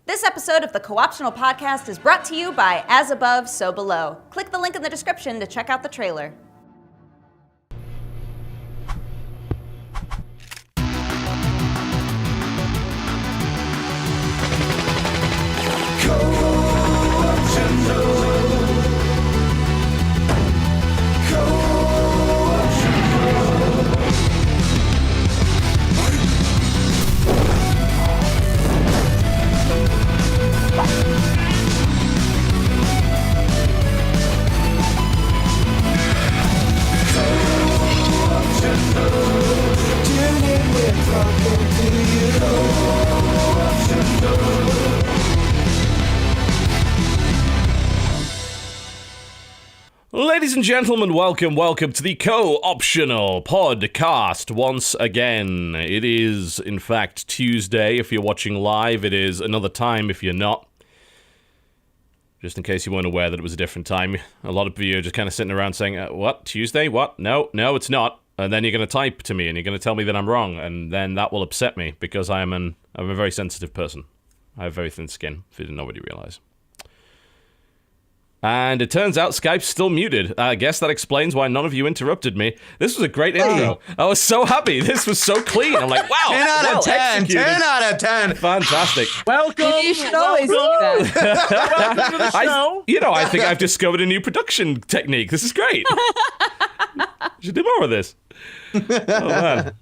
This episode of the Co-Optional Podcast is brought to you by As Above, So Below. Click the link in the description to check out the trailer. Ladies and gentlemen, welcome to the Co-Optional Podcast once again. It is, in fact, Tuesday if you're watching live. It is another time if you're not. Just in case you weren't aware that it was a different time. A lot of you are just kind of sitting around saying, what, Tuesday? What? No, it's not. And then you're going to type to me and you're going to tell me that I'm wrong. And then that will upset me because I'm a very sensitive person. I have very thin skin, if you didn't already realize. And it turns out Skype's still muted. I guess that explains why none of you interrupted me. This was a great intro. I was so happy. This was so clean. I'm like, wow. 10 out of 10. Executed. 10 out of 10. Fantastic. Welcome. You should always do that. Welcome to the show. I think I've discovered a new production technique. This is great. Should do more of this. Oh, man.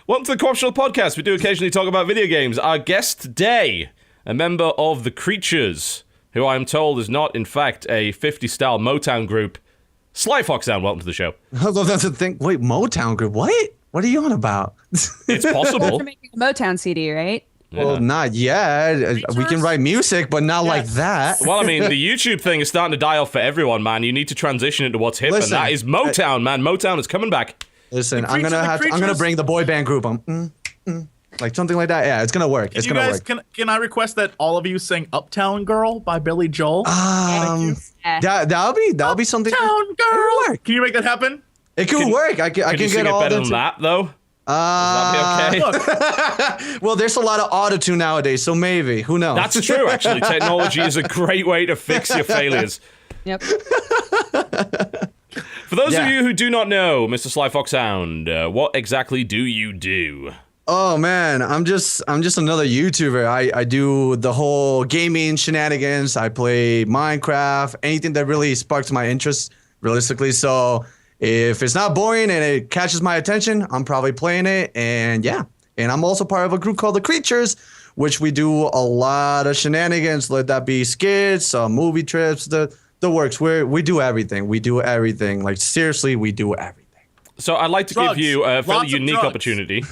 Welcome to the Co-Optional Podcast. We do occasionally talk about video games. Our guest today, a member of The Creatures, who I am told is not, in fact, a 50s-style Motown group. XXSlyFoxHound, welcome to the show. I love that to think, wait, Motown group? What? What are you on about? It's possible. You're making a Motown CD, right? Well, not yet. We can write music, but not like that. Well, I mean, the YouTube thing is starting to die off for everyone, man. You need to transition into what's hip, Listen, and that is Motown, man. Motown is coming back. Listen, I'm gonna bring the boy band group on. Like something like that. Yeah, it's gonna work. It's gonna work. Can I request that all of you sing "Uptown Girl" by Billy Joel? That'll be something. Uptown Girl. Can you make that happen? It could work. I can you sing get it all better the. than that, though? Would that be okay? Look, Well, there's a lot of autotune nowadays, so maybe. Who knows? That's true, actually. Technology is a great way to fix your failures. Yep. For those of you who do not know, Mr. XXSlyFoxHound, what exactly do you do? Oh man, I'm just another YouTuber. I do the whole gaming shenanigans. I play Minecraft, anything that really sparks my interest, realistically. So if it's not boring and it catches my attention, I'm probably playing it. And yeah, and I'm also part of a group called The Creatures, which we do a lot of shenanigans. Let that be skits, movie trips, the works. We do everything. We do everything. Like seriously, we do everything. So I'd like to give you a fairly Lots of unique drugs. opportunity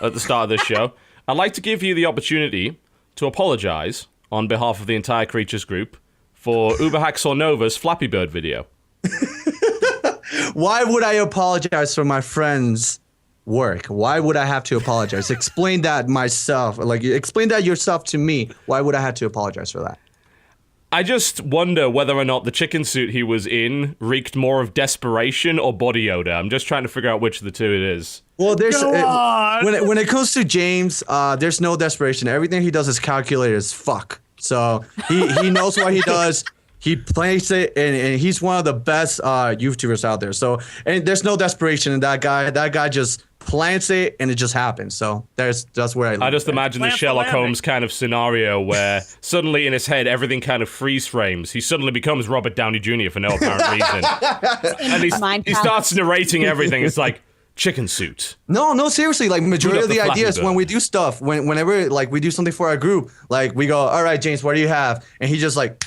at the start of this show. I'd like to give you the opportunity to apologize on behalf of the entire Creatures group for Uberhacksaw Nova's Flappy Bird video. Why would I apologize for my friend's work? Why would I have to apologize? Explain that myself. Like, explain that yourself to me. Why would I have to apologize for that? I just wonder whether or not the chicken suit he was in reeked more of desperation or body odor. I'm just trying to figure out which of the two it is. Well, there's Go on. when it comes to James, there's no desperation. Everything he does is calculated as fuck. So he knows what he does. He plays it, and he's one of the best YouTubers out there. So and there's no desperation in that guy. That guy just plants it, and it just happens. So that's where I just imagine the Plants the Sherlock landing. Holmes kind of scenario where suddenly in his head everything kind of freeze frames. He suddenly becomes Robert Downey Jr. for no apparent reason. And he starts narrating everything. It's like, chicken suit. No, seriously. Like majority Boot of up the the Flappy ideas Bird. when we do stuff, whenever like we do something for our group, like we go, all right, James, what do you have? And he just like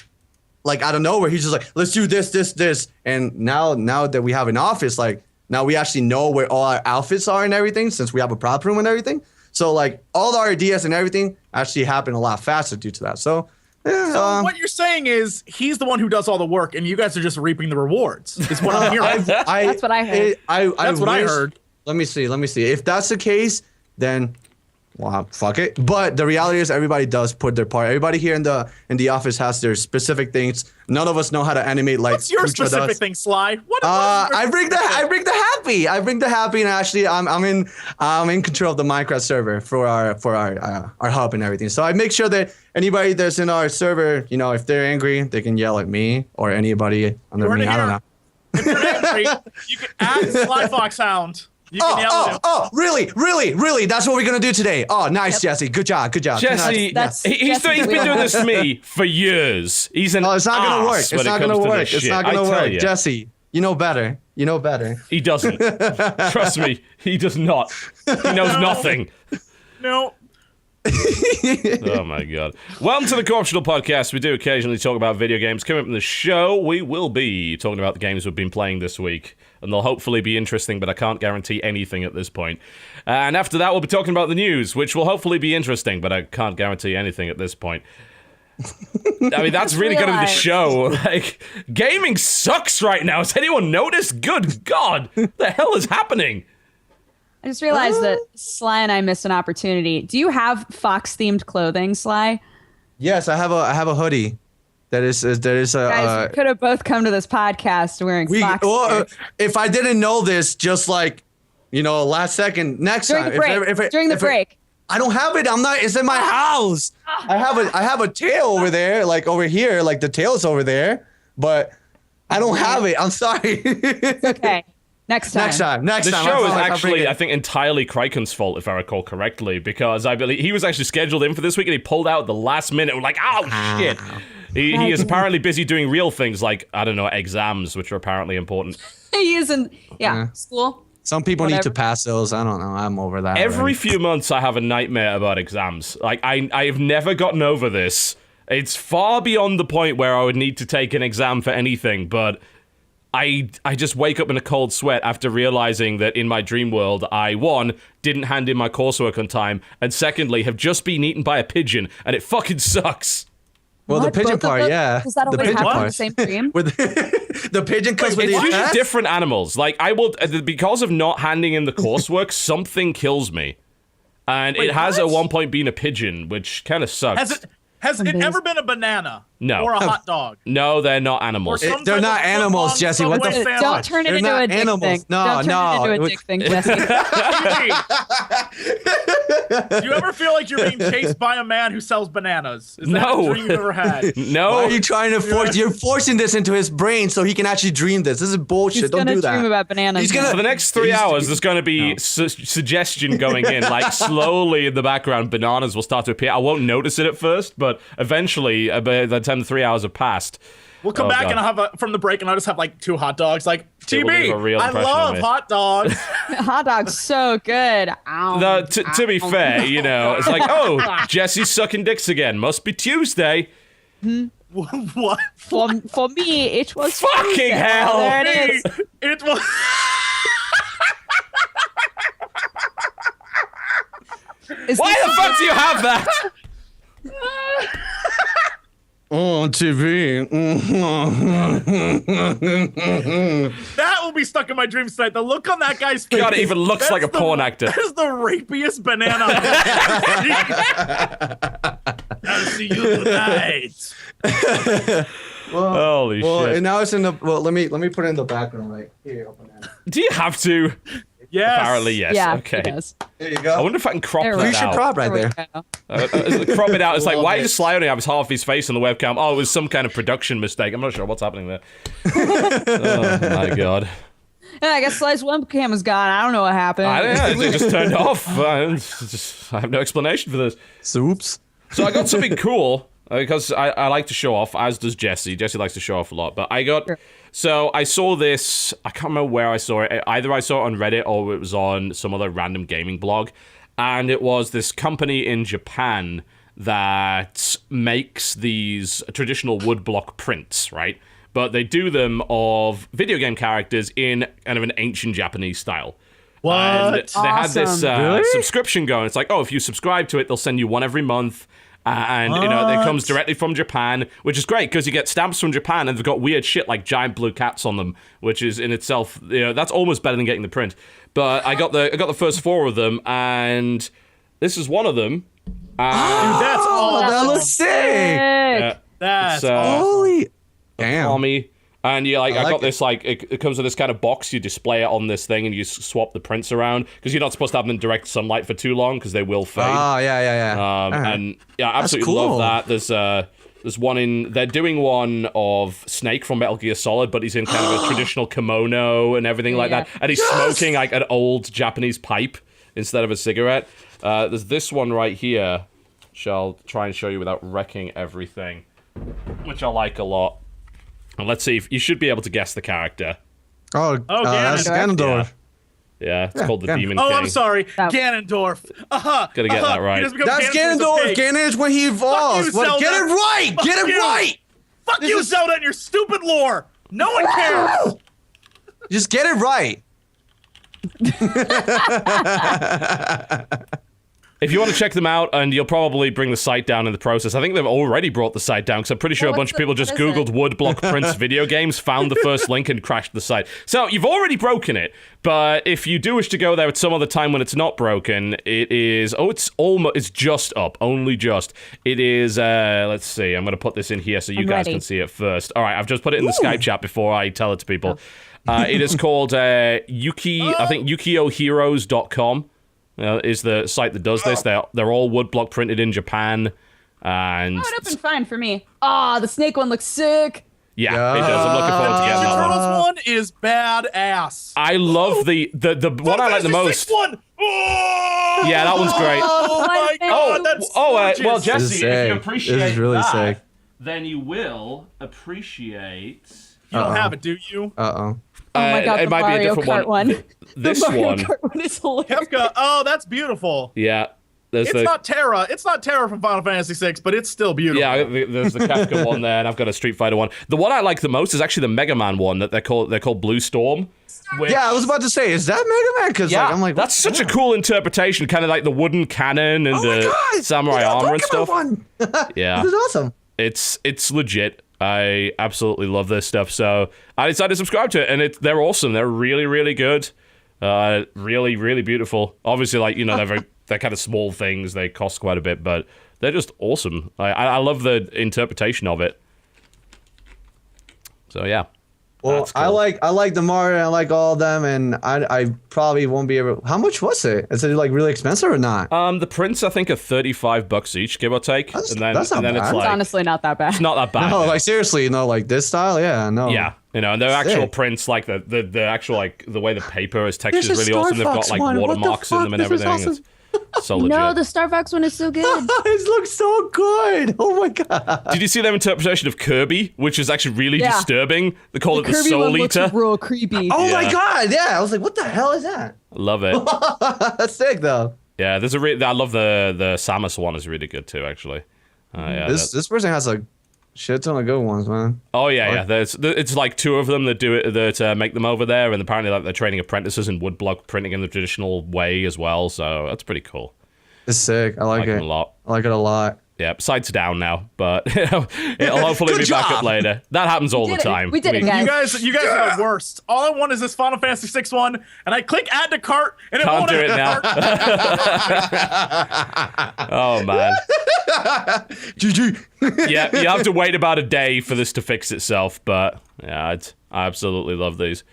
out of nowhere, he's just like, let's do this. And now that we have an office, like now we actually know where all our outfits are and everything, since we have a prop room and everything. So like all our ideas and everything actually happen a lot faster due to that. So yeah, So what you're saying is he's the one who does all the work, and you guys are just reaping the rewards. Is what I'm hearing. That's what I heard. That's what I heard. Let me see. If that's the case, then well, fuck it. But the reality is, everybody does put their part. Everybody here in the office has their specific things. None of us know how to animate like. What's your Kucha specific does. thing, Sly? I bring the happy. I bring the happy, and actually, I'm in control of the Minecraft server for our hub and everything. So I make sure that anybody that's in our server, you know, if they're angry, they can yell at me or anybody under me. I don't know. If you're angry, you can add XXSlyFoxHound. You can yell at him. Really? That's what we're gonna do today. Oh, nice, Jesse. Good job. Jesse, That's- he's Jesse's been doing this to me for years. He's an No, it's not gonna work. ass It's when it not comes gonna to work. this It's shit. not I gonna tell work, you. Jesse. You know better. You know better. He doesn't. Trust me, he does not. He knows nothing. No. Oh my god. Welcome to the Co-optional Podcast. We do occasionally talk about video games. Coming up in the show, we will be talking about the games we've been playing this week. And they'll hopefully be interesting, but I can't guarantee anything at this point. And after that, we'll be talking about the news, which will hopefully be interesting, but I can't guarantee anything at this point. I mean, that's really going to be the show. Like, gaming sucks right now. Has anyone noticed? Good God. What the hell is happening? I just realized that Sly and I missed an opportunity. Do you have Fox-themed clothing, Sly? Yes, I have a hoodie. That is Guys, we could have both come to this podcast wearing Fox. If I didn't know this, just like, you know, last second, next during time. the break. During the break. I don't have it. I'm not. It's in my house. I have a tail over there, like over here, like the tail's over there, but I don't have it. I'm sorry. Okay. Next time. Next The time. show is I'll bring actually, it. I think, entirely Criken's fault, if I recall correctly, because I believe he was actually scheduled in for this week and he pulled out at the last minute. We're like, oh, shit. He is apparently busy doing real things like, I don't know, exams, which are apparently important. He is in school. Some people need to Whatever. pass those. I don't know. I'm over that. Every already. few months, I have a nightmare about exams. Like, I have never gotten over this. It's far beyond the point where I would need to take an exam for anything, but I just wake up in a cold sweat after realizing that in my dream world, I, one, didn't hand in my coursework on time, and secondly, have just been eaten by a pigeon, and it fucking sucks. Well, What? the pigeon Both of part, them? yeah. Does that the always pigeon happen in part. the same dream? With the pigeon comes with It's the usually test? different animals. Like, I will, because of not handing in the coursework, something kills me. And Wait, it has what? at one point been a pigeon, which kind of sucks. Has it ever been a banana? No. Or a hot dog? No, they're not animals. Or some They're type not of animals, footlong Jesse. What the Subway f- sandwich? Don't turn it They're into not a dick animals. thing. No, Don't turn no. it into a dick thing, Jesse. Do you ever feel like you're being chased by a man who sells bananas? Is that No. a dream you've ever had? No. Why are you trying to force? You're forcing this into his brain so he can actually dream this. This is bullshit. He's Don't gonna do that. dream about bananas. He's gonna- For the next 3 hours, there's going to be suggestion going in, like slowly in the background, bananas will start to appear. I won't notice it at first, but eventually, by the time the 3 hours have passed, We'll come Oh, back God. and I'll have from the break and I'll just have like 2 hot dogs. Like, It will leave a real TB, I impression on love me. hot dogs. Hot dog's so good. Ow. no, to be fair, you know, it's like, oh, Jesse's sucking dicks again. Must be Tuesday. What? For me, it was Fucking Tuesday. hell. There it is. It was. Is Why this- the fuck do you have that? Oh, TV. That will be stuck in my dreams tonight. The look on that guy's face. God, it even looks like a porn actor. That is the rapiest banana. I'll see you tonight. Holy Well, shit. and now it's in the. Well, let me put it in the background right here. Open that. Do you have to? Yes. Apparently, yes. Yeah, Okay. it does. There you I go. wonder if I can crop There we that go. Appreciate out. prop right There there. we go. Crop it out. It's like, Love why it. does Sly only have half his face on the webcam? Oh, it was some kind of production mistake. I'm not sure what's happening there. Oh, my God. Yeah, I guess Sly's webcam is gone. I don't know what happened. I don't know. It just turned off. I have no explanation for this. Soups. So I got something cool because I like to show off, as does Jesse. Jesse likes to show off a lot. But I got... Sure. So I saw this... I can't remember where I saw it. Either I saw it on Reddit or it was on some other random gaming blog. And it was this company in Japan that makes these traditional woodblock prints, right? But they do them of video game characters in kind of an ancient Japanese style. What? And they had this Awesome. subscription going. It's like, oh, if you subscribe to it, they'll send you one every month. And, you know, it comes directly from Japan, which is great because you get stamps from Japan and they've got weird shit like giant blue cats on them, which is in itself, you know, that's almost better than getting the print. But I got the first 4 of them and this is one of them. Dude, that's awesome. That looks sick. Yeah, That's it's, Holy damn. Tommy. And you like, I like got this like it comes with this kind of box. You display it on this thing, and you swap the prints around because you're not supposed to have them in direct sunlight for too long because they will fade. Oh yeah. Alright. And yeah, I absolutely cool. love that. There's one in. They're doing one of Snake from Metal Gear Solid, but he's in kind of a traditional kimono and everything like that, and he's smoking like an old Japanese pipe instead of a cigarette. There's this one right here, which I'll try and show you without wrecking everything, which I like a lot. And let's see if you should be able to guess the character. That's Ganondorf. Yeah, it's called the Gan- Demon Oh, King. I'm sorry. Ganondorf. Gotta get that right. That's Ganondorf. Ganon is when he evolves. you, But get it Zelda. right. Get Fuck it you. right. Fuck you, Zelda, and your stupid lore. No one cares. Just get it right. If you want to check them out, and you'll probably bring the site down in the process. I think they've already brought the site down, because I'm pretty sure Well, a bunch of people just what is Googled woodblock prints video games, found the first link, and crashed the site. So, you've already broken it, but if you do wish to go there at some other time when it's not broken, it is... Oh, it's just up. Only just. It is... let's see. I'm going to put this in here so you guys can see it first. All right, I've just put it in the Skype chat before I tell it to people. It is called yukioheroes.com. Is the site that does this. They're all woodblock printed in Japan, and Oh, it opened fine for me. Ah, the snake one looks sick. yeah, it does. I'm looking forward to getting that one. Turtles one is badass. I love the one I like the most. One. Oh! Yeah, that one's great. Oh my god, that's well, gorgeous. Jesse, This is if you sick. appreciate This is really that, sick. then you will appreciate. You don't have it, do you? Uh-oh. Oh my god, it the might be a Mario different Kart one. This the Mario one, Kart one is hilarious. Kefka, oh, that's beautiful. yeah. There's It's not Terra. It's not Terra from Final Fantasy VI, but it's still beautiful. Yeah, there's the Kafka one there, and I've got a Street Fighter one. The one I like the most is actually the Mega Man one that they're called Blue Storm. Which, Yeah, I was about to say, is that Mega Man? Because yeah, I'm like, that's such a cool interpretation, kind of like the wooden cannon and the samurai armor and stuff. Yeah, This is awesome. it's legit. I absolutely love this stuff, so I decided to subscribe to it, and they're awesome. They're really, really good. Really, really beautiful. Obviously, like, you know, they're kind of small things. They cost quite a bit, but they're just awesome. I love the interpretation of it. So yeah. Well, That's cool. I like the Mario. I like all of them, and I probably won't be able. How much was it? Is it like really expensive or not? The prints I think are $35 each, give or take. That's and not it's bad. like It's honestly not that bad. it's not that bad. No, like seriously, no, like this style, yeah, no. Yeah, you know, and they're actual Sick. prints, like the actual like the way the paper is textured There's is a really Star awesome. They've got Fox like one. What the watermarks in fuck? them and This is everything. awesome. It's so legit. No, the Star Fox one is so good. It looks so good. Oh my god. Did you see their interpretation of Kirby, which is actually really Yeah. disturbing? They call it the Kirby Soul one looks Eater. real creepy. Oh my Yeah. god, yeah. I was like, what the hell is that? Love it. That's sick though. Yeah, there's I love the Samus one is really good too, actually. Yeah, This person has a shit ton of good ones, man. oh yeah. It's like two of them that do it that make them over there, and apparently like they're training apprentices in woodblock printing in the traditional way as well. So that's pretty cool. It's sick. I I like like it. them a lot. I like it a lot. Yeah, site's down now, but it'll hopefully Good be back job. up later. That happens all the did it. time. We did it, guys. You guys are the worst. All I want is this Final Fantasy VI one, and I click add to cart, and it Can't won't do add it to now. cart. Oh man. GG. Yeah, you have to wait about a day for this to fix itself, but yeah, I absolutely love these.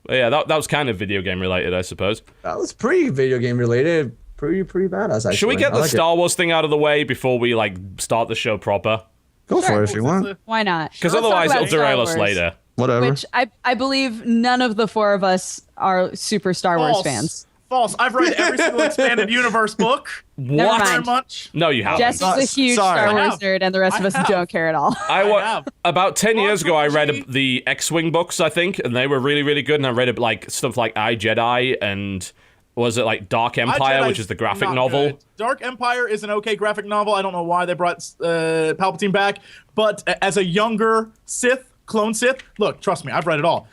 But yeah, that was kind of video game related, I suppose. That was pretty video game related. Pretty badass, actually. Should we get I the like it. Star Wars thing out of the way before we like start the show proper? Go Sure. for it if you want. Why not? Because Let's otherwise talk it'll about Star derail us Wars, later. Whatever. Which I believe none of the four of us are super Star Wars False. fans. False. I've read every single expanded universe book. Never What? Very mind. much. No, you haven't. Jess is a huge Sorry. Star I Wars have. nerd, and the rest of I us have. don't care at all. have. About 10 years ago, I read trilogy. the X-Wing books, I think, and they were really, really good. And I read like stuff like I, Jedi, and was it like Dark Empire, Jedi's which is the graphic not novel? good. Dark Empire is an okay graphic novel. I don't know why they brought Palpatine back, but as a younger Sith, clone Sith, look, trust me, I've read it all.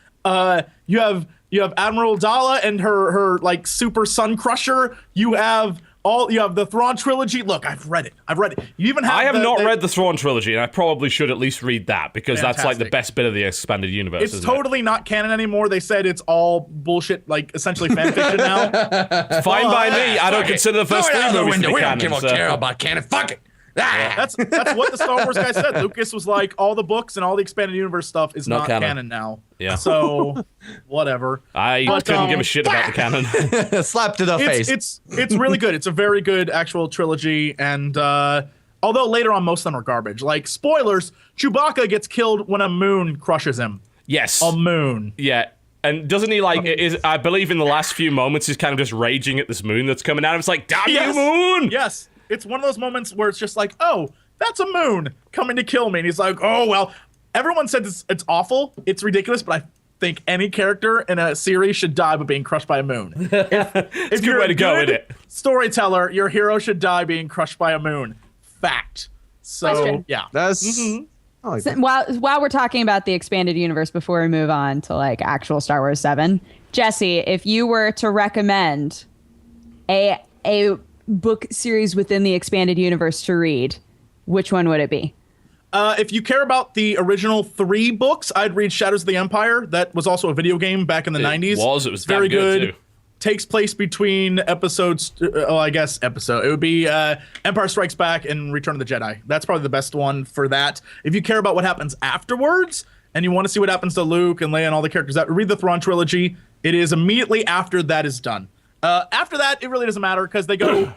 You have Admiral Dala and her like super sun crusher. You have You have the Thrawn trilogy. Look, I've read it. You even have. I have not read the Thrawn trilogy, and I probably should at least read that because that's like the Fantastic. best bit of the expanded universe. It's isn't totally not canon anymore. They said it's all bullshit, like essentially fan fiction now. it? Fine by me. I don't consider the first three movies to be canon. So. about canon. Fuck it. That's what the Star Wars guy said. Lucas was like, all the books and all the expanded universe stuff is not canon now. Yeah. So, whatever. I couldn't give a shit about the canon. Slap to the face. It's really good. It's a very good actual trilogy, and although later on most of them are garbage. Like spoilers, Chewbacca gets killed when a moon crushes him. Yes. A moon. Yeah. And doesn't he I believe in the last few moments he's kind of just raging at this moon that's coming out. It's like, damn you, moon! Yes. It's one of those moments where it's just like, oh, that's a moon coming to kill me. And he's like, oh, well, everyone said it's awful. It's ridiculous, but I think any character in a series should die by being crushed by a moon. If you're a good good storyteller, your hero should die being crushed by a moon. Fact. So, Question. yeah. That's. I like that. While we're talking about the expanded universe, before we move on to like actual Star Wars 7, Jesse, if you were to recommend a book series within the expanded universe to read, which one would it be? If you care about the original 3 books, I'd read Shadows of the Empire. That was also a video game back in the 90s. It was very damn good too. Takes place between episodes. It would be Empire Strikes Back and Return of the Jedi. That's probably the best one for that. If you care about what happens afterwards and you want to see what happens to Luke and Leia and all the characters, read the Thrawn trilogy. It is immediately after that is done. After that, it really doesn't matter because they go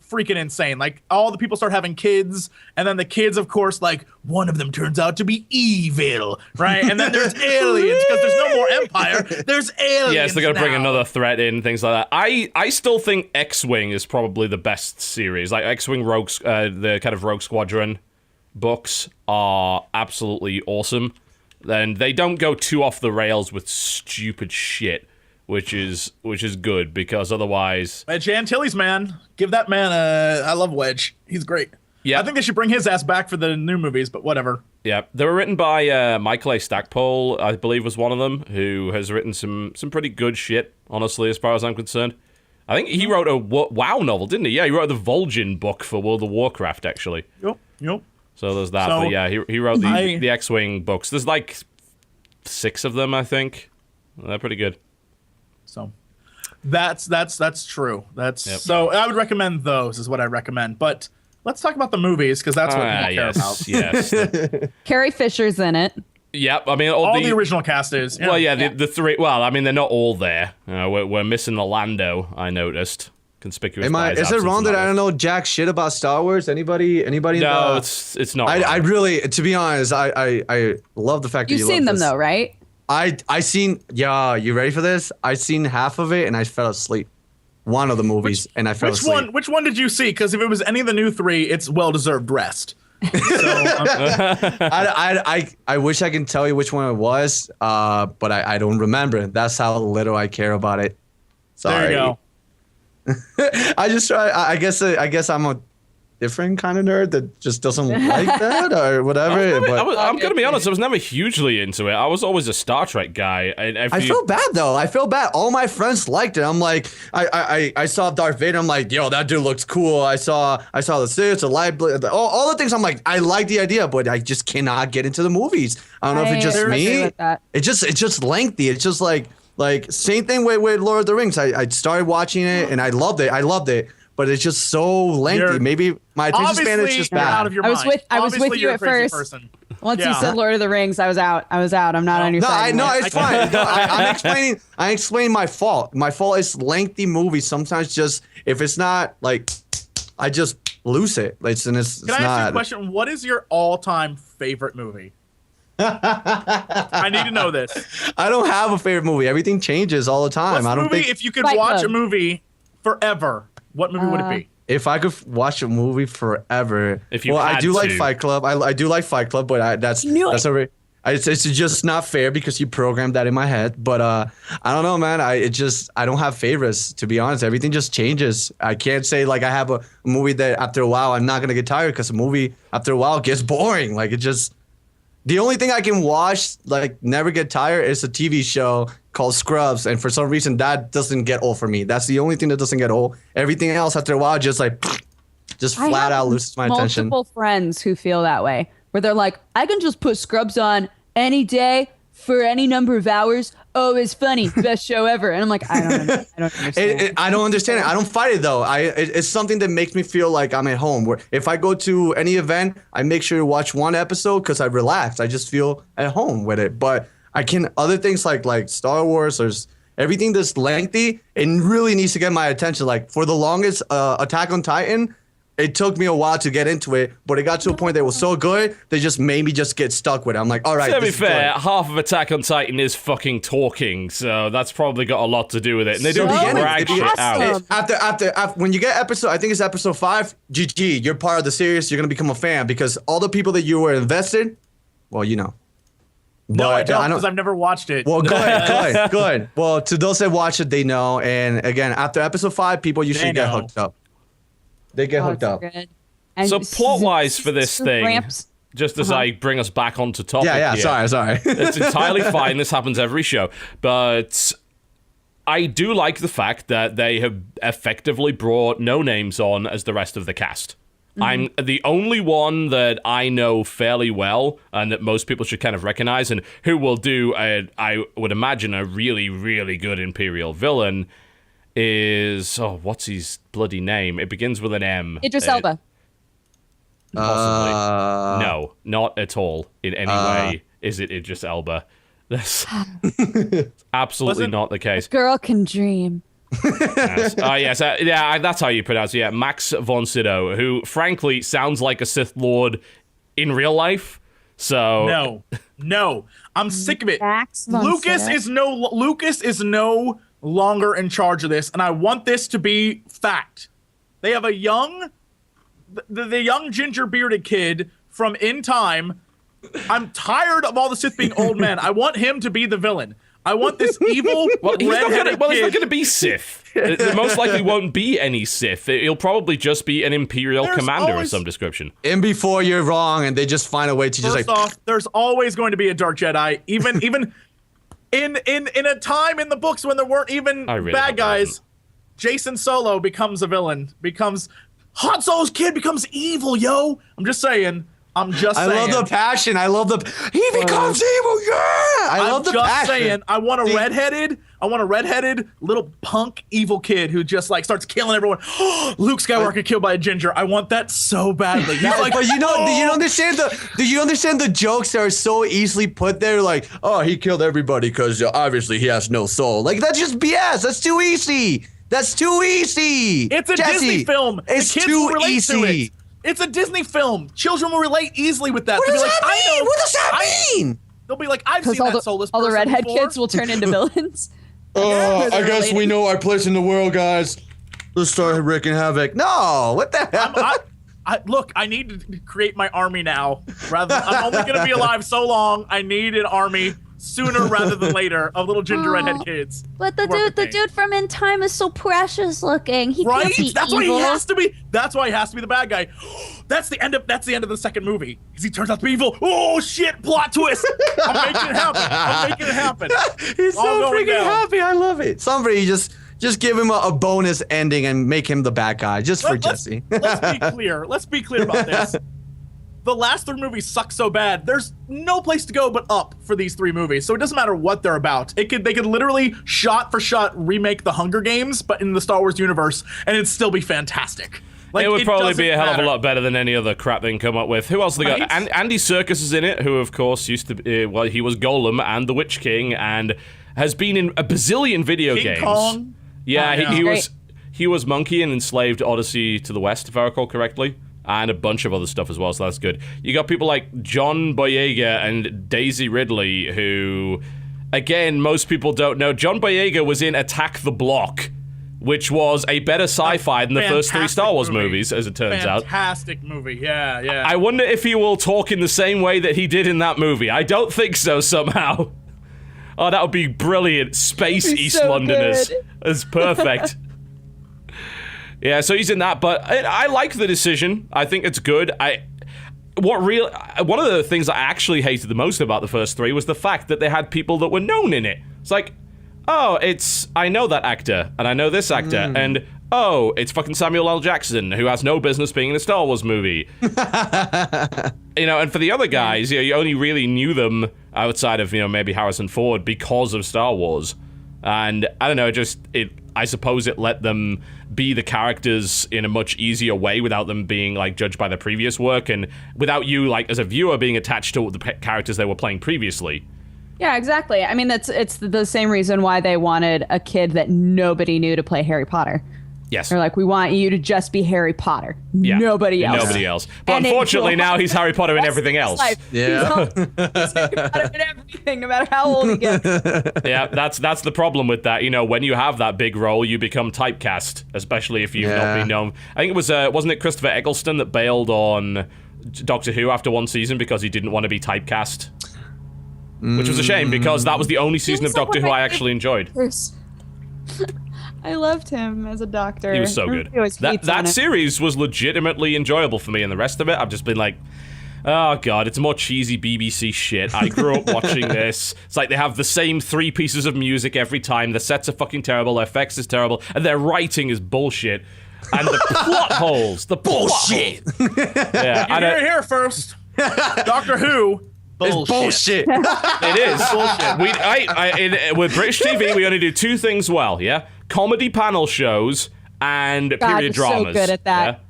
freaking insane. Like all the people start having kids, and then the kids, of course, like one of them turns out to be evil, right? And then there's aliens because there's no more Empire. There's aliens. Yes, they're gonna bring now. another threat in, things like that. I still think X-Wing is probably the best series. Like X-Wing Rogue, the kind of Rogue Squadron books are absolutely awesome. Then they don't go too off the rails with stupid shit. Which is good because otherwise, Wedge Antilles, man, give that man I love Wedge. He's great. Yeah, I think they should bring his ass back for the new movies, but whatever. Yeah, they were written by Michael A. Stackpole, I believe, was one of them, who has written some pretty good shit. Honestly, as far as I'm concerned, I think he wrote a WoW novel, didn't he? Yeah, he wrote the Vol'jin book for World of Warcraft, actually. Yep. So there's that. So, but yeah, he wrote the X-Wing books. There's like 6 of them, I think. They're pretty good. So that's true. Yep. So I would recommend those is what I recommend. But let's talk about the movies because that's what people care about. Yes. Carrie Fisher's in it. Yep. I mean, all the original cast is. Yeah. Well, yeah, the 3. Well, I mean, they're not all there. We're missing Orlando. I noticed. Conspicuous. Is it wrong that I don't know jack shit about Star Wars? Anybody? No, it's not. I really, to be honest, I love the fact that You've seen them though, right? I seen. Yeah, you ready for this? I seen half of it and I fell asleep. One of the movies and I fell asleep. Which one did you see? Because if it was any of the new 3, it's well-deserved rest. So, I wish I can tell you which one it was, but I don't remember. That's how little I care about it. Sorry. there you go. I just try. I guess I'm a different kind of nerd that just doesn't like that or whatever. I'm gonna be honest. I was never hugely into it. I was always a Star Trek guy. I feel bad though. I feel bad. All my friends liked it. I'm like, I saw Darth Vader. I'm like, yo, that dude looks cool. I saw the Sith, the light, all the things. I'm like, I like the idea, but I just cannot get into the movies. I don't know if it's just me. It's just lengthy. It's just like same thing with Lord of the Rings. I started watching it and I loved it. But it's just so lengthy. Maybe my attention span is just bad. I was with you at first. Once you said Lord of the Rings, I was out. I'm not on your side. No, it's fine. No, I'm explaining my fault. My fault is lengthy movies. Sometimes just if it's not like, I just lose it. Can I ask you a question? What is your all-time favorite movie? I need to know this. I don't have a favorite movie. Everything changes all the time. If you could watch a movie forever, what movie would it be? If I could watch a movie forever, I do like Fight Club. I do like Fight Club, but that's already. It's just not fair because you programmed that in my head. But I don't know, man. I don't have favorites, to be honest. Everything just changes. I can't say like I have a movie that after a while I'm not gonna get tired because a movie after a while gets boring. Like it just The only thing I can watch, like, never get tired, is a TV show called Scrubs. And for some reason, that doesn't get old for me. That's the only thing that doesn't get old. Everything else, after a while, just flat out loses my attention. Multiple friends who feel that way, where they're like, I can just put Scrubs on any day for any number of hours. Oh, it's funny, best show ever. And I'm like, I don't understand. I don't understand it. I don't fight it though. It's something that makes me feel like I'm at home. Where if I go to any event, I make sure to watch one episode because I relax. I just feel at home with it. But I can other things like Star Wars or everything that's lengthy. It really needs to get my attention. Like for the longest, Attack on Titan. It took me a while to get into it, but it got to a point that it was so good, they just made me just get stuck with it. I'm like, all right. To be fair, half of Attack on Titan is fucking talking, so that's probably got a lot to do with it. And they don't drag shit out. After when you get I think it's episode 5, GG, you're part of the series, you're going to become a fan because all the people that you were invested, well, you know. No, I don't, because I've never watched it. Well, good. Well, to those that watch it, they know. And again, after episode 5, people usually get hooked up. They get hooked up. So plot-wise for this thing, just as I bring us back onto topic here, sorry. It's entirely fine. This happens every show. But I do like the fact that they have effectively brought no names on as the rest of the cast. I'm the only one that I know fairly well and that most people should kind of recognize and who will do, I would imagine, a really, really good Imperial villain is, what's his bloody name? It begins with an M. Idris Elba. Possibly. No, not at all in any way is it Idris Elba. That's absolutely not the case. Girl can dream. Yes. That's how you pronounce it. Yeah, Max von Sydow, who frankly sounds like a Sith Lord in real life. So no, I'm sick of it. Max von Lucas is no longer in charge of this, and I want this to be fact. They have a young, the young ginger bearded kid from In Time. I'm tired of all the Sith being old men. I want him to be the villain. I want this evil redheaded kid. He's not going to be Sith. There most likely won't be any Sith. He'll probably just be an Imperial commander of some description. In before you're wrong, and they just find a way to First off, there's always going to be a Dark Jedi, even in a time in the books when there weren't even bad guys. Jason Solo becomes a villain. Han Solo's kid becomes evil, yo. I'm just saying. I love the passion. He becomes evil. Yeah. I love the passion. I'm just saying. I want a redheaded little punk evil kid who just like starts killing everyone. Luke Skywalker killed by a ginger. I want that so badly. He's like, but do you understand the jokes that are so easily put there? Like, oh, he killed everybody because obviously he has no soul. Like that's just BS. That's too easy. It's a Disney film. It's too easy. It's a Disney film. Children will relate easily with that. What does that mean? What does that mean? They'll be like, I've seen that soulless person all the redhead before. kids will turn into villains. I guess we know our place in the world, guys. Let's start wreaking havoc. No, what the hell? Look, I need to create my army now. I'm only going to be alive so long. I need an army sooner rather than later of little ginger redhead kids. But the dude from In Time is so precious looking. He can't be That's evil. why he has to be. That's why he has to be the bad guy. That's the end of the second movie. Because he turns out to be evil. Oh shit! Plot twist. I'm making it happen. He's so freaking happy. I love it. Somebody just give him a bonus ending and make him the bad guy just for Jesse. Let's be clear about this. The last 3 movies suck so bad. There's no place to go but up for these 3 movies. So it doesn't matter what they're about. They could literally shot for shot remake the Hunger Games, but in the Star Wars universe, and it'd still be fantastic. Like, it would probably be a hell of a lot better than any other crap they can come up with. Who else they got? Andy Serkis is in it, who of course used to be, he was Golem and the Witch King, and has been in a bazillion video games. Kong. Yeah, he was Monkey in Enslaved Odyssey to the West, if I recall correctly. And a bunch of other stuff as well, so that's good. You got people like John Boyega and Daisy Ridley, who, again, most people don't know. John Boyega was in Attack the Block, which was a better sci-fi than the first 3 Star Wars movies, as it turns out. Fantastic movie, yeah. I wonder if he will talk in the same way that he did in that movie. I don't think so, somehow. Oh, that would be brilliant. Space East so Londoners. good. It's perfect. Yeah, so he's in that, but I like the decision. I think it's good. one of the things I actually hated the most about the first three was the fact that they had people that were known in it. It's like, oh, I know that actor, and I know this actor, and oh, it's fucking Samuel L. Jackson, who has no business being in a Star Wars movie. And for the other guys, you only really knew them outside of, maybe Harrison Ford because of Star Wars. And I don't know, I suppose it let them be the characters in a much easier way without them being, like, judged by their previous work, and without you, like, as a viewer being attached to the characters they were playing previously. Yeah, exactly. I mean, it's the same reason why they wanted a kid that nobody knew to play Harry Potter. Yes. They're like, we want you to just be Harry Potter. Yeah. Nobody else. Nobody else. But unfortunately, now he's Harry Potter in everything else. Yeah. He's Harry Potter in everything, no matter how old he gets. Yeah, that's the problem with that. When you have that big role, you become typecast, especially if you've not been known. I think it was, wasn't it Christopher Eccleston that bailed on Doctor Who after one season because he didn't want to be typecast? Which was a shame, because that was the only season of Doctor Who I actually enjoyed. I loved him as a doctor. He was so good. That series was legitimately enjoyable for me, and the rest of it, I've just been like, oh god, it's more cheesy BBC shit. I grew up watching this. It's like they have the same 3 pieces of music every time. The sets are fucking terrible, their effects is terrible, and their writing is bullshit. And the plot holes, bullshit. Yeah, You hear it here first. Doctor Who. It's bullshit. It is. Bullshit. With British TV, we only do 2 things well, yeah? Comedy panel shows and period you're dramas. So good at that.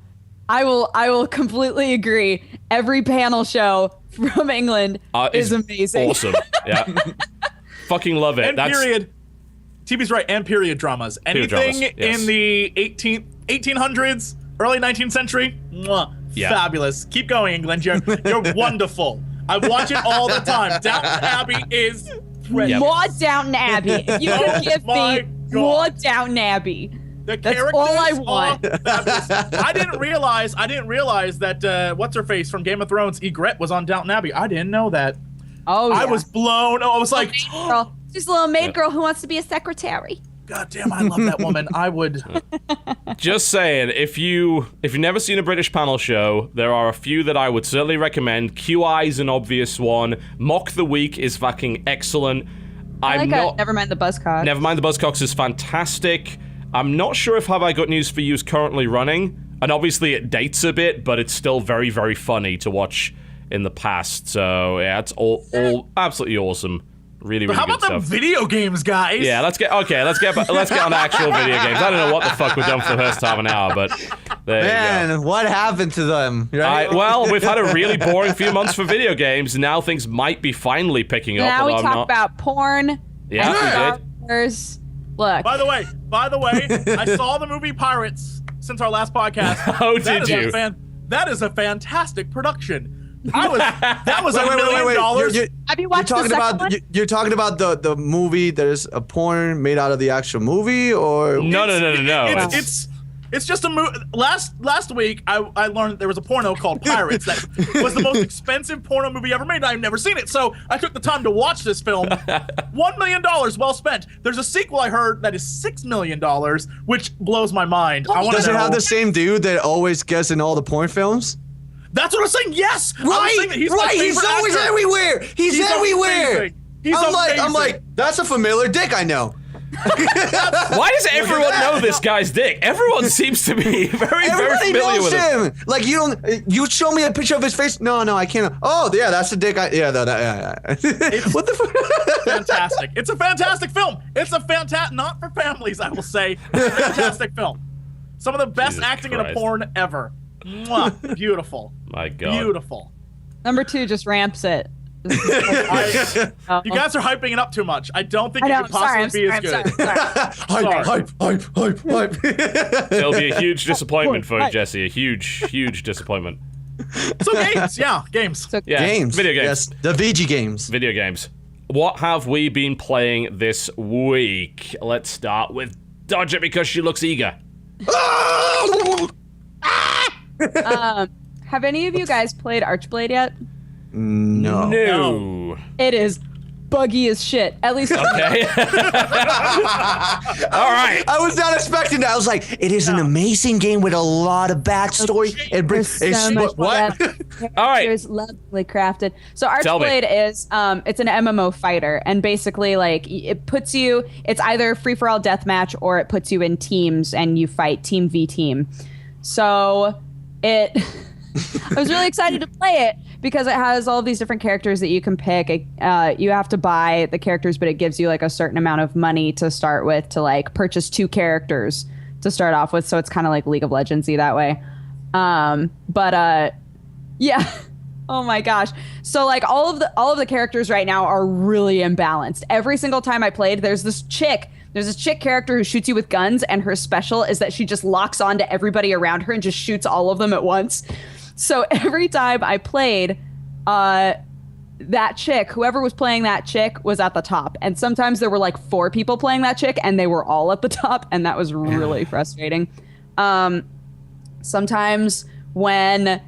Yeah? I will completely agree. Every panel show from England is amazing. Awesome. Yeah. Fucking love it. And period. TV's right. And period dramas. Anything in the 1800s, early 19th century. Mwah, fabulous. Keep going, England. You're wonderful. I watch it all the time. Downton Abbey is brilliant. More Downton Abbey. If you could give me more Downton Abbey. That's all I want. I didn't realize that what's her face from Game of Thrones, Ygritte, was on Downton Abbey. I didn't know that. Oh, yeah. I was blown. I was like, girl. She's a little maid girl who wants to be a secretary. God damn, I love that woman. I would. Just saying, if you've never seen a British panel show, there are a few that I would certainly recommend. QI's an obvious one. Mock the Week is fucking excellent. Never Mind the Buzzcocks. Never Mind the Buzzcocks is fantastic. I'm not sure if Have I Got News for You is currently running, and obviously it dates a bit, but it's still very, very funny to watch in the past. So yeah, it's all absolutely awesome. Really, really how good about stuff. the video games, guys? Yeah, let's get on actual video games. I don't know what the fuck we've done for the first half an hour, but there you go. What happened to them? Right? Well, we've had a really boring few months for video games. Now things might be finally picking up. Now we talk about porn. Yeah, we did. Look. By the way, I saw the movie Pirates since our last podcast. Oh, did you? That is a fantastic production. That was $1 million. Have you watched the second one? You're talking about the movie. There's a porn made out of the actual movie, or no. It's just a movie. Last week, I learned there was a porno called Pirates that was the most expensive porno movie ever made. I've never seen it, so I took the time to watch this film. $1 million, well spent. There's a sequel I heard that is $6 million, which blows my mind. Does it have the same dude that always gets in all the porn films? That's what I'm saying. Yes, right. He's always everywhere. He's everywhere. I'm like, that's a familiar dick I know. Why does everyone know this guy's dick? Everyone seems to be very familiar with him. Like you show me a picture of his face. No, I can't. Oh yeah, that's the dick. What the fuck? Fantastic. It's a fantastic film. It's a fantastic, not for families, I will say. It's a fantastic film. Some of the best acting in a porn ever. Mwah, beautiful. My God. Beautiful. Number 2 just ramps it. You guys are hyping it up too much. I don't think it could possibly be as good. Hype. It'll be a huge disappointment for Jesse. A huge disappointment. So games, games. Games. Video games. Yes, the VG games. Video games. What have we been playing this week? Let's start with Dodge It because she looks eager. Have any of you guys played Archblade yet? No. It is buggy as shit. At least Okay. All right. I was not expecting that. I was like, it is an amazing game with a lot of backstory. It brings There's so much what? All right. It's lovely crafted. So Tell me. Archblade is it's an MMO fighter, and basically like it puts you. It's either free for all deathmatch or it puts you in teams and you fight team v team. So it. I was really excited to play it because it has all of these different characters that you can pick. You have to buy the characters, but it gives you like a certain amount of money to start with to like purchase 2 characters to start off with. So it's kind of like League of Legends-y that way. Yeah. Oh my gosh. So like all of the characters right now are really imbalanced. Every single time I played, there's this chick character who shoots you with guns, and her special is that she just locks on to everybody around her and just shoots all of them at once. So every time I played, that chick, whoever was playing that chick was at the top. And sometimes there were like 4 people playing that chick and they were all at the top. And that was really frustrating. Sometimes when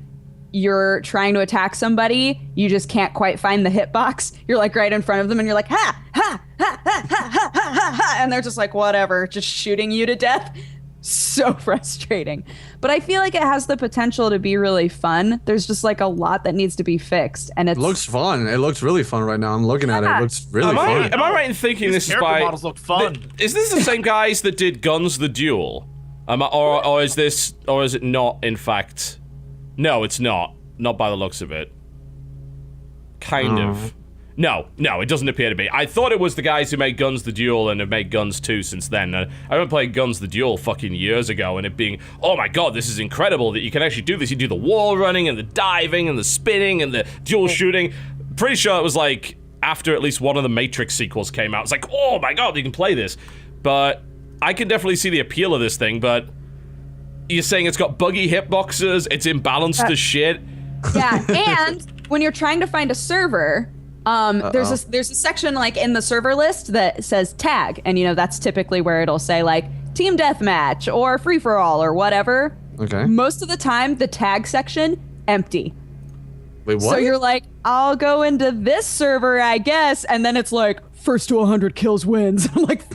you're trying to attack somebody, you just can't quite find the hitbox. You're like right in front of them and you're like, ha, ha, ha, ha, ha, ha, ha, ha. And they're just like, whatever, just shooting you to death. So frustrating. But I feel like it has the potential to be really fun. There's just like a lot that needs to be fixed. And it looks fun. It looks really fun right now. I'm looking at it. It looks really fun. Am I right in thinking this is character by... models look fun. Is this the same guys that did Guns the Duel? Or is it not, in fact... No, it's not. Not by the looks of it. Kind of. No, it doesn't appear to be. I thought it was the guys who made Guns the Duel and have made Guns 2 since then. I remember playing Guns the Duel fucking years ago and it being, oh my god, this is incredible that you can actually do this. You do the wall running and the diving and the spinning and the dual shooting. Pretty sure it was like after at least one of the Matrix sequels came out. It's like, oh my god, you can play this. But I can definitely see the appeal of this thing, but you're saying it's got buggy hitboxes, it's imbalanced as shit. Yeah, and when you're trying to find a server, there's a section like in the server list that says tag, and you know that's typically where it'll say like team deathmatch or free for all or whatever. Okay. Most of the time, the tag section empty. Wait, what? So you're like, I'll go into this server, I guess, and then it's like first to 100 kills wins. I'm like,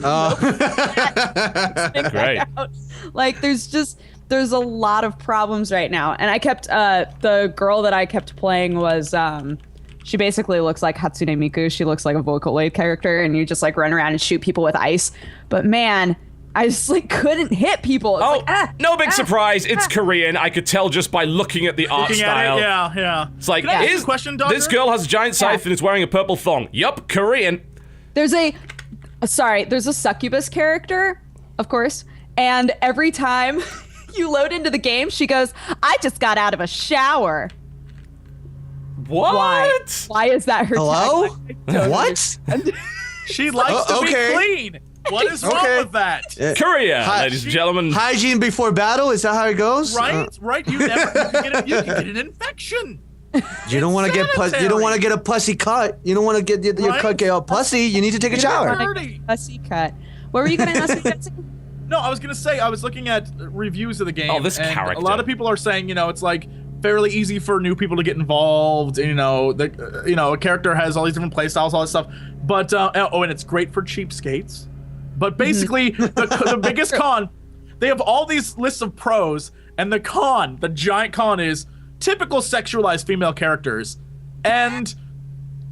Great. like there's a lot of problems right now, and I kept the girl that I kept playing was she basically looks like Hatsune Miku. She looks like a Vocaloid character, and you just like run around and shoot people with ice. But man, I just like couldn't hit people. It's no big surprise. It's Korean. I could tell just by looking at the art style. Yeah. It's like, Can I ask a question, Dogger? this girl has a giant scythe and is wearing a purple thong. Yup, Korean. There's a succubus character, of course, and every time you load into the game, she goes, "I just got out of a shower." What? Why is that her Hello? tagline? I don't What? understand. She likes to okay. be clean. What is wrong with that? Korea, ladies and gentlemen. Hygiene before battle? Is that how it goes? Right? You can get an infection. You don't want to get you don't want to get a pussy cut. You don't want to get your cut get all pussy. You need to take a shower. Dirty. Pussy cut. What were you going to ask me, Betsy? No, I was gonna say I was looking at reviews of the game. Oh, this and character. A lot of people are saying, it's like fairly easy for new people to get involved. A character has all these different play styles, all that stuff. But and it's great for cheapskates. But basically, the biggest con, they have all these lists of pros, and the giant con is typical sexualized female characters. And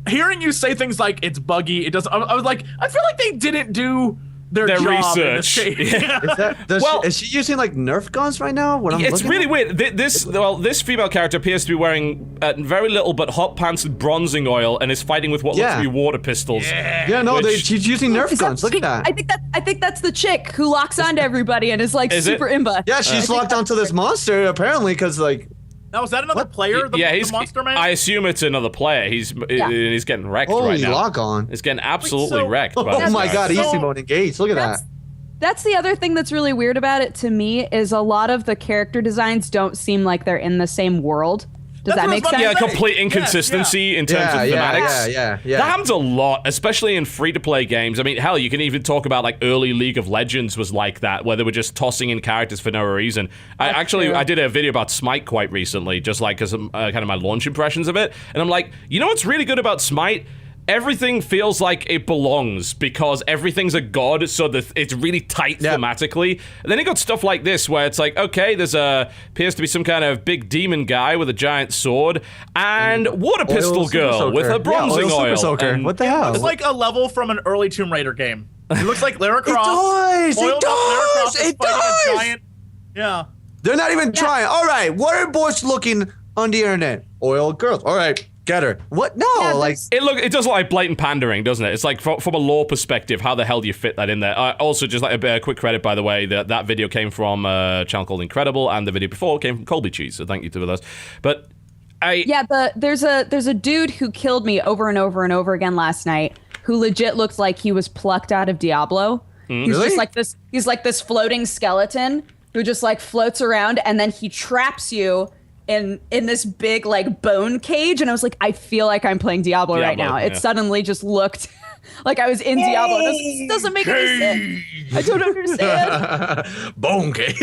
hearing you say things like it's buggy, it doesn't. I was like, I feel like they didn't do their job research. In this game. Well, is she using like Nerf guns right now? It's really weird. This female character appears to be wearing very little but hot pants with bronzing oil and is fighting with what looks to be water pistols. She's using Nerf guns. Look at that. I think that's the chick who locks onto everybody and is like super imba. Yeah, she's locked onto this monster apparently because like. Now, is that another player? The monster man? I assume it's another player. He's getting wrecked right now. Lock on. He's getting absolutely wrecked. Oh my god, easy mode engaged. Look at that. That's the other thing that's really weird about it to me is a lot of the character designs don't seem like they're in the same world. Does that make sense? Yeah, complete inconsistency in terms of thematics. Yeah. That happens a lot, especially in free-to-play games. I mean, hell, you can even talk about like early League of Legends was like that, where they were just tossing in characters for no reason. I did a video about Smite quite recently, just like as kind of my launch impressions of it, and I'm like, you know what's really good about Smite? everything feels like it belongs because everything's a god, so that it's really tight thematically. And then you got stuff like this where it's like, okay, there's appears to be some kind of big demon guy with a giant sword and water pistol girl with a bronzing oil. What the hell? It's like a level from an early Tomb Raider game. It looks like Lara Croft. It does. It does. Giant, yeah. They're not even trying. All right, what are boys looking on the internet? Oil girls. All right. Get her. What? No, it does look like blatant pandering, doesn't it? It's like from a lore perspective, how the hell do you fit that in there? Also, just like a quick credit, by the way, that video came from a channel called Incredible, and the video before came from Colby Cheese. So thank you to those. But there's a dude who killed me over and over and over again last night, who legit looked like he was plucked out of Diablo. He's really? just like this. He's like this floating skeleton who just like floats around, and then he traps you in this big like bone cage, and I was like, I feel like I'm playing Diablo right now. It suddenly just looked like I was in Diablo. This doesn't make any sense. I don't understand. Bone cage.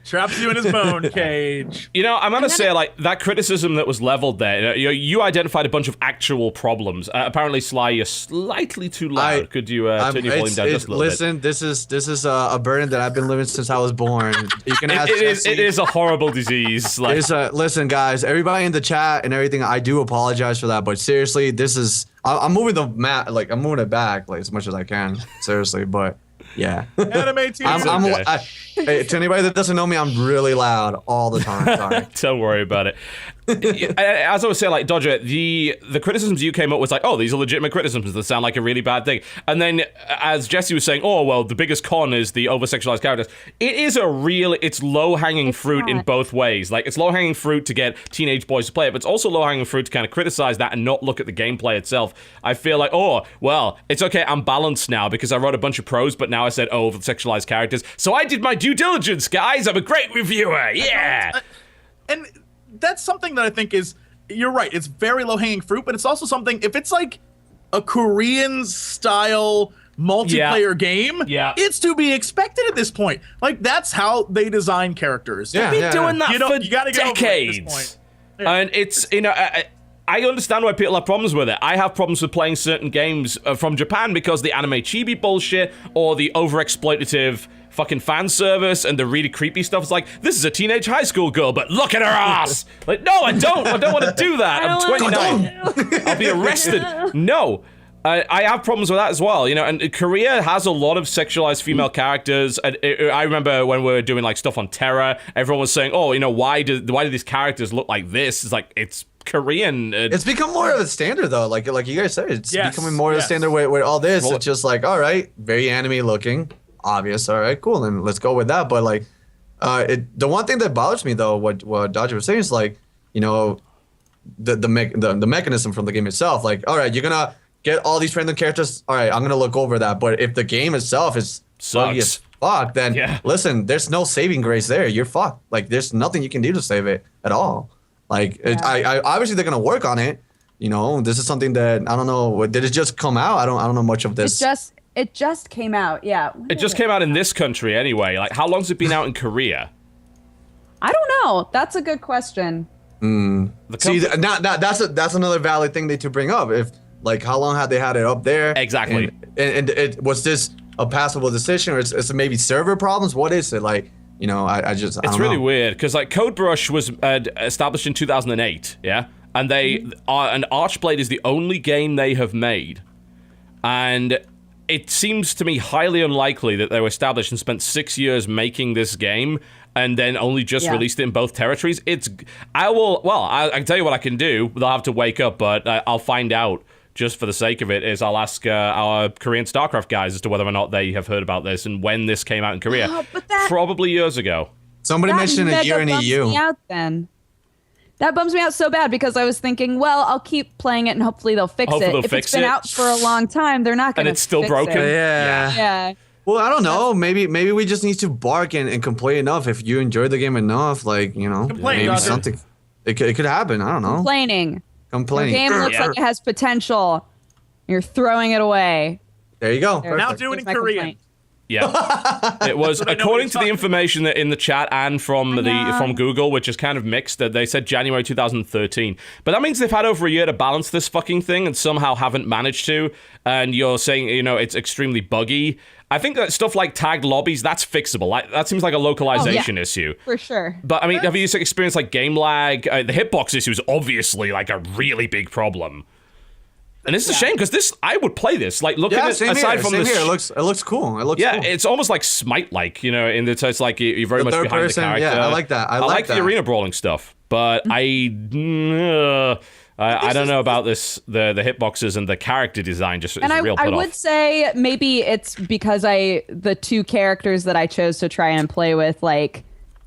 Traps you in his bone cage. You know, I'm gonna say, like, that criticism that was leveled there, you identified a bunch of actual problems. Apparently, Sly, you're slightly too loud. Could you turn your volume down just a little bit? Listen, this is a burden that I've been living since I was born. You can ask Jesse. It is a horrible disease. Like, listen, guys, everybody in the chat and everything, I do apologize for that, but seriously, this is... I'm moving the mat, like, I'm moving it back, like, as much as I can. Seriously, but... Yeah. Anime TV. Hey, to anybody that doesn't know me, I'm really loud all the time. Sorry. Don't worry about it. As I was saying, like, Dodger, the criticisms you came up with, like, oh, these are legitimate criticisms that sound like a really bad thing. And then, as Jesse was saying, oh, well, the biggest con is the over-sexualized characters. It's low-hanging fruit in both ways. Like, it's low-hanging fruit to get teenage boys to play it, but it's also low-hanging fruit to kind of criticize that and not look at the gameplay itself. I feel like, oh, well, it's okay, I'm balanced now because I wrote a bunch of pros, but now I said, oh, over-sexualized characters. So I did my due diligence, guys. I'm a great reviewer. Yeah. And that's something that I think is, you're right, it's very low-hanging fruit, but it's also something, if it's like a Korean-style multiplayer game, it's to be expected at this point. Like, that's how they design characters. They've been doing that for decades. At this point. And it's, I understand why people have problems with it. I have problems with playing certain games from Japan because the anime chibi bullshit or the over-exploitative fucking fan service and the really creepy stuff. It's like, this is a teenage high school girl, but look at her ass! Like, no, I don't want to do that. I'm 29. I'll be arrested. No. I have problems with that as well, and Korea has a lot of sexualized female characters. And I remember when we were doing like stuff on Terra, everyone was saying, oh, why do these characters look like this? It's like, it's Korean. It's become more of a standard though, like you guys said, it's becoming more of a standard with all this. It's just like, all right, very anime looking, obvious, all right, cool, then let's go with that. But like, the one thing that bothers me though, what Dodger was saying is like, the mechanism from the game itself. Like, all right, you're gonna get all these random characters. All right, I'm gonna look over that. But if the game itself is buggy as fuck, then listen, there's no saving grace there. You're fucked. Like, there's nothing you can do to save it at all. Like, I obviously they're gonna work on it. This is something that I don't know. Did it just come out? I don't know much of this. It just came out. Yeah. It just came out in this country anyway. Like, how long's it been out in Korea? I don't know. That's a good question. See, that's another valid thing to bring up. If like, how long had they had it up there? Exactly. And it was this a passable decision, or it's maybe server problems? What is it like? It's really weird because like Codebrush was established in 2008, yeah, and and Archblade is the only game they have made, and it seems to me highly unlikely that they were established and spent 6 years making this game and then only just released it in both territories. I can tell you what I can do. They'll have to wake up, but I'll find out. Just for the sake of it, is I'll ask our Korean StarCraft guys as to whether or not they have heard about this and when this came out in Korea. Probably years ago. Somebody mentioned a year in EU. That bums me out so bad because I was thinking, well, I'll keep playing it and hopefully they'll fix it. If it's been out for a long time, they're not going to fix it. And it's still broken? Yeah. Well, I don't know. Maybe we just need to bark and complain enough. If you enjoy the game enough, like, maybe something. It could happen. I don't know. Complaining. Your game looks like it has potential. You're throwing it away. There you go. Now do it in Korean. Yeah, it was I know what according you're to the talking information that in the chat and from from Google, which is kind of mixed. That they said January 2013, but that means they've had over a year to balance this fucking thing and somehow haven't managed to. And you're saying it's extremely buggy. I think that stuff like tagged lobbies, that's fixable. That seems like a localization issue. For sure. But I mean, have you experienced like game lag? The hitbox issue is obviously like a really big problem. And it's a shame because I would play this. Like looking at aside from this, it looks cool. It looks cool. it's almost like Smite-like, in that it's like you're very much third behind person, the character. yeah, I like that. I like the that. arena brawling stuff, but I don't know about this. The hitboxes and the character design just is a real put I off. would say maybe it's because the two characters that I chose to try and play with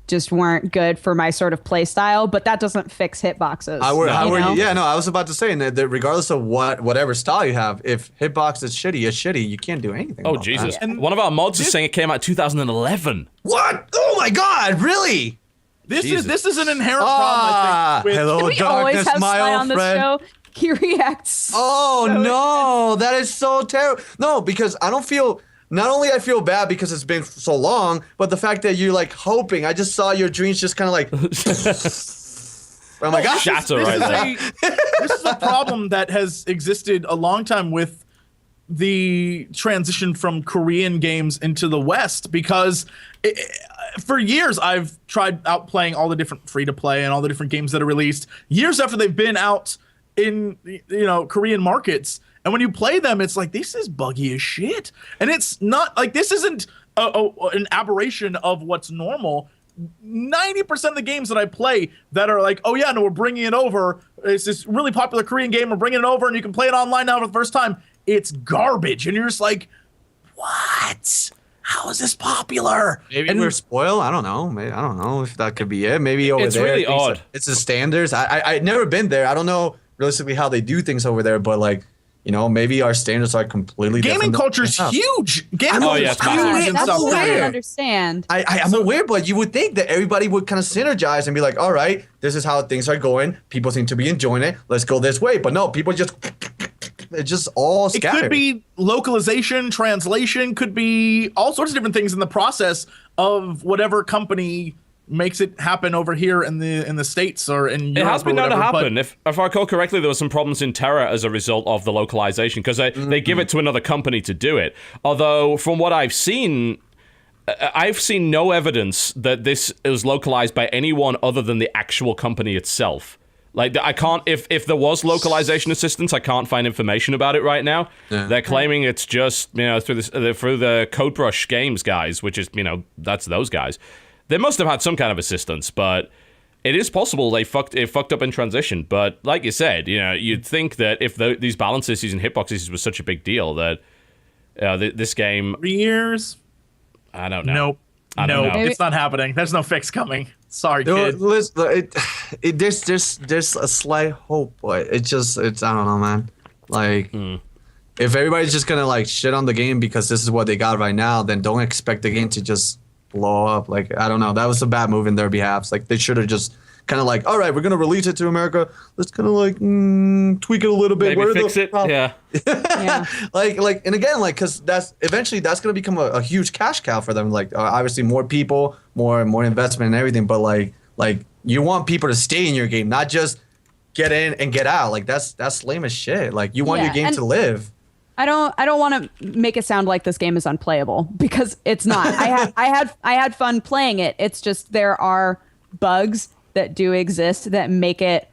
just weren't good for my sort of play style, but that doesn't fix hitboxes. I was about to say that regardless of whatever style you have, if hitbox is shitty, it's shitty. You can't do anything. Oh about Jesus! that. And one of our mods is saying it came out 2011. What? Oh my God! Really? This is an inherent problem, I think. With, hello, we always darkness, have my Sly old on the friend. show. He reacts. Oh no, that is so terrible. No, because I don't feel. Not only I feel bad because it's been so long, but the fact that you're hoping. I just saw your dreams just kind of like. Oh my gosh! Shatter right there. This is a problem that has existed a long time with the transition from Korean games into the West, because for years I've tried outplaying all the different free-to-play and all the different games that are released years after they've been out in Korean markets. And when you play them, it's like, this is buggy as shit. And it's not like this isn't an aberration of what's normal. 90% of the games that I play that are like, oh yeah, no, we're bringing it over. It's this really popular Korean game. We're bringing it over and you can play it online now for the first time. It's garbage. And you're just like, what? How is this popular? Maybe we're spoiled. I don't know. Maybe, I don't know if that could be it. Maybe over It's there. really odd. It's the standards. I've never been there. I don't know realistically how they do things over there, but maybe our standards are completely Gaming different. culture's huge. Gaming Oh, yeah, culture's it's massive. huge and That's stuff what down I don't here. understand. I'm aware, but you would think that everybody would kind of synergize and be like, all right, this is how things are going. People seem to be enjoying it. Let's go this way. But no, people just, it's just all It scattered. could be localization, translation, could be all sorts of different things in the process of whatever company makes it happen over here in the States or in Europe. It has been or known to whatever, happen. If I recall correctly, there were some problems in Terra as a result of the localization because they give it to another company to do it. Although, from what I've seen no evidence that this is localized by anyone other than the actual company itself. Like, I can't, if there was localization assistance, I can't find information about it right now. Yeah. They're claiming it's just, through the Codebrush Games guys, which is, that's those guys. They must have had some kind of assistance, but it is possible it fucked up in transition. But like you said, you'd think that if these balance issues and hitbox issues was such a big deal that this game... 3 years? I don't know. Nope. know. It's not happening. There's no fix coming. Sorry, There- kid. there's a slight hope, but it's I don't know, man. If everybody's just gonna shit on the game because this is what they got right now, then don't expect the game to just blow up. I don't know. That was a bad move in their behalf. They should have just kind of all right, we're gonna release it to America. Let's kind of tweak it a little bit. Maybe fix it. Yeah. Yeah. And again, because that's eventually gonna become a huge cash cow for them. Obviously more people, more investment and everything. But you want people to stay in your game, not just get in and get out. That's lame as shit. You want your Yeah, game to live. I don't want to make it sound like this game is unplayable because it's not. I had fun playing it. It's just there are bugs that do exist that make it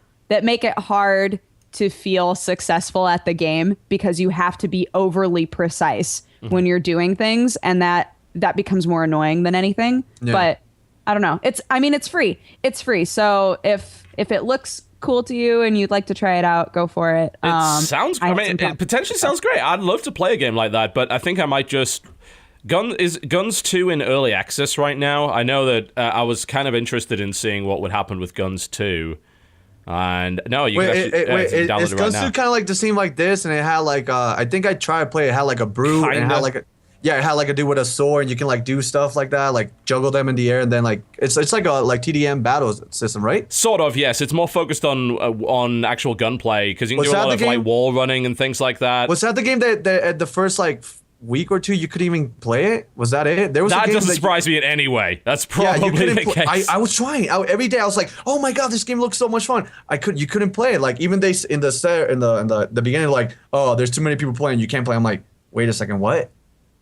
hard to feel successful at the game because you have to be overly precise when you're doing things, and that becomes more annoying than anything. Yeah. But I don't know. It's free. It's free. So if it looks cool to you and you'd like to try it out, go for it. It potentially sounds great. I'd love to play a game like that, but I think I might just... Guns 2 in early access right now. I know that I was kind of interested in seeing what would happen with Guns 2. And no, you can actually download is it right Guns now. 2 kind of the scene like this, and it had I think I tried to play it, had a brew, and it had Kinda. it had a dude with a sword, and you can do stuff like that, juggle them in the air, and then it's like a TDM battle system, right? Sort of, yes. It's more focused on actual gunplay because you can Was do a that lot the of game? wall running and things like that. Was that the game that the first week or two you couldn't even play it. Was that it? There was That a game doesn't surprise me in any way. That's probably the case. I was trying. Every day I was like, oh my god, this game looks so much fun. You couldn't play it. Like even they in the beginning, like, oh, there's too many people playing, you can't play. I'm like, wait a second, what?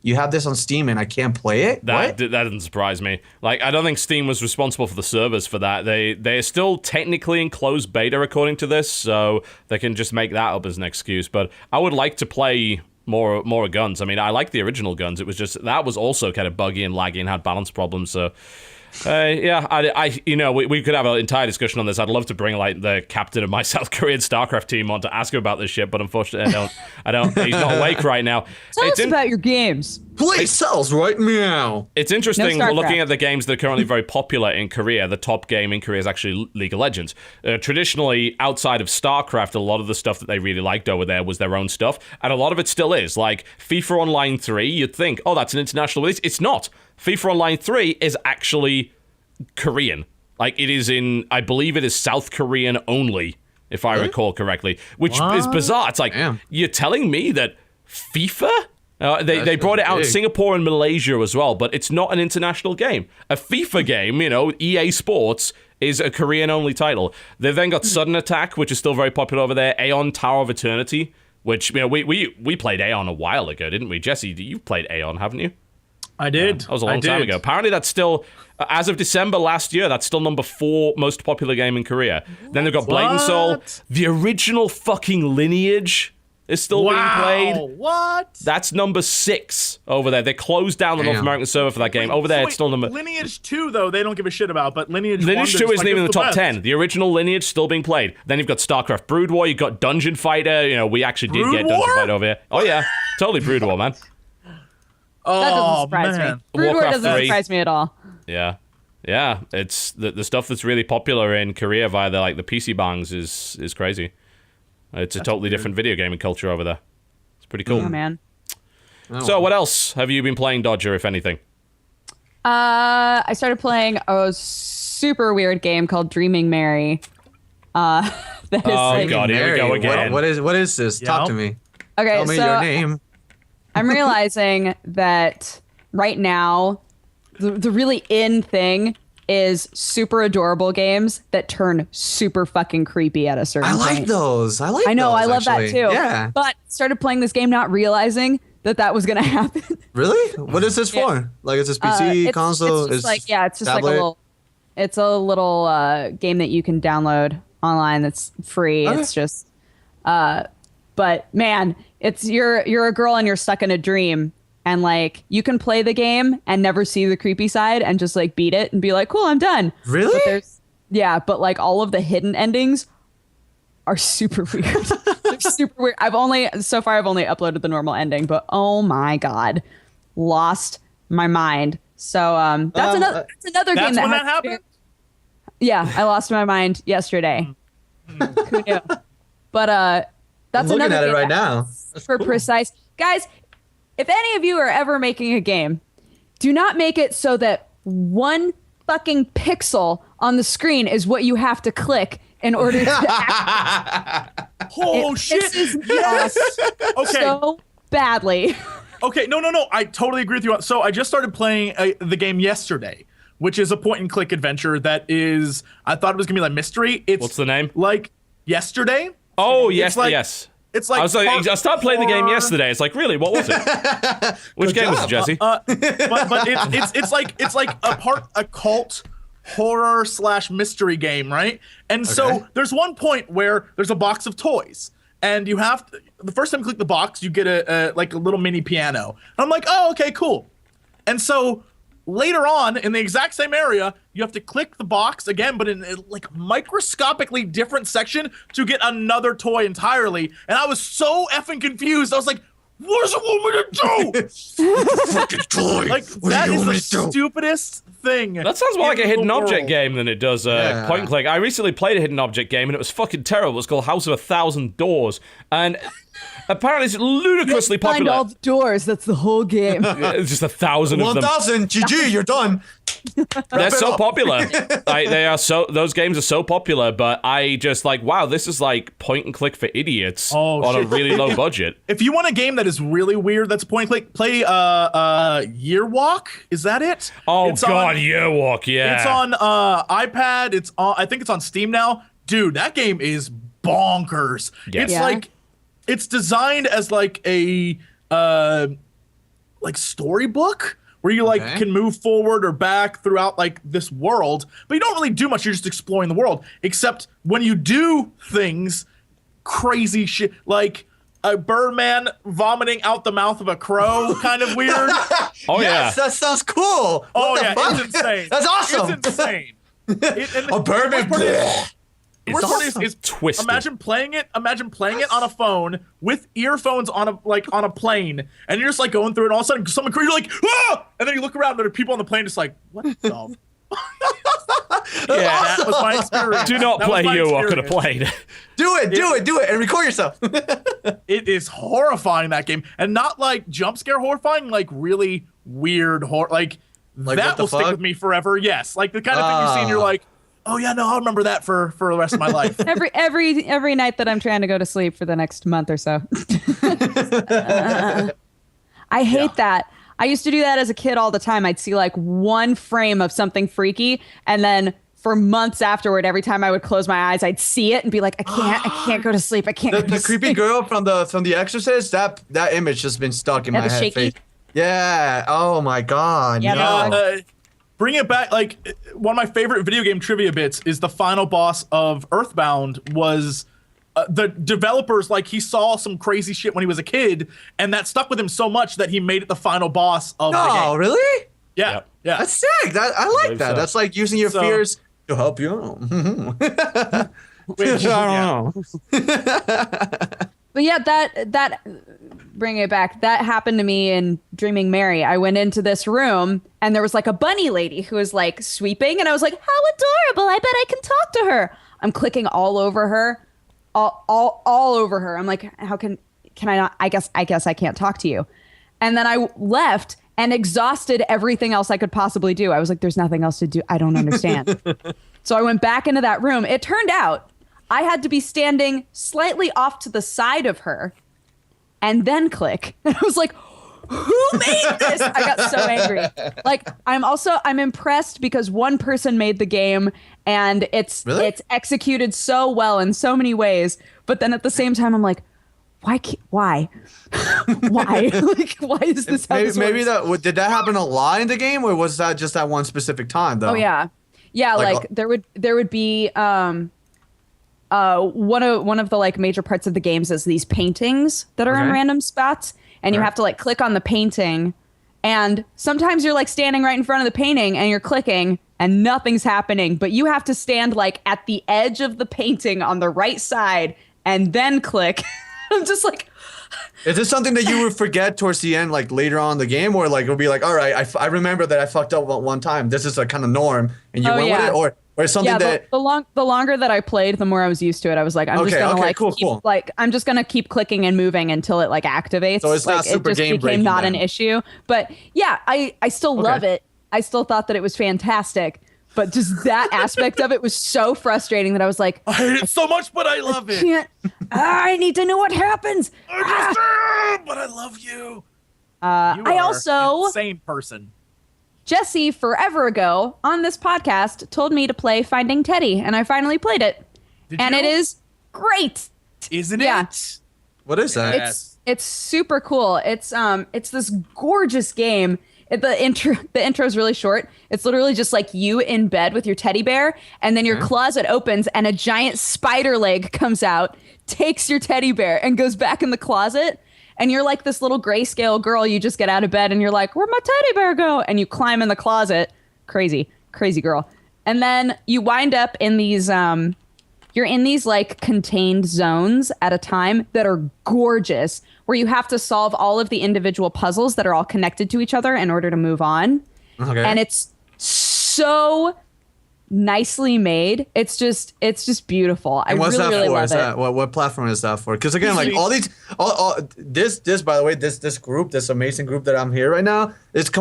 You have this on Steam and I can't play it? That doesn't surprise me. Like, I don't think Steam was responsible for the servers for that. They're still technically in closed beta according to this, so they can just make that up as an excuse. But I would like to play more guns. I mean, I like the original guns. It was just that was also kind of buggy and laggy and had balance problems. So, yeah, we could have an entire discussion on this. I'd love to bring like the captain of my South Korean StarCraft team on to ask him about this shit, but unfortunately, I don't. He's not awake right now. Tell us about your games. Play cells, right? Meow. It's interesting. No We're looking at the games that are currently very popular in Korea. The top game in Korea is actually League of Legends. Traditionally, outside of StarCraft, a lot of the stuff that they really liked over there was their own stuff, and a lot of it still is. Like FIFA Online 3, you'd think, oh, that's an international release. It's not. FIFA Online 3 is actually Korean. Like, it is I believe it is South Korean only, if I recall correctly, which is bizarre. It's like, you're telling me that FIFA? They brought it out in Singapore and Malaysia as well, but it's not an international game. A FIFA game, EA Sports, is a Korean-only title. They've then got Sudden Attack, which is still very popular over there, Aeon Tower of Eternity, which, we played Aeon a while ago, didn't we? Jesse, you've played Aeon, haven't you? I did. That was a long time ago. Apparently that's still, as of December last year, that's still number 4 most popular game in Korea. Then they've got Blade and Soul. The original fucking Lineage is still being played. What? That's number 6 over there. They closed down the North American server for that game. Over there, it's still number... Lineage 2, though, they don't give a shit about, but Lineage 2 isn't even in the top best. 10. The original Lineage still being played. Then you've got StarCraft Brood War, you've got Dungeon Fighter. We actually did get Dungeon Fighter over here. Oh, yeah. Totally Brood War, man. That doesn't surprise me. Brood War doesn't surprise me at all. Yeah. Yeah, it's the stuff that's really popular in Korea via the PC bangs is crazy. It's a totally different video gaming culture over there. It's pretty cool. Yeah, man. So what else have you been playing, Dodger, if anything? I started playing a super weird game called Dreaming Mary. God, here we go again. What is this? Talk to me. Okay, Tell me your name. I'm realizing that right now, the really in thing is super adorable games that turn super fucking creepy at a certain point. I like those. I know. I love actually. that too. Yeah. But started playing this game not realizing that was going to happen. Really? What is this for? Like, is this PC, console? It's just tablet? like a little game that you can download online that's free. Okay. It's just, but man, you're a girl and you're stuck in a dream. And like you can play the game and never see the creepy side and just like beat it and be like, cool, I'm done. Really? But like all of the hidden endings are super weird. They're super weird. I've only uploaded the normal ending, but oh my god, lost my mind. So that's another game that happened. Yeah, I lost my mind yesterday. Who knew? But that's I'm looking another at it game right now. for precise guys. If any of you are ever making a game, do not make it so that one fucking pixel on the screen is what you have to click in order to Oh shit! Yes. Okay. So badly. Okay, no. I totally agree with you. So I just started playing the game yesterday, which is a point-and-click adventure that is. I thought it was gonna be like mystery. What's the name? Like Yesterday. Oh yes, yes. It's like I started playing the game yesterday. It's like, really, what was it? Which game was it, Jesse? But it's like a cult horror / mystery game, right? And so there's one point where there's a box of toys, and you have to, the first time you click the box, you get a little mini piano. And I'm like, oh, okay, cool. And so later on in the exact same area, you have to click the box again, but in a microscopically different section to get another toy entirely. And I was so effing confused. I was like, what does it want me to do? Fucking toy. Like, that is the stupidest thing. That sounds more like a hidden object world. game than it does point and click. I recently played a hidden object game and it was fucking terrible. It was called House of 1,000 Doors. And apparently it's ludicrously popular. Find all the doors. That's the whole game. It's just 1,000 of them. 1,000. GG. You're done. They're so up. popular. Those games are so popular, but I just like, wow, this is like point and click for idiots on a really low budget. If you want a game that is really weird, that's point and click, play Year Walk. Is that it? Oh God, Year Walk, yeah. It's on iPad. I think it's on Steam now. Dude, that game is bonkers. Yeah. It's like it's designed as like a like storybook where you like can move forward or back throughout like this world, but you don't really do much. You're just exploring the world. Except when you do things, crazy shit like a Birdman vomiting out the mouth of a crow, kind of weird. Oh Yes, that sounds cool. Oh What the yeah, fuck? it's insane. That's awesome. It's insane. A Birdman. The worst part is twisted. Imagine playing it on a phone with earphones on a plane, and you're just like going through it, and all of a sudden someone you're like, ah! And then you look around, and there are people on the plane just like, what the? That was my experience. Do not That was play my Year Walk on a experience. plane. Do it, and record yourself. It is horrifying, that game, and not like jump scare horrifying, like really weird horror. Like what that the will stick fuck? with me forever. Yes, like the kind of thing you see, and you're like, oh yeah, no, I'll remember that for the rest of my life. Every night that I'm trying to go to sleep for the next month or so. I hate that. I used to do that as a kid all the time. I'd see like one frame of something freaky, and then for months afterward, every time I would close my eyes, I'd see it and be like, I can't go to sleep. I can't go to The sleep. creepy girl from the Exorcist. That image has been stuck in my the head. shaky? Yeah. Oh my God. Yeah, no. Bring it back. Like one of my favorite video game trivia bits is the final boss of Earthbound was the developers, like he saw some crazy shit when he was a kid, and that stuck with him so much that he made it the final boss of the game. Oh, really? Yeah, Yep. yeah. That's sick. I like that. so. That's like using your So- fears to help you out. Which, yeah. But yeah, that bring it back. That happened to me in Dreaming Mary. I went into this room and there was like a bunny lady who was like sweeping, and I was like, how adorable. I bet I can talk to her. I'm clicking all over her. All over her. I'm like, can I not? I guess I can't talk to you. And then I left and exhausted everything else I could possibly do. I was like, there's nothing else to do. I don't understand. So I went back into that room. It turned out I had to be standing slightly off to the side of her and then click. And I was like, who made this? I got so angry. Like, I'm impressed because one person made the game and it's executed so well in so many ways. But then at the same time, I'm like, why? Why? Like, why is this how this Maybe works? did that happen a lot in the game, or was that just that one specific time though? Oh yeah. Like there would be one of the like major parts of the games is these paintings that are in random spots, and you have to like click on the painting, and sometimes you're like standing right in front of the painting and you're clicking and nothing's happening, but you have to stand like at the edge of the painting on the right side and then click. I'm just like, Is this something that you would forget towards the end, like later on in the game, or like it'll be like, all right, I remember that I fucked up one time. This is a kind of norm, and you went with it, or it's something that the longer that I played, the more I was used to it. I was like, I'm just gonna cool. like I'm just gonna keep clicking and moving until it like activates. So it's not like, super it just game became breaking not then. an issue. But yeah, I still love it. I still thought that it was fantastic. But just that aspect of it was so frustrating that I was like, I hate it so much, but I love it. I need to know what happens. But I love you. I also an insane person. Jesse forever ago on this podcast told me to play Finding Teddy, and I finally played it. Did and you? it is great. Isn't Yeah. it? what is that? Yes. It's super cool. It's this gorgeous game. The intro is really short. It's literally just like you in bed with your teddy bear, and then your closet opens and a giant spider leg comes out, takes your teddy bear and goes back in the closet. And you're like this little grayscale girl. You just get out of bed and you're like, where'd my teddy bear go? And you climb in the closet. Crazy girl. And then you wind up in these, you're in these like contained zones at a time that are gorgeous, where you have to solve all of the individual puzzles that are all connected to each other in order to move on. Okay. And it's so nicely made. It's just beautiful. I And what's really, that really for? love Is it. that what platform is that for? Because again, like all these, this by the way, this group, this amazing group that I'm here right now, is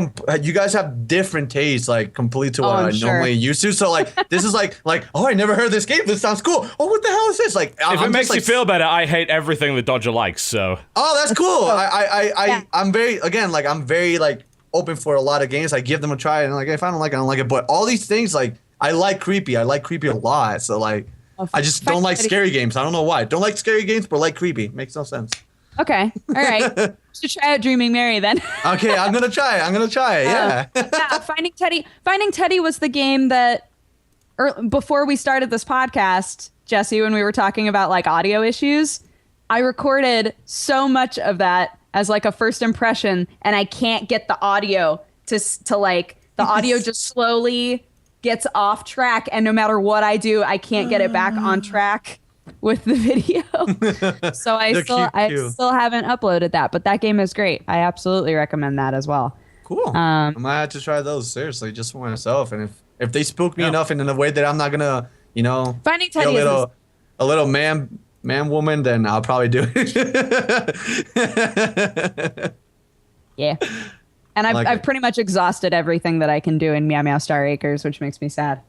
you guys have different tastes, like completely to what I'm I sure. normally used to. So like this is like oh, I never heard this game. This sounds cool. Oh, what the hell is this? Like If it makes you feel better, I hate everything the Dodger likes. So oh, that's cool. I'm very I'm very like open for a lot of games. I give them a try, and like if I don't like it, I don't like it. But all these things, like I like creepy. I like creepy a lot. So like I just don't like scary games. I don't know why. Don't like scary games, but like creepy. Makes no sense. Okay, all right. Should try out Dreaming Mary then. Okay, I'm gonna try it. Yeah. Yeah, Finding Teddy. Finding Teddy was the game that, before we started this podcast, Jesse, when we were talking about like audio issues, I recorded so much of that as like a first impression, and I can't get the audio to like the audio just slowly gets off track, and no matter what I do, I can't get it back on track with the video. So I still haven't uploaded that, but that game is great. I absolutely recommend that as well. Cool. I might have to try those seriously, just for myself. And if they spook me enough and in a way that I'm not gonna, Finding be Teddy a little man woman, then I'll probably do it. Yeah. And I've pretty much exhausted everything that I can do in Meow Meow Star Acres, which makes me sad.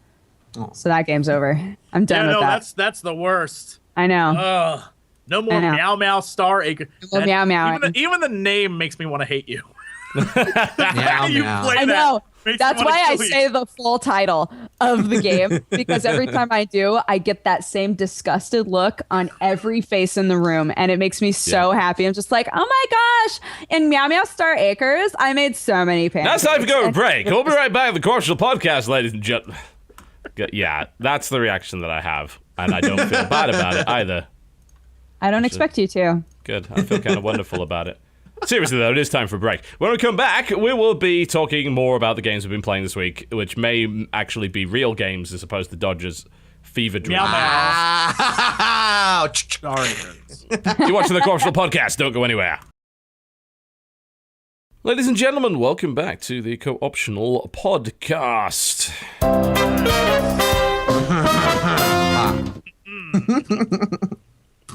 Oh. So that game's over. I'm done with that. That's the worst. I know. Ugh. No more Meow Meow Star Acre. more Meow Meow. Even the name makes me want to hate you. Meow, You meow. play I that know. makes That's me wanna why I kill you. say the full title of the game, because every time I do, I get that same disgusted look on every face in the room, and it makes me so happy. I'm just like, oh my gosh! In Meow Meow Star Acres, I made so many pancakes. now it's time to go to break. We'll be right back with the Cordial Podcast, ladies and gentlemen. Yeah, that's the reaction that I have, and I don't feel bad about it either. I don't expect you to. Good. I feel kind of wonderful about it. Seriously, though, it is time for a break. When we come back, we will be talking more about the games we've been playing this week, which may actually be real games as opposed to Dodgers' fever dream. Meow Meow. Ow. Star Acres. You're watching the Cordial Podcast. Don't go anywhere. Ladies and gentlemen, welcome back to the Co-Optional Podcast.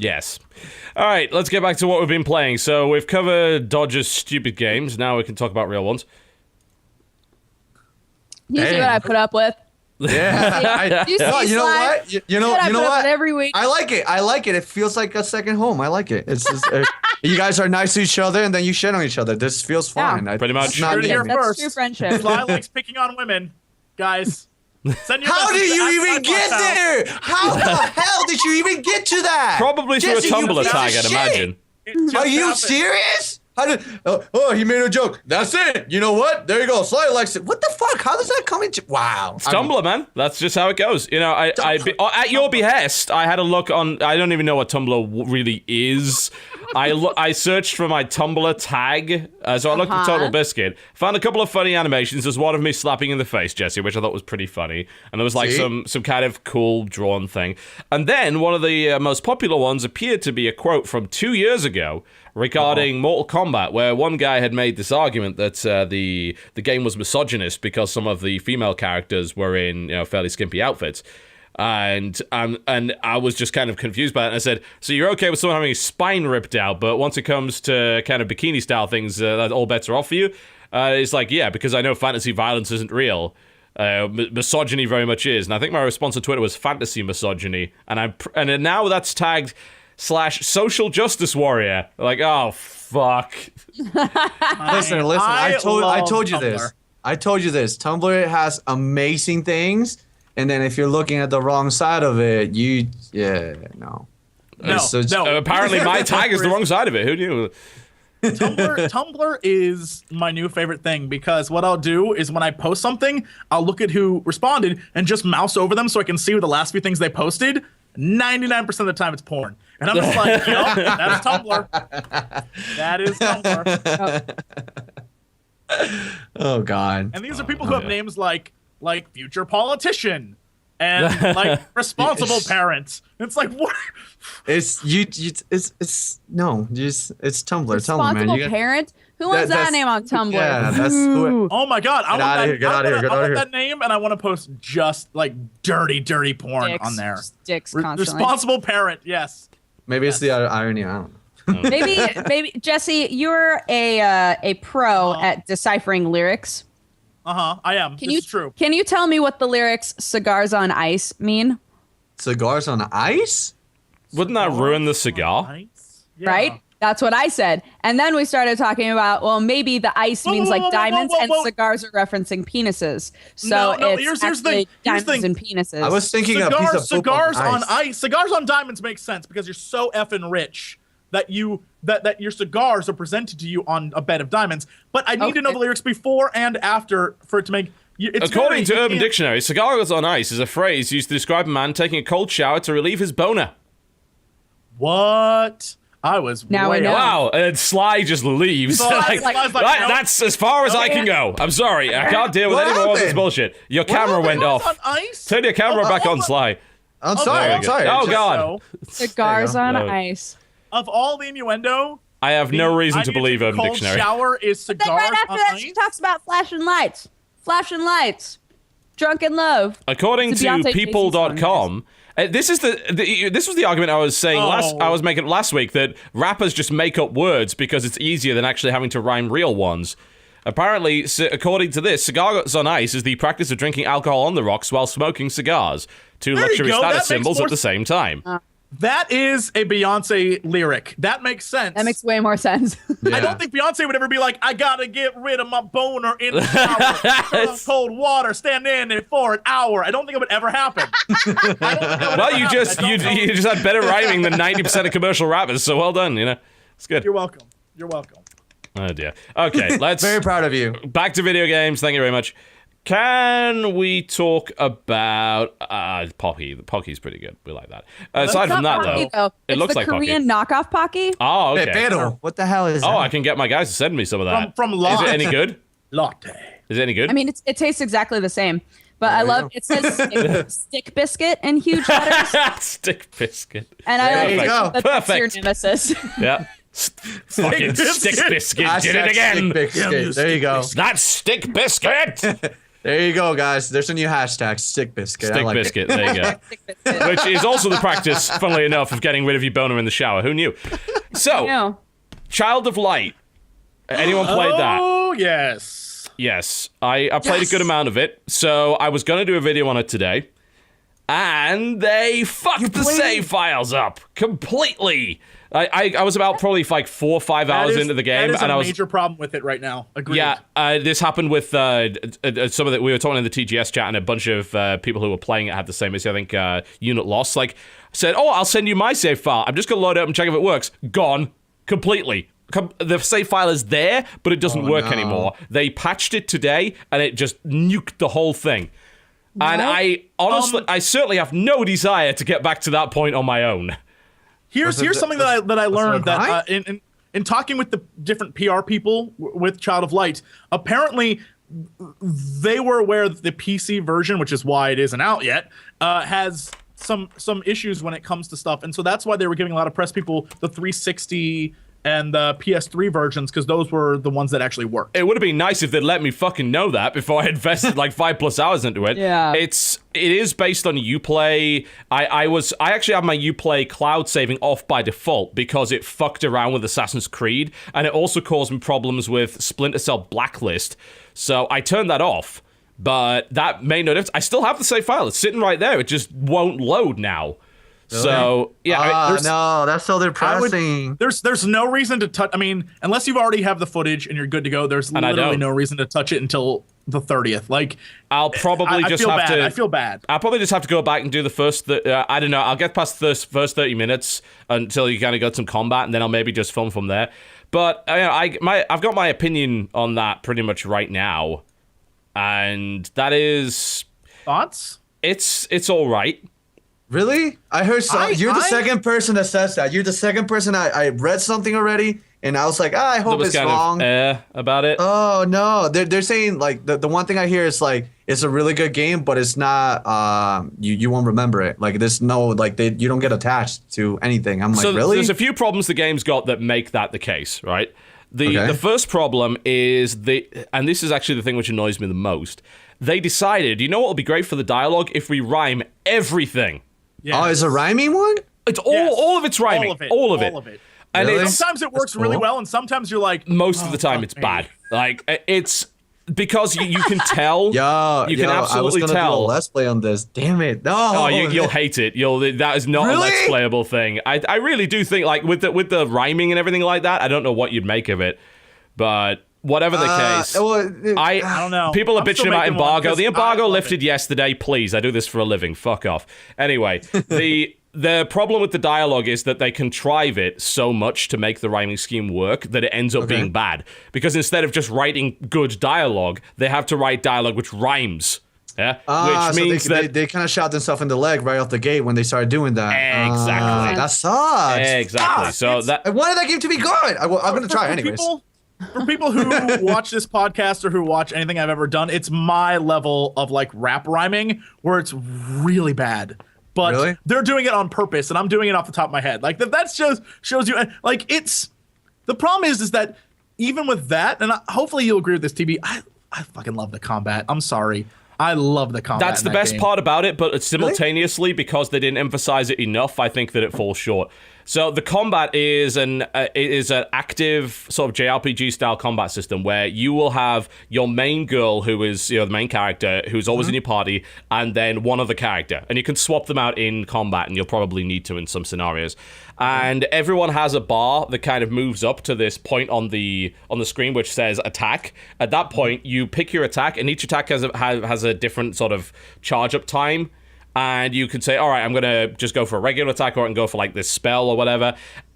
Yes. All right, let's get back to what we've been playing. So we've covered Dodger's stupid games. Now we can talk about real ones. You see what I put up with? Yeah. You see No, you know Sly? what? You know I put up what? with every week. I like it. It feels like a second home. I like it. It's just, you guys are nice to each other, and then you shit on each other. This feels fine. Pretty much. It's not Heard it here me. That's first. true friendship. Sly likes picking on women. Guys. Send your How message did to you even get @SlyFoxHound. there? How the hell did you even get to that? Probably through a Jesse, you Tumblr piece of tag, I'd shit. imagine. It just Are you happened. serious? How did? Oh, he made a joke. That's it. You know what? There you go. Sly likes it. What the fuck? How does that come into? Wow. It's Tumblr, man. That's just how it goes. You know, at your behest, I had a look on. I don't even know what Tumblr really is. I searched for my Tumblr tag, so I looked at Total Biscuit. Found a couple of funny animations. There's one of me slapping in the face, Jesse, which I thought was pretty funny, and there was like some kind of cool drawn thing. And then one of the most popular ones appeared to be a quote from 2 years ago regarding Mortal Kombat, where one guy had made this argument that the game was misogynist because some of the female characters were in fairly skimpy outfits. And I was just kind of confused by it. And I said, so you're okay with someone having his spine ripped out, but once it comes to kind of bikini style things, that all bets are off for you? It's like, yeah, because I know fantasy violence isn't real. Misogyny very much is. And I think my response on Twitter was fantasy misogyny. And now that's tagged /social justice warrior. Like, oh, fuck. Listen. I told you Tumblr. this. I told you this. Tumblr has amazing things, and then if you're looking at the wrong side of it, no. No. Apparently my tag is the wrong side of it. Who knew? Tumblr is my new favorite thing, because what I'll do is when I post something, I'll look at who responded and just mouse over them so I can see the last few things they posted. 99% of the time it's porn. And I'm just like, that's Tumblr. That is Tumblr. Oh God. And these are people who have names like future politician and like responsible parent. It's like, what? It's Tumblr. Tumblr, man. Responsible parent Who wants that name on Tumblr? Yeah, that's who. Oh my god! I Get out of here! Get out of here! Get I out of want here! that name, and I want to post just like dirty porn on there. Dicks constantly. Responsible parent, yes. Maybe it's the irony. I don't know. Maybe Jesse, you're a pro at deciphering lyrics. I am. This is true. Can you tell me what the lyrics "cigars on ice" mean? Cigars on ice? Wouldn't that ruin the cigar? Nice. Yeah. Right? That's what I said. And then we started talking about, well, maybe the ice means like diamonds and cigars are referencing penises. So it's actually diamonds and penises. I was thinking a piece of cigars on ice. Cigars on diamonds makes sense because you're so effing rich that that your cigars are presented to you on a bed of diamonds. But I need to know the lyrics before and after for it to make. According to Urban Dictionary, cigars on ice is a phrase used to describe a man taking a cold shower to relieve his boner. What? I was now we know. Wow, and Sly just leaves. Sly's like, no. That's as far as I can go. I'm sorry, I can't deal with any more of this bullshit. Your camera went off. On ice? Turn your camera back on, Sly. I'm sorry. I'm sorry. Oh God. Cigars on ice. Of all the innuendo, I have no reason to believe Urban cold Dictionary. Shower is cigars Then right after on that, ice? she talks about flashing lights, drunken love. According It's a to Beyonce people.com, this was the argument I was saying I was making last week, that rappers just make up words because it's easier than actually having to rhyme real ones. Apparently, according to this, cigars on ice is the practice of drinking alcohol on the rocks while smoking cigars, two There you luxury go. status That makes symbols more at the same time. That is a Beyonce lyric. That makes sense. That makes way more sense. Yeah. I don't think Beyonce would ever be like, I gotta get rid of my boner in the shower. Turn on cold water, stand in it for an hour. I don't think it would ever happen. Well, you just had better rhyming than 90% of commercial rappers, so well done, It's good. You're welcome. You're welcome. Oh dear. Okay, let's Very proud of you. back to video games. Thank you very much. Can we talk about Pocky? The Pocky's pretty good. We like that. Aside from that, though, it looks like Pocky. It's the Korean knockoff Pocky. Oh, okay. Pero, what the hell is that? Oh, I can get my guys to send me some of that. From Is it any good? Latte. Is it any good? I mean, it tastes exactly the same. But I love it says stick biscuit in huge letters. Stick biscuit. And I There you love go. that that's your Perfect. nemesis. Yeah. Fucking stick biscuit did it again. Stick biscuit. There you go. That's stick biscuit. There you go, guys. There's a new hashtag, stick biscuit. I Stick like biscuit. There you go. Stick biscuit. Which is also the practice, funnily enough, of getting rid of your boner in the shower. Who knew? So, No. Child of Light. Anyone played that? Oh, yes. Yes. I played a good amount of it. So I was going to do a video on it today. And they fucked the save files up completely. I was about probably like 4 or 5 hours into the game, that is and a I was major problem with it right now. Agreed. Yeah, this happened with some of the. We were talking in the TGS chat, and a bunch of people who were playing it had the same issue. I think Unit Lost said, "Oh, I'll send you my save file. I'm just gonna load it up and check if it works." Gone completely. The save file is there, but it doesn't work anymore. They patched it today, and it just nuked the whole thing. And I honestly, I certainly have no desire to get back to that point on my own. Here's something that I learned that in talking with the different PR people with Child of Light, apparently they were aware that the PC version, which is why it isn't out yet, has some issues when it comes to stuff, and so that's why they were giving a lot of press people the 360 and the PS3 versions, because those were the ones that actually worked. It would have been nice if they'd let me fucking know that before I invested like 5+ hours into it. Yeah. It is based on Uplay. I actually have my Uplay cloud saving off by default because it fucked around with Assassin's Creed, and it also caused me problems with Splinter Cell Blacklist. So I turned that off, but that made no difference. I still have the save file. It's sitting right there. It just won't load now. Really? So yeah, no, that's so depressing. There's no reason to touch. I mean, unless you already have the footage and you're good to go, there's literally no reason to touch it until the 30th. Like, I'll probably just have to. I feel bad. I'll probably just have to go back and do the first. I don't know. I'll get past the first 30 minutes until you kind of got some combat, and then I'll maybe just film from there. But I've got my opinion on that pretty much right now, and that is thoughts. It's all right. Really? I heard you're the second person that says that. You're the second person I read something already, and I was like, I hope it's wrong. About it. Oh no, they're saying like the one thing I hear is like it's a really good game, but it's not. You won't remember it. Like there's no like you don't get attached to anything. I'm like, really? There's a few problems the game's got that make that the case, right? The first problem is and this is actually the thing which annoys me the most. They decided, you know what would be great for the dialogue if we rhyme everything. Yes. Oh, is a rhyming one? It's all of it's rhyming. All of it. And Really? Sometimes it works really well, and sometimes you're like, most of the time it's bad. Like it's because you can tell. You can absolutely I was gonna tell. do a let's play on this. Damn it! No. Oh, you'll hate it. That is not a Really? let's playable thing. I really do think like with the rhyming and everything like that. I don't know what you'd make of it, but whatever the case, I don't know. People are I'm still bitching about making one, embargo. 'cause The embargo I love lifted it. yesterday. Please, I do this for a living. Fuck off. Anyway, the problem with the dialogue is that they contrive it so much to make the rhyming scheme work that it ends up being bad. Because instead of just writing good dialogue, they have to write dialogue which rhymes. Yeah, which means that they kind of shot themselves in the leg right off the gate when they started doing that. Exactly. That sucks. Exactly. Fuck. So that I wanted that game to be good. I'm going to try anyways. For people who watch this podcast or who watch anything I've ever done, it's my level of like rap rhyming where it's really bad. But Really? they're doing it on purpose, and I'm doing it off the top of my head. Like that shows you, like it's the problem is that even with that, and hopefully you'll agree with this, TB. I fucking love the combat. I'm sorry, I love the combat. That's the in that best game. part about it, but simultaneously, because they didn't emphasize it enough, I think that it falls short. So the combat is an active sort of JRPG style combat system where you will have your main girl, who is the main character, who's always in your party, and then one other character, and you can swap them out in combat, and you'll probably need to in some scenarios. And everyone has a bar that kind of moves up to this point on the screen which says attack. At that point, you pick your attack, and each attack has a different sort of charge up time. And you could say, all right, I'm going to just go for a regular attack, or I can go for like this spell or whatever.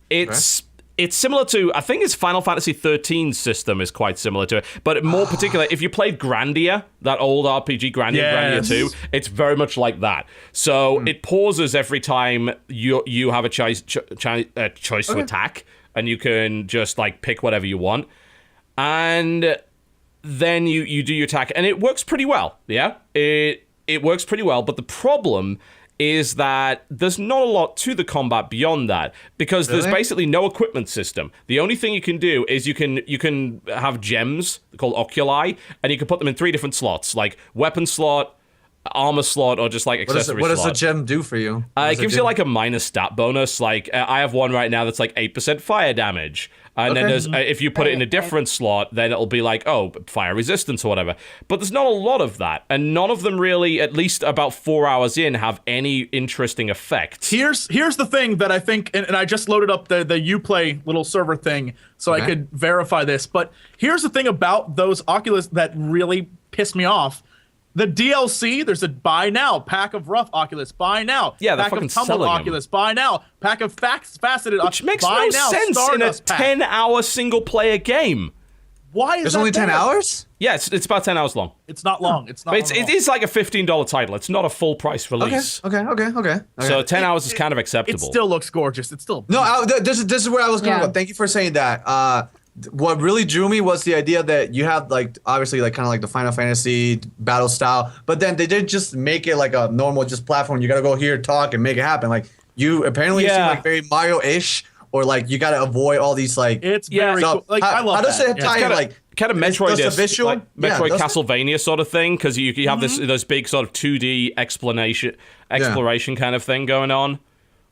It's similar to, I think it's Final Fantasy 13's system is quite similar to it. But more particular, if you played Grandia, that old RPG, Grandia 2, it's very much like that. So it pauses every time you have a choice to attack, and you can just like pick whatever you want. And then you do your attack, and it works pretty well, yeah? It works pretty well, but the problem is that there's not a lot to the combat beyond that, because there's basically no equipment system. The only thing you can do is you can have gems called oculi, and you can put them in 3 different slots, like weapon slot, armor slot, or just like accessory slot. What does a gem do for you? It gives you like a minor stat bonus. Like I have one right now that's like 8% fire damage. And then there's if you put it in a different slot, then it'll be like, fire resistance or whatever. But there's not a lot of that. And none of them really, at least about 4 hours in, have any interesting effects. Here's the thing that I think, and I just loaded up the Uplay little server thing so I could verify this. But here's the thing about those Oculus that really pissed me off. The DLC, there's a buy now, pack of rough Oculus, buy now. Yeah, they're pack fucking of tumbled selling 'em. Oculus, buy now. Pack of faceted Which makes buy no now, sense in a Stardust pack. 10-hour single-player game. Why is There's that only 10 there? hours? Yeah, it's about 10 hours long. It's not long. It's not. But long at it all. is like a $15 title. It's not a full-price release. Okay. So 10 hours is kind of It acceptable. still looks gorgeous. It's still No, this is where I was going to Yeah. go. Thank you for saying that. What really drew me was the idea that you have like obviously like kind of like the Final Fantasy battle style, but then they did just make it like a normal just platform. You got to go here, talk, and make it happen. Like you apparently seem like very Mario-ish, or like you got to avoid all these like. It's very so cool. Like I love how does that. it tie in? Like kind of does Metroid the visual, like Metroid does it? Castlevania sort of thing, because you have those big sort of 2D exploration kind of thing going on,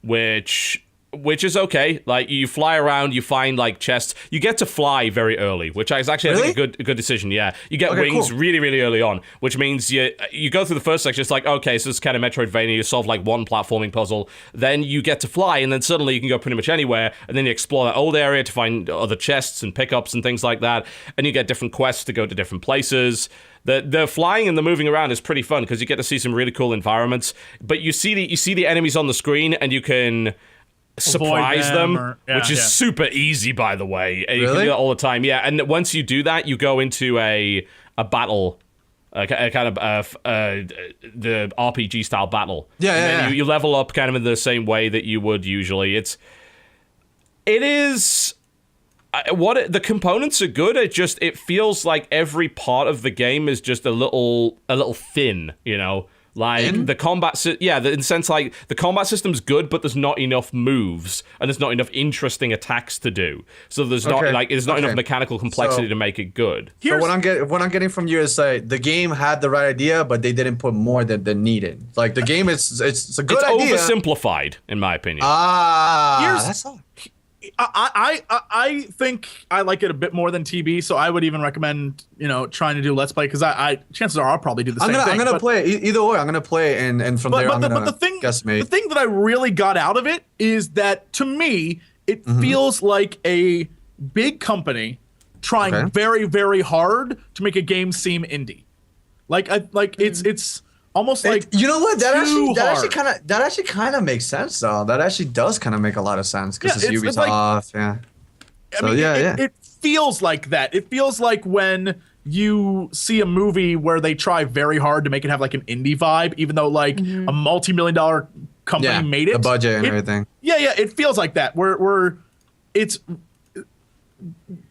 which is okay. Like you fly around, you find like chests. You get to fly very early, which is actually I think a good decision. Yeah, you get wings cool. really really early on, which means you go through the first section. It's like okay, so it's kind of Metroidvania. You solve like one platforming puzzle, then you get to fly, and then suddenly you can go pretty much anywhere, and then you explore that old area to find other chests and pickups and things like that, and you get different quests to go to different places. The flying and the moving around is pretty fun because you get to see some really cool environments. But you see the enemies on the screen, and you can surprise them, which is super easy, by the way. You can do that all the time. Yeah, and once you do that, you go into a battle, a kind of the RPG style battle. And you level up kind of in the same way that you would usually. It is. The components are good. It feels like every part of the game is just a little thin, Like the combat, in the sense like the combat system's good, but there's not enough moves and there's not enough interesting attacks to do. So there's not enough mechanical complexity to make it good. So what I'm getting from you is the game had the right idea, but they didn't put more than needed. Like the game, it's a good idea. It's oversimplified, in my opinion. That's all. I think I like it a bit more than TB, so I would even recommend trying to do Let's Play, because I chances are I'll probably do the same thing. I'm gonna play either way. I'm gonna play and from there I'm gonna guess mate. The thing that I really got out of it is that to me it feels like a big company trying very, very hard to make a game seem indie. It's almost like you know what that actually hard. kind of makes sense though. That actually does kind of make a lot of sense because it's Ubisoft. It feels like that. It feels like when you see a movie where they try very hard to make it have like an indie vibe, even though like a multi-million-dollar company made it. The budget and everything. Yeah, it feels like that. Where it's.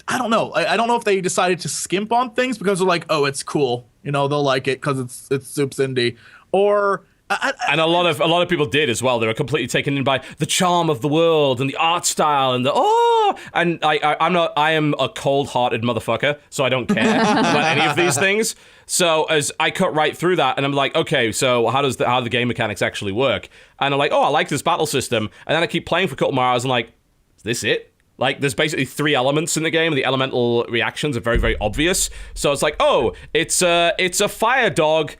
I don't know. I don't know if they decided to skimp on things because they're like, oh, it's cool. They'll like it because it's Soups Indie, or. And a lot of people did as well. They were completely taken in by the charm of the world and the art style and I am a cold-hearted motherfucker, so I don't care about any of these things. So as I cut right through that, and I'm like, okay, so how the game mechanics actually work? And I'm like, oh, I like this battle system. And then I keep playing for a couple more hours and like, is this it? Like, there's basically 3 elements in the game, and the elemental reactions are very, very obvious. So it's like, oh, it's a fire dog.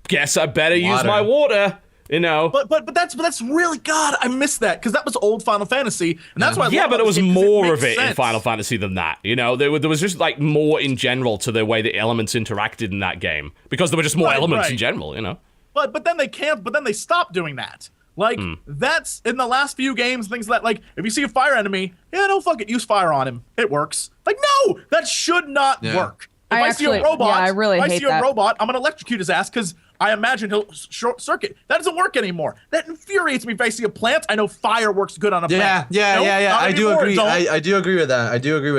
Guess I better use my water. But that's really, God, I miss that, because that was old Final Fantasy, and that's why I love but it was more of it sense. in Final Fantasy than that. There was just like more in general to the way the elements interacted in that game, because there were just more elements in general. But then they stopped doing that. Like, that's in the last few games, things like if you see a fire enemy, no, fuck it, use fire on him. It works. Like, no, that should not work. If I see a robot, I'm gonna electrocute his ass because I imagine he'll short circuit. That doesn't work anymore. That infuriates me. If I see a plant, I know fire works good on a plant. Yeah. I do agree. I do agree with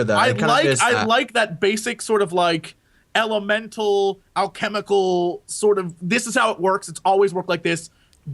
that. I like that basic sort of like elemental, alchemical sort of. This is how it works. It's always worked like this.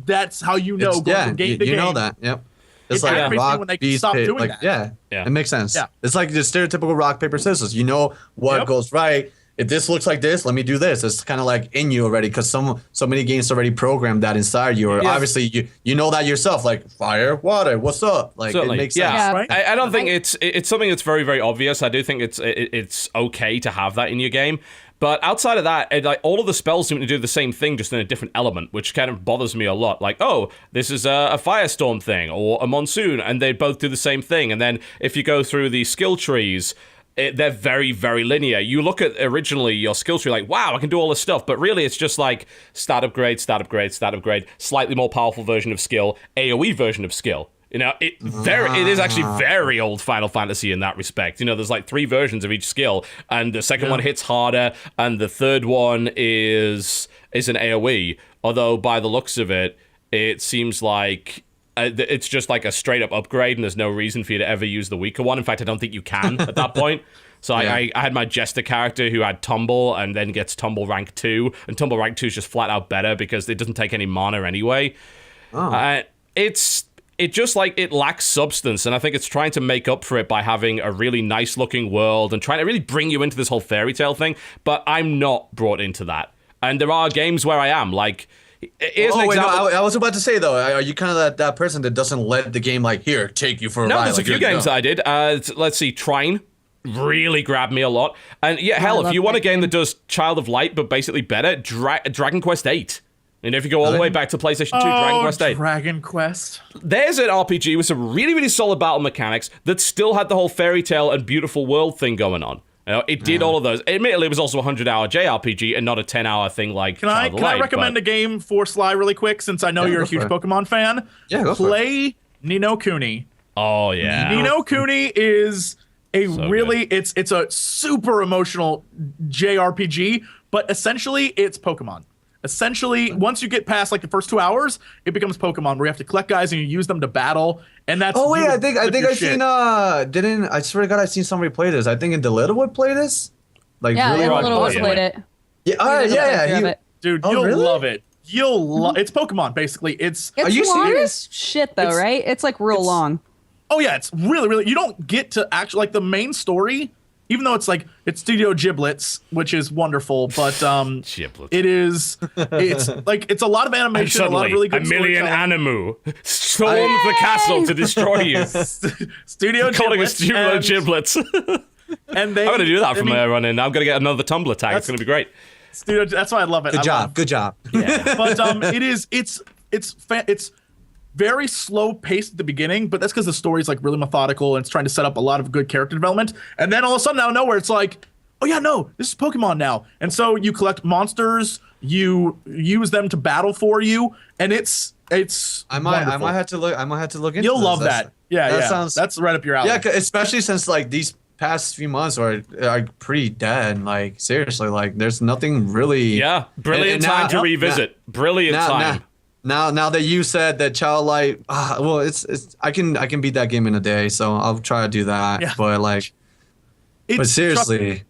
That's how you know. You know that. Yep. It's like rock, when they stop doing that. Yeah, it makes sense. Yeah. It's like the stereotypical rock, paper, scissors. You know what goes right. If this looks like this, let me do this. It's kind of like in you already, because so many games already programmed that inside you. Or obviously you know that yourself, like fire, water, what's up? Like Certainly. It makes sense. Right? I don't think it's something that's very, very obvious. I do think it's okay to have that in your game. But outside of that, all of the spells seem to do the same thing, just in a different element, which kind of bothers me a lot. Like, oh, this is a firestorm thing, or a monsoon, and they both do the same thing. And then if you go through the skill trees, they're very, very linear. You look at originally your skill tree, like, wow, I can do all this stuff. But really, it's just like stat upgrade, slightly more powerful version of skill, AoE version of skill. It is actually very old Final Fantasy in that respect. There's like 3 versions of each skill, and the second one hits harder, and the third one is an AoE. Although by the looks of it, it seems like it's just like a straight up upgrade, and there's no reason for you to ever use the weaker one. In fact, I don't think you can at that point. So I had my Jester character who had Tumble and then gets Tumble rank 2, and Tumble rank 2 is just flat out better because it doesn't take any mana anyway. It just like it lacks substance, and I think it's trying to make up for it by having a really nice looking world and trying to really bring you into this whole fairy tale thing. But I'm not brought into that, and there are games where I am. Like, here's an example. No, I was about to say though, are you kind of that person that doesn't let the game like here take you for a ride? No, there's a few games that I did. Let's see, Trine really grabbed me a lot, and hell, if you want a game that does Child of Light but basically better, Dragon Quest VIII. And if you go all the way back to PlayStation 2, Dragon Quest VIII. Dragon Quest. There's an RPG with some really, really solid battle mechanics that still had the whole fairy tale and beautiful world thing going on. It did all of those. Admittedly, it was also a 100-hour JRPG and not a 10-hour thing like Child of Light. Can I recommend a game for Sly really quick, since I know you're a huge Pokemon fan? Yeah, go for it. Play Ni no Kuni. Oh, yeah. Ni no Kuni is a So really, it's a super emotional JRPG, but essentially it's Pokemon. Essentially, once you get past like the first 2 hours, it becomes Pokemon, where you have to collect guys and you use them to battle, and that's. Oh wait, I think I seen I swear to God, I seen somebody play this. I think Littlewood would play this. Like Yeah, really Littlewood played it. Yeah, Yeah. Dude, Oh, you'll really? love it. It's Pokemon basically. It's It's you long serious? as shit though, right? It's like real long. oh yeah, it's really really. You don't get to actually like the main story, even though it's Studio Giblets, which is wonderful, but Giblets. it's like it's a lot of And animation, a lot suddenly, of really good a million storytelling. animu stormed the castle to destroy you. Studio Calling Giblets, us Studio Giblets. I'm and they going to do that from I mean, there on in. I'm going to get another Tumblr tag. It's going to be great. Studio. That's why I love it. Good job. Good job. But it's very slow paced at the beginning, but that's because the story's like really methodical and it's trying to set up a lot of good character development. And then all of a sudden, out of nowhere, it's like, oh yeah, no, this is Pokemon now. And so you collect monsters, you use them to battle for you, and it's I might have to look into You'll this. love that. Yeah. Sounds that's right up your alley. Yeah, especially since like these past few months are pretty dead. Like seriously, like there's nothing really. Yeah, brilliant and time now- to revisit. Brilliant time. Now that you said that Childlight, well, it's I can beat that game in a day, so I'll try to do that. Yeah. But like, but seriously,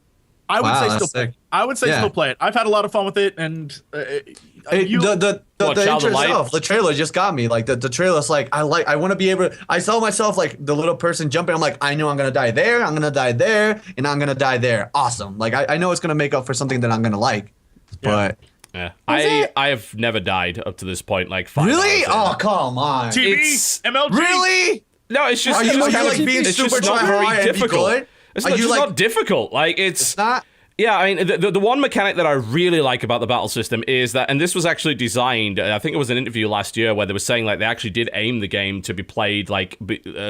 I would wow, say that's still. sick. I would say Yeah. still play it. I've had a lot of fun with it, and the What, intro Child of Light? itself, the trailer just got me. Like the trailer's like I want to be able. I saw myself like the little person jumping. I'm like, I know I'm gonna die there. I'm gonna die there, and I'm gonna die there. Awesome. Like I know it's gonna make up for something that I'm gonna like. But Yeah. I have never died up to this point. Like 5 really, hours in. oh come on, TV, It's- MLG. really? No, it's just, Are it's you just kind like of, being it's super just not try very hard and be difficult. good? It's Are not, you just like- not difficult. Like It's not. Yeah, I mean, the one mechanic that I really like about the battle system is that, and this was actually designed, I think it was an interview last year where they were saying like they actually did aim the game to be played like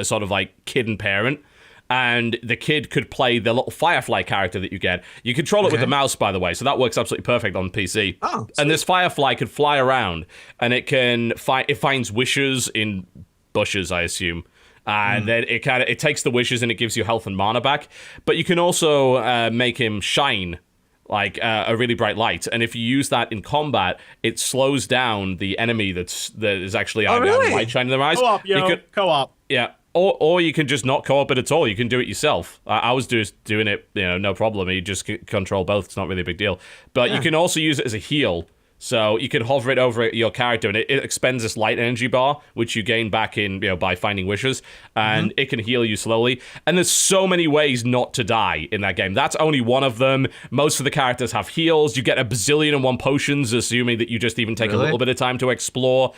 sort of like kid and parent. And the kid could play the little Firefly character that you get. You control it with the mouse, by the way, so that works absolutely perfect on PC. Oh, and this Firefly could fly around, and it can it finds wishes in bushes, I assume. And then it takes the wishes and it gives you health and mana back. But you can also make him shine like a really bright light, and if you use that in combat, it slows down the enemy that is actually really? light shining in their eyes. Co-op, You could- co-op. yeah. Or you can just not co-op it at all. You can do it yourself. I was just doing it, no problem. You just control both. It's not really a big deal. But you can also use it as a heal. So you can hover it over your character, and it expends this light energy bar, which you gain back in by finding wishes, and it can heal you slowly. And there's so many ways not to die in that game. That's only one of them. Most of the characters have heals. You get a bazillion and one potions, assuming that you just even take a little bit of time to explore.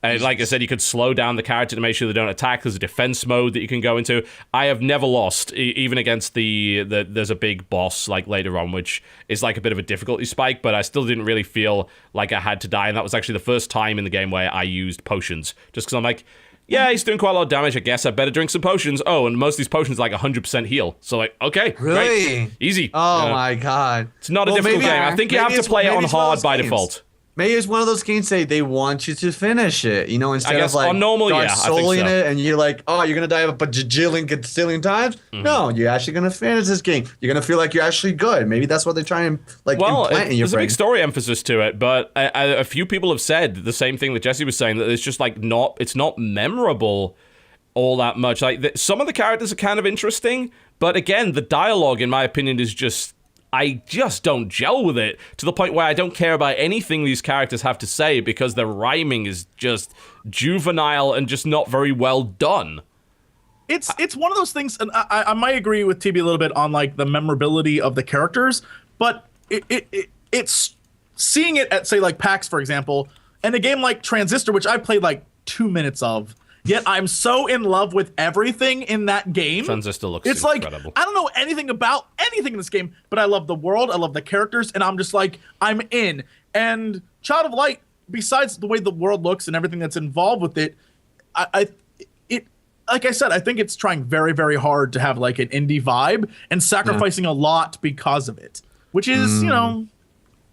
And like I said, you could slow down the character to make sure they don't attack. There's a defense mode that you can go into. I have never lost, even against there's a big boss like later on, which is like a bit of a difficulty spike, but I still didn't really feel like I had to die. And that was actually the first time in the game where I used potions. Just because I'm like, yeah, he's doing quite a lot of damage. I guess I better drink some potions. Oh, and most of these potions are like 100% heal. So like, okay, Really? great. Easy. Oh my god. It's not a difficult game. I think you have to play it on hard by default. Maybe it's one of those games they want you to finish it, instead guess of like on normal, Dark yeah, I think Souling so. it, and you're like, oh, you're gonna die a bajillion times. No, you're actually gonna finish this game. You're gonna feel like you're actually good. Maybe that's what they're trying to implant in your there's a brain. big story emphasis to it, but a few people have said the same thing that Jesse was saying, that it's just like it's not memorable all that much. Like some of the characters are kind of interesting, but again, the dialogue, in my opinion, is just. I just don't gel with it to the point where I don't care about anything these characters have to say because their rhyming is just juvenile and just not very well done. It's one of those things, and I might agree with TB a little bit on like the memorability of the characters, but it's seeing it at say like PAX, for example, and a game like Transistor, which I played like 2 minutes of. Yet I'm so in love with everything in that game. Transistor looks it's incredible. Like I don't know anything about anything in this game, but I love the world, I love the characters, and I'm just like I'm in. And Child of Light, besides the way the world looks and everything that's involved with it, it like I said, I think it's trying very, very hard to have like an indie vibe and sacrificing a lot because of it, which is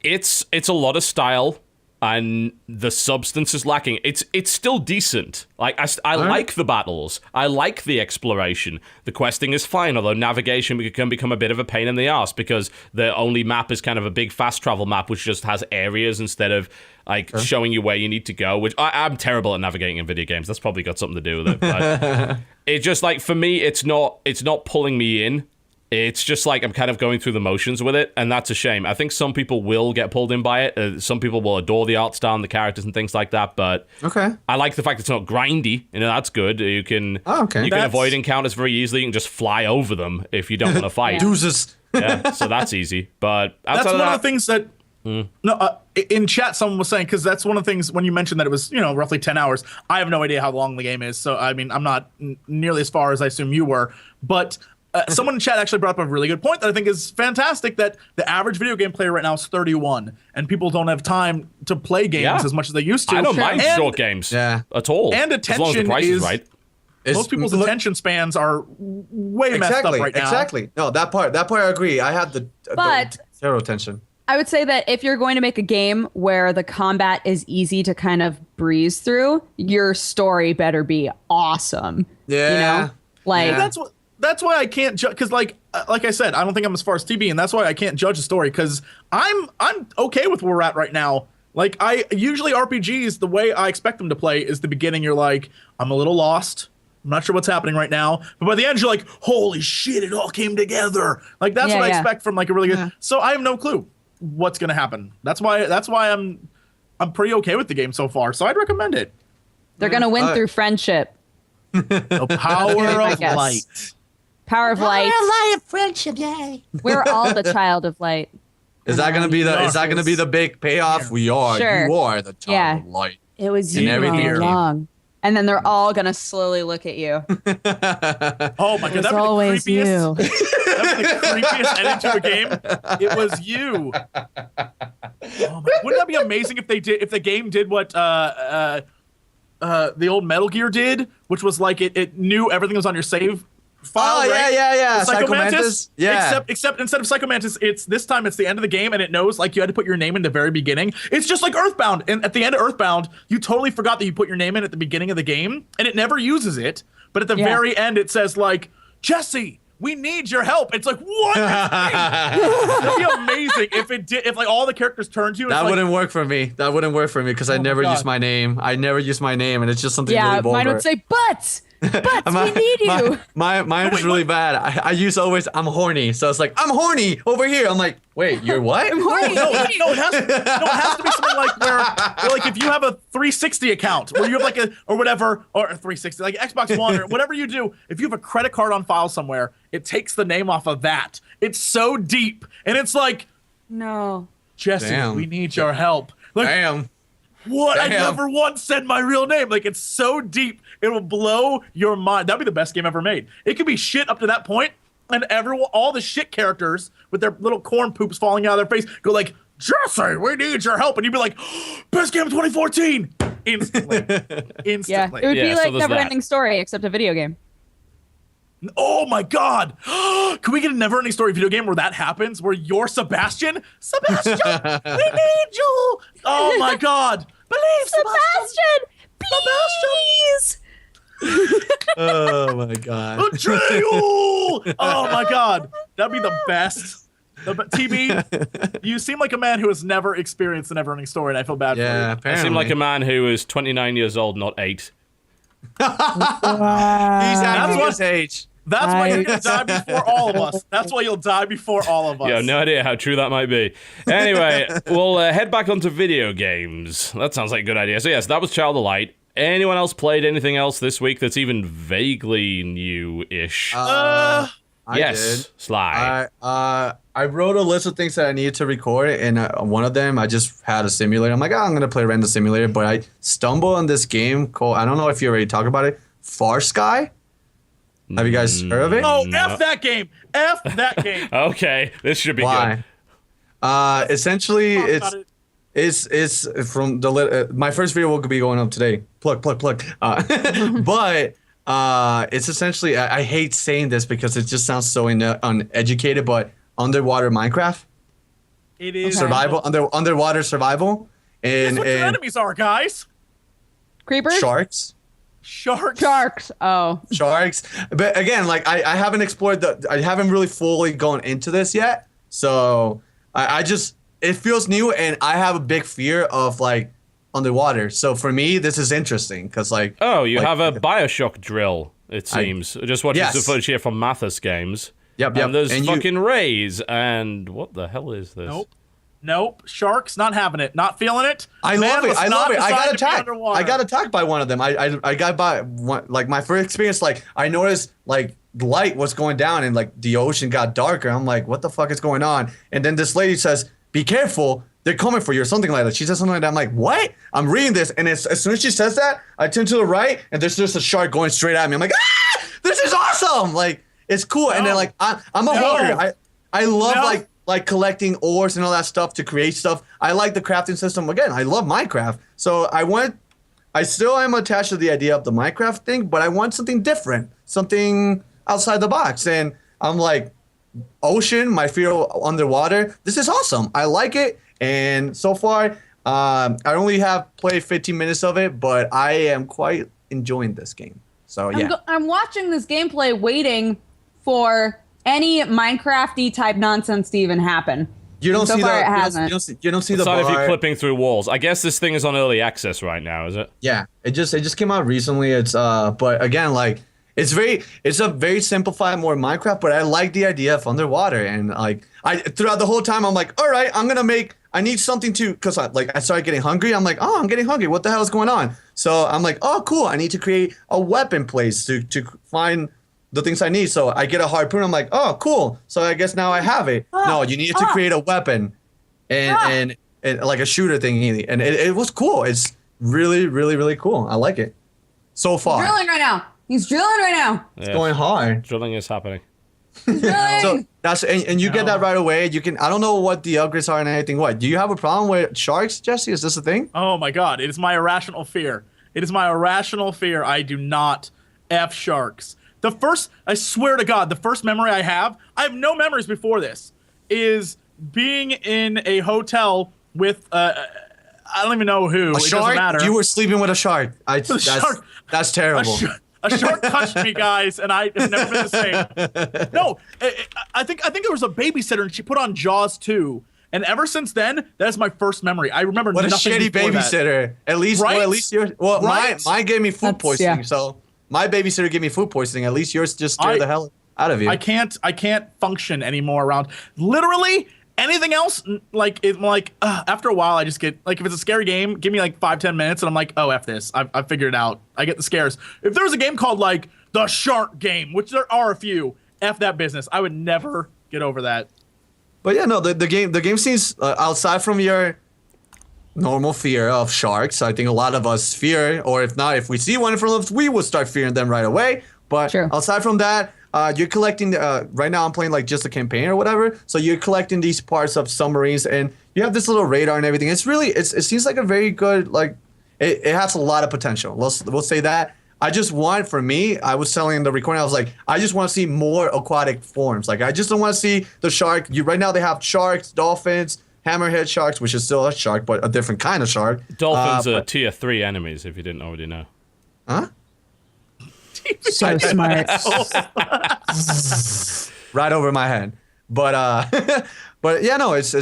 It's a lot of style. And the substance is lacking. It's still decent. Like I like the battles. I like the exploration. The questing is fine, although navigation can become a bit of a pain in the ass because the only map is kind of a big fast travel map, which just has areas instead of like showing you where you need to go. Which I'm terrible at navigating in video games. That's probably got something to do with it. But it just like for me, it's not pulling me in. It's just like I'm kind of going through the motions with it, and that's a shame. I think some people will get pulled in by it. Some people will adore the art style and the characters and things like that, but I like the fact it's not grindy. That's good. You can avoid encounters very easily. You can just fly over them if you don't want to fight. Deuces. Yeah, so that's easy. But that's one of the things that... in chat, someone was saying, because that's one of the things when you mentioned that it was, roughly 10 hours. I have no idea how long the game is. So, I mean, I'm not nearly as far as I assume you were. But someone in chat actually brought up a really good point that I think is fantastic, that the average video game player right now is 31. And people don't have time to play games as much as they used to. I don't mind short games at all. And attention as long as the price is right. Most people's attention spans are way messed up right now. Exactly. No, that part I agree. I have the zero attention. I would say that if you're going to make a game where the combat is easy to kind of breeze through, your story better be awesome. Yeah. That's why I can't judge, because like I said, I don't think I'm as far as TB, and that's why I can't judge a story, because I'm okay with where we're at right now. Like, I usually RPGs, the way I expect them to play is the beginning, you're like, I'm a little lost. I'm not sure what's happening right now. But by the end, you're like, holy shit, it all came together. Like, that's what I expect from like a really good. So I have no clue what's gonna happen. That's why I'm pretty okay with the game so far. So I'd recommend it. They're gonna win through friendship. The power of light. Power of light. Light of friendship, yay. We're all the child of light. Is that gonna be the big payoff? Yeah. We are. Sure. You are the child of light. It was you all along. And then they're all gonna slowly look at you. Oh my god, that'd be the always creepiest. you. That'd be the creepiest ending to a game. It was you. Oh my, wouldn't that be amazing if the game did what the old Metal Gear did, which was like it knew everything was on your save file. Oh, right? yeah. Psychomantis. Yeah. Except instead of Psychomantis, this time it's the end of the game, and it knows like you had to put your name in the very beginning. It's just like Earthbound. And at the end of Earthbound, you totally forgot that you put your name in at the beginning of the game, and it never uses it. But at the very end, it says like, Jesse, we need your help. It's like, what? That'd be amazing if it did. If like all the characters turned to you. That wouldn't work for me. That wouldn't work for me because I never use my name. I never use my name, and it's just something really vulgar. Mine would say, but we need you. Mine was really bad. I use always, I'm horny. So it's like, I'm horny over here. I'm like, wait, you're what? I'm horny. No, it has to be something like where like if you have a 360 account where you have like or 360, like Xbox One or whatever you do, if you have a credit card on file somewhere, it takes the name off of that. It's so deep. And it's like, no. Jesse, we need your help. Like, Damn. What? I never once said my real name. Like, it's so deep. It will blow your mind. That'd be the best game ever made. It could be shit up to that point, and all the shit characters with their little corn poops falling out of their face go like, Jesse, we need your help. And you'd be like, best game of 2014. Instantly. Yeah, it would be like Never-Ending Story, except a video game. Oh my god! Can we get a Never-Ending Story video game where that happens? Where you're Sebastian? Sebastian, we need you! Oh my god! Believe Sebastian, please! Oh my god. Atreyu! Oh my god! That'd be the best. TB, you seem like a man who has never experienced the Never-Ending Story, and I feel bad for you. Apparently. I seem like a man who is 29 years old, not 8. He's at his age. That's why you're going to die before all of us. That's why you'll die before all of us. Yeah, no idea how true that might be. Anyway, we'll head back onto video games. That sounds like a good idea. So yes, that was Child of Light. Anyone else played anything else this week that's even vaguely new-ish? I yes, did. Sly. I wrote a list of things that I needed to record, and one of them I just had a simulator. I'm like, I'm gonna play Random Simulator, but I stumbled on this game called, I don't know if you already talked about it, Far Sky. Have you guys heard of it? Oh, no. F that game! F that game! Okay, this should be good. Essentially, it's from the my first video will be going up today. Plug. But it's essentially, I hate saying this because it just sounds so uneducated, but underwater Minecraft. It is survival, underwater survival, and guess what your enemies are, guys? Creepers? Sharks. Oh. Sharks. But again, like I haven't explored I haven't really fully gone into this yet. So I just, it feels new, and I have a big fear of like underwater. So for me, this is interesting because like. Oh, you have a Bioshock drill, it seems. Just watching some footage here from Mathis Games. Yep. And there's And fucking rays, and what the hell is this? Nope. Sharks, not having it. Not feeling it. I Man love it. was I not love it. I got designed to be attacked. underwater. I got attacked by one of them. I got by one, like my first experience. Like I noticed like light was going down and like the ocean got darker. I'm like, what the fuck is going on? And then this lady says, "Be careful. They're coming for you," or something like that. She says something like that. I'm like, what? I'm reading this, and as soon as she says that, I turn to the right, and there's just a shark going straight at me. I'm like, ah, this is awesome. Like it's cool. And then like I'm a hoarder. I love like collecting ores and all that stuff to create stuff. I like the crafting system. Again, I love Minecraft. So I still am attached to the idea of the Minecraft thing, but I want something different, something outside the box. And I'm like, ocean, my fear underwater. This is awesome. I like it. And so far, I only have played 15 minutes of it, but I am quite enjoying this game. So yeah. I'm watching this gameplay waiting for any Minecraft-y type nonsense to even happen. You don't so see far, the it hasn't. you don't see It's the not if bar. you're clipping through walls. I guess this thing is on early access right now, is it? Yeah, it just came out recently. It's but again, like it's a very simplified more Minecraft, but I like the idea of underwater. And like I throughout the whole time I'm like, all right, I need something to, because I started getting hungry. I'm like, oh, I'm getting hungry. What the hell is going on? So I'm like, oh, cool. I need to create a weapon place to find the things I need. So I get a harpoon. I'm like, oh, cool. So I guess now I have it. No, you needed to create a weapon and like a shooter thingy. And it was cool. It's really, really, really cool. I like it so far. Drilling right now. He's drilling right now. It's going hard. Drilling is happening. Drilling. So that's and you get that right away. You can, I don't know what the upgrades are and anything. What, do you have a problem with sharks, Jesse? Is this a thing? Oh my god, it is my irrational fear. It is my irrational fear. I do not F sharks. I swear to God, the first memory I have no memories before this, is being in a hotel with, I don't even know who. A it shark? doesn't matter. You were sleeping with a shark. That's terrible. A shark touched me, guys, and I have never been the same. No, I think there was a babysitter, and she put on Jaws 2. And ever since then, that is my first memory. I remember What a nothing shitty before that. babysitter. At least, Right? well, at least yours. Well, Right? mine gave me food That's- poisoning. yeah. So my babysitter gave me food poisoning. At least yours just scared the hell out of you. I can't function anymore around literally anything else. After a while, I just get like, if it's a scary game, give me like 5-10 minutes, and I'm like, oh, F this. I figured it out. I get the scares. If there was a game called like the Shark Game, which there are a few, F that business. I would never get over that. But yeah, no, the game seems outside from your normal fear of sharks. I think a lot of us fear, or if not, if we see one in front of us, we will start fearing them right away. But Sure. aside from that, you're collecting. Right now, I'm playing like just a campaign or whatever. So you're collecting these parts of submarines, and you have this little radar and everything. It's really, it seems like a very good, like, it has a lot of potential. We'll say that. I just want, for me, I was telling in the recording, I was like, I just want to see more aquatic forms. Like, I just don't want to see the shark. Right now they have sharks, dolphins, hammerhead sharks, which is still a shark, but a different kind of shark. Dolphins are tier 3 enemies, if you didn't already know. Huh? So smart. Right over my head. But but yeah, no, it's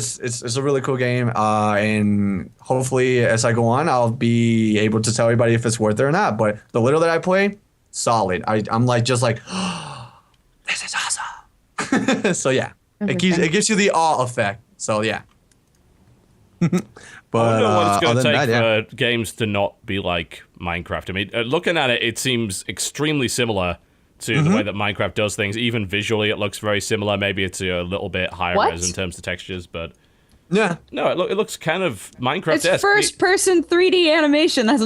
a really cool game. And hopefully as I go on, I'll be able to tell everybody if it's worth it or not. But the little that I play, solid. I'm like just like, oh, this is awesome. So yeah, it gives you the awe effect. So yeah. But I wonder what it's going other to than take that, for games to not be like Minecraft. I mean, looking at it, it seems extremely similar to the way that Minecraft does things. Even visually, it looks very similar. Maybe it's a little bit higher What? res in terms of textures, but yeah. no, it looks kind of Minecraft-esque. It's first-person 3D animation. That's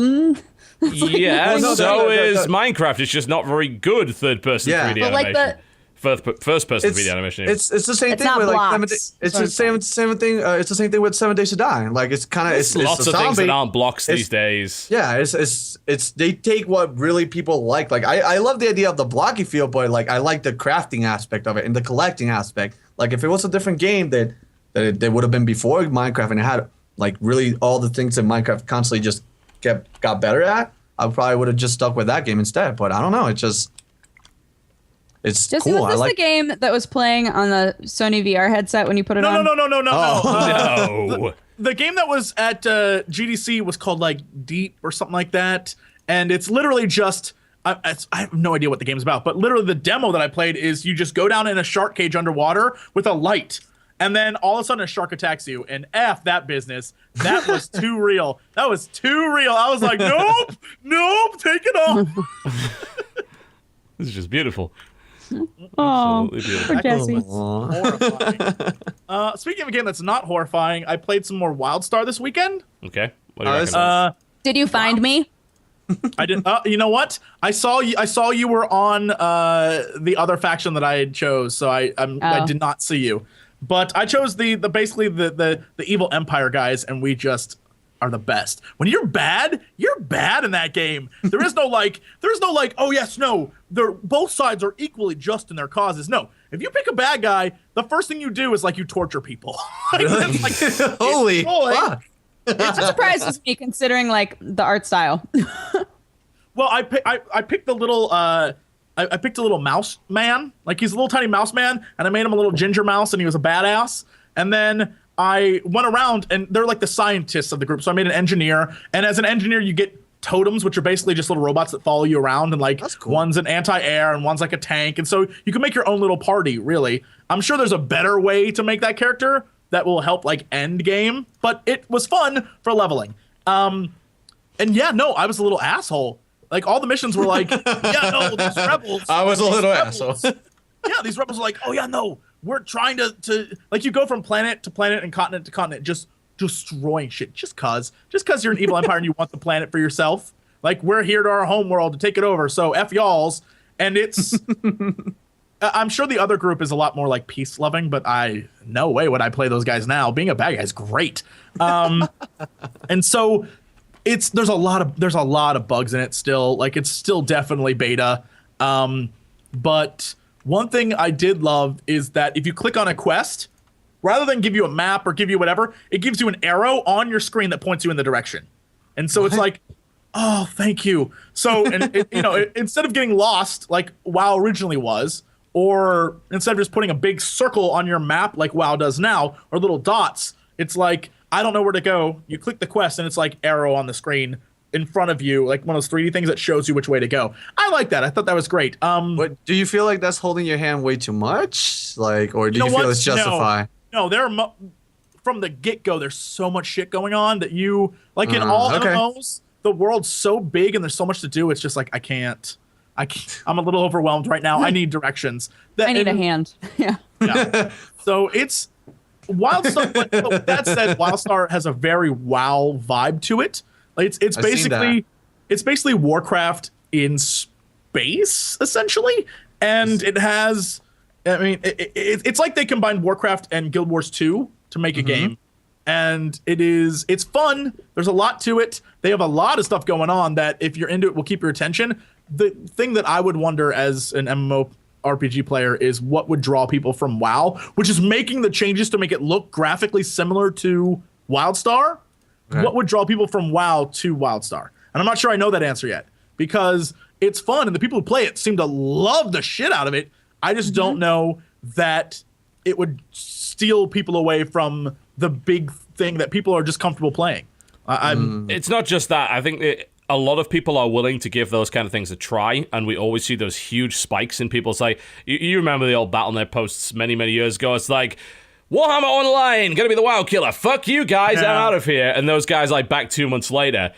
Yeah, Well, no, so is the- Minecraft. It's just not very good third-person Yeah. 3D But like animation. First-person 3D animation. even. It's the same It's thing not with like blocks. it's the same thing. It's the same thing with 7 Days to Die. Like it's kind of it's Lots a of things zombie. that aren't blocks It's- these days. Yeah, it's they take what really people like. Like I love the idea of the blocky feel, but like I like the crafting aspect of it and the collecting aspect. Like if it was a different game that it would have been before Minecraft and it had like really all the things that Minecraft constantly just got better at, I probably would have just stuck with that game instead. But I don't know. It's Jesse, cool. was I this like. the game that was playing on the Sony VR headset when you put it No, on? no. No. The game that was at GDC was called like Deep or something like that, and it's literally just I have no idea what the game's about, but literally the demo that I played is you just go down in a shark cage underwater with a light, and then all of a sudden a shark attacks you, and F that business. That was too real. That was too real. I was like, nope, take it off. This is just beautiful. Oh, Absolutely beautiful. for Jesse. Horrifying. Speaking of a game that's not horrifying, I played some more WildStar this weekend. Okay. What do you reckon? Did you find me? I didn't. You know what? I saw you were on the other faction that I had chose, so I did not see you. But I chose the basically the evil Empire guys, and we just are the best. When you're bad in that game. There is no like, oh yes, no, they're both sides are equally just in their causes. No, if you pick a bad guy, the first thing you do is like you torture people. Holy fuck. It surprises me considering like the art style. Well, I picked the little I picked a little mouse man. Like he's a little tiny mouse man, and I made him a little ginger mouse, and he was a badass. And then I went around, and they're like the scientists of the group. So I made an engineer, and as an engineer, you get totems, which are basically just little robots that follow you around, and like one's an anti-air and one's like a tank, and so you can make your own little party. Really, I'm sure there's a better way to make that character that will help like end game, but it was fun for leveling. And yeah, no, I was a little asshole. Like all the missions were like, yeah, no, these rebels. I was a little asshole. Yeah, these rebels are like, oh yeah, no, we're trying to like you go from planet to planet and continent to continent, just destroying shit just cause you're an evil empire and you want the planet for yourself. Like we're here to our home world to take it over, so F y'alls. And it's I'm sure the other group is a lot more like peace loving, but no way would I play those guys now. Being a bad guy is great. And so there's a lot of bugs in it still. Like it's still definitely beta. But one thing I did love is that if you click on a quest, rather than give you a map or give you whatever, it gives you an arrow on your screen that points you in the direction. And so it's like, oh, thank you. So, instead of getting lost like WoW originally was, or instead of just putting a big circle on your map like WoW does now, or little dots, it's like, I don't know where to go. You click the quest and it's like arrow on the screen in front of you, like one of those 3D things that shows you which way to go. I like that. I thought that was great. But do you feel like that's holding your hand way too much? Like, or do you feel it's justified? No, from the get-go, there's so much shit going on that you, like in all MMOs, the world's so big and there's so much to do. It's just like, I can't. I'm a little overwhelmed right now. I need directions. I need a hand. Yeah. So it's WildStar. But that said, WildStar has a very WoW vibe to it. Like it's basically Warcraft in space essentially, and it has. I mean, it's like they combined Warcraft and Guild Wars 2 to make a game. And it's fun. There's a lot to it. They have a lot of stuff going on that if you're into it will keep your attention. The thing that I would wonder as an MMO RPG player is what would draw people from WoW, which is making the changes to make it look graphically similar to WildStar. Okay. What would draw people from WoW to WildStar? And I'm not sure I know that answer yet because it's fun and the people who play it seem to love the shit out of it. I just don't know that it would steal people away from the big thing that people are just comfortable playing. It's not just that. I think a lot of people are willing to give those kind of things a try, and we always see those huge spikes in people's like, you remember the old Battle.net posts many, many years ago. It's like, Warhammer Online, gonna be the WoW killer. Fuck you guys, I'm out of here. And those guys like back 2 months later.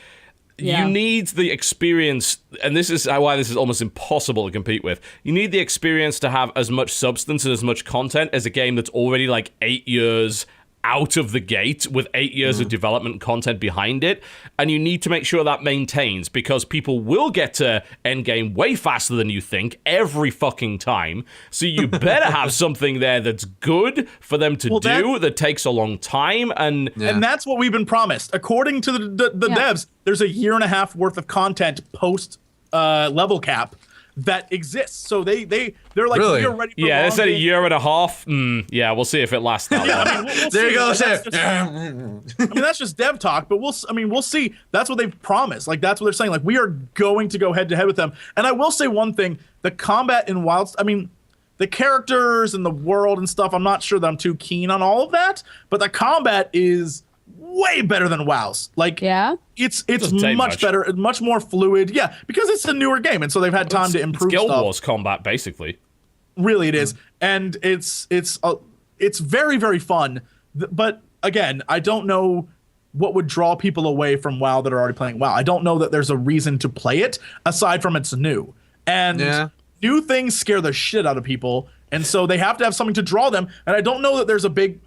Yeah. You need the experience, and this is why this is almost impossible to compete with. You need the experience to have as much substance and as much content as a game that's already like 8 years out of the gate with 8 years of development content behind it, and you need to make sure that maintains because people will get to endgame way faster than you think every fucking time, so you better have something there that's good for them to do that takes a long time, and that's what we've been promised. According to the devs, there's a 1.5 years worth of content post level cap that exists. So they're like, really? We're ready for they said 1.5 years. Yeah, we'll see if it lasts that long. We'll there you go, Chef. That's just dev talk, but we'll see. That's what they've promised. Like, that's what they're saying. Like, we are going to go head to head with them. And I will say one thing, the combat in the characters and the world and stuff, I'm not sure that I'm too keen on all of that, but the combat is way better than WoW's. Like, Yeah? it's Doesn't take much much. better, much more fluid. Yeah, because it's a newer game, and so they've had time to improve Guild stuff. Wars combat, basically. Really, it is, and it's very, very fun. But again, I don't know what would draw people away from WoW that are already playing WoW. I don't know that there's a reason to play it aside from it's new. And new things scare the shit out of people, and so they have to have something to draw them. And I don't know that there's a big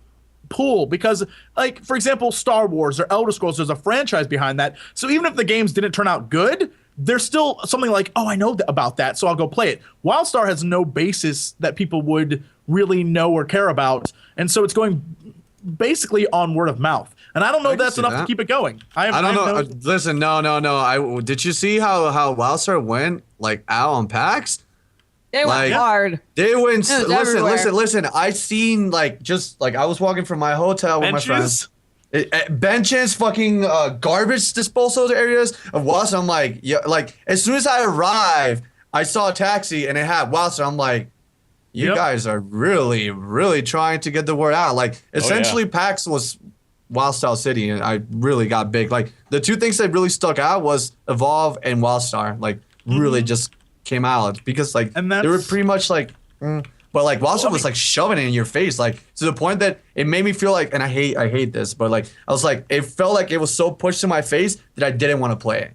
pool because, like, for example, Star Wars or Elder Scrolls, there's a franchise behind that. So even if the games didn't turn out good, there's still something like, oh, I know about that, so I'll go play it. WildStar has no basis that people would really know or care about, and so it's going basically on word of mouth. And I don't know if that's enough to keep it going. I don't know. Listen, no. Did you see how WildStar went like out on PAX? They went hard. They went. everywhere. Listen. I seen like I was walking from my hotel with my friends. Benches, fucking garbage disposal areas of WildStar. I'm like, yeah, like as soon as I arrived, I saw a taxi and it had WildStar. I'm like, you guys are really, really trying to get the word out. Like essentially, PAX was WildStar City, and I really got big. Like the two things that really stuck out was Evolve and WildStar. Like really just came out because like they were pretty much like. But like WildStar was like shoving it in your face, like to the point that it made me feel like, and I hate this, but like I was like, it felt like it was so pushed to my face that I didn't want to play it.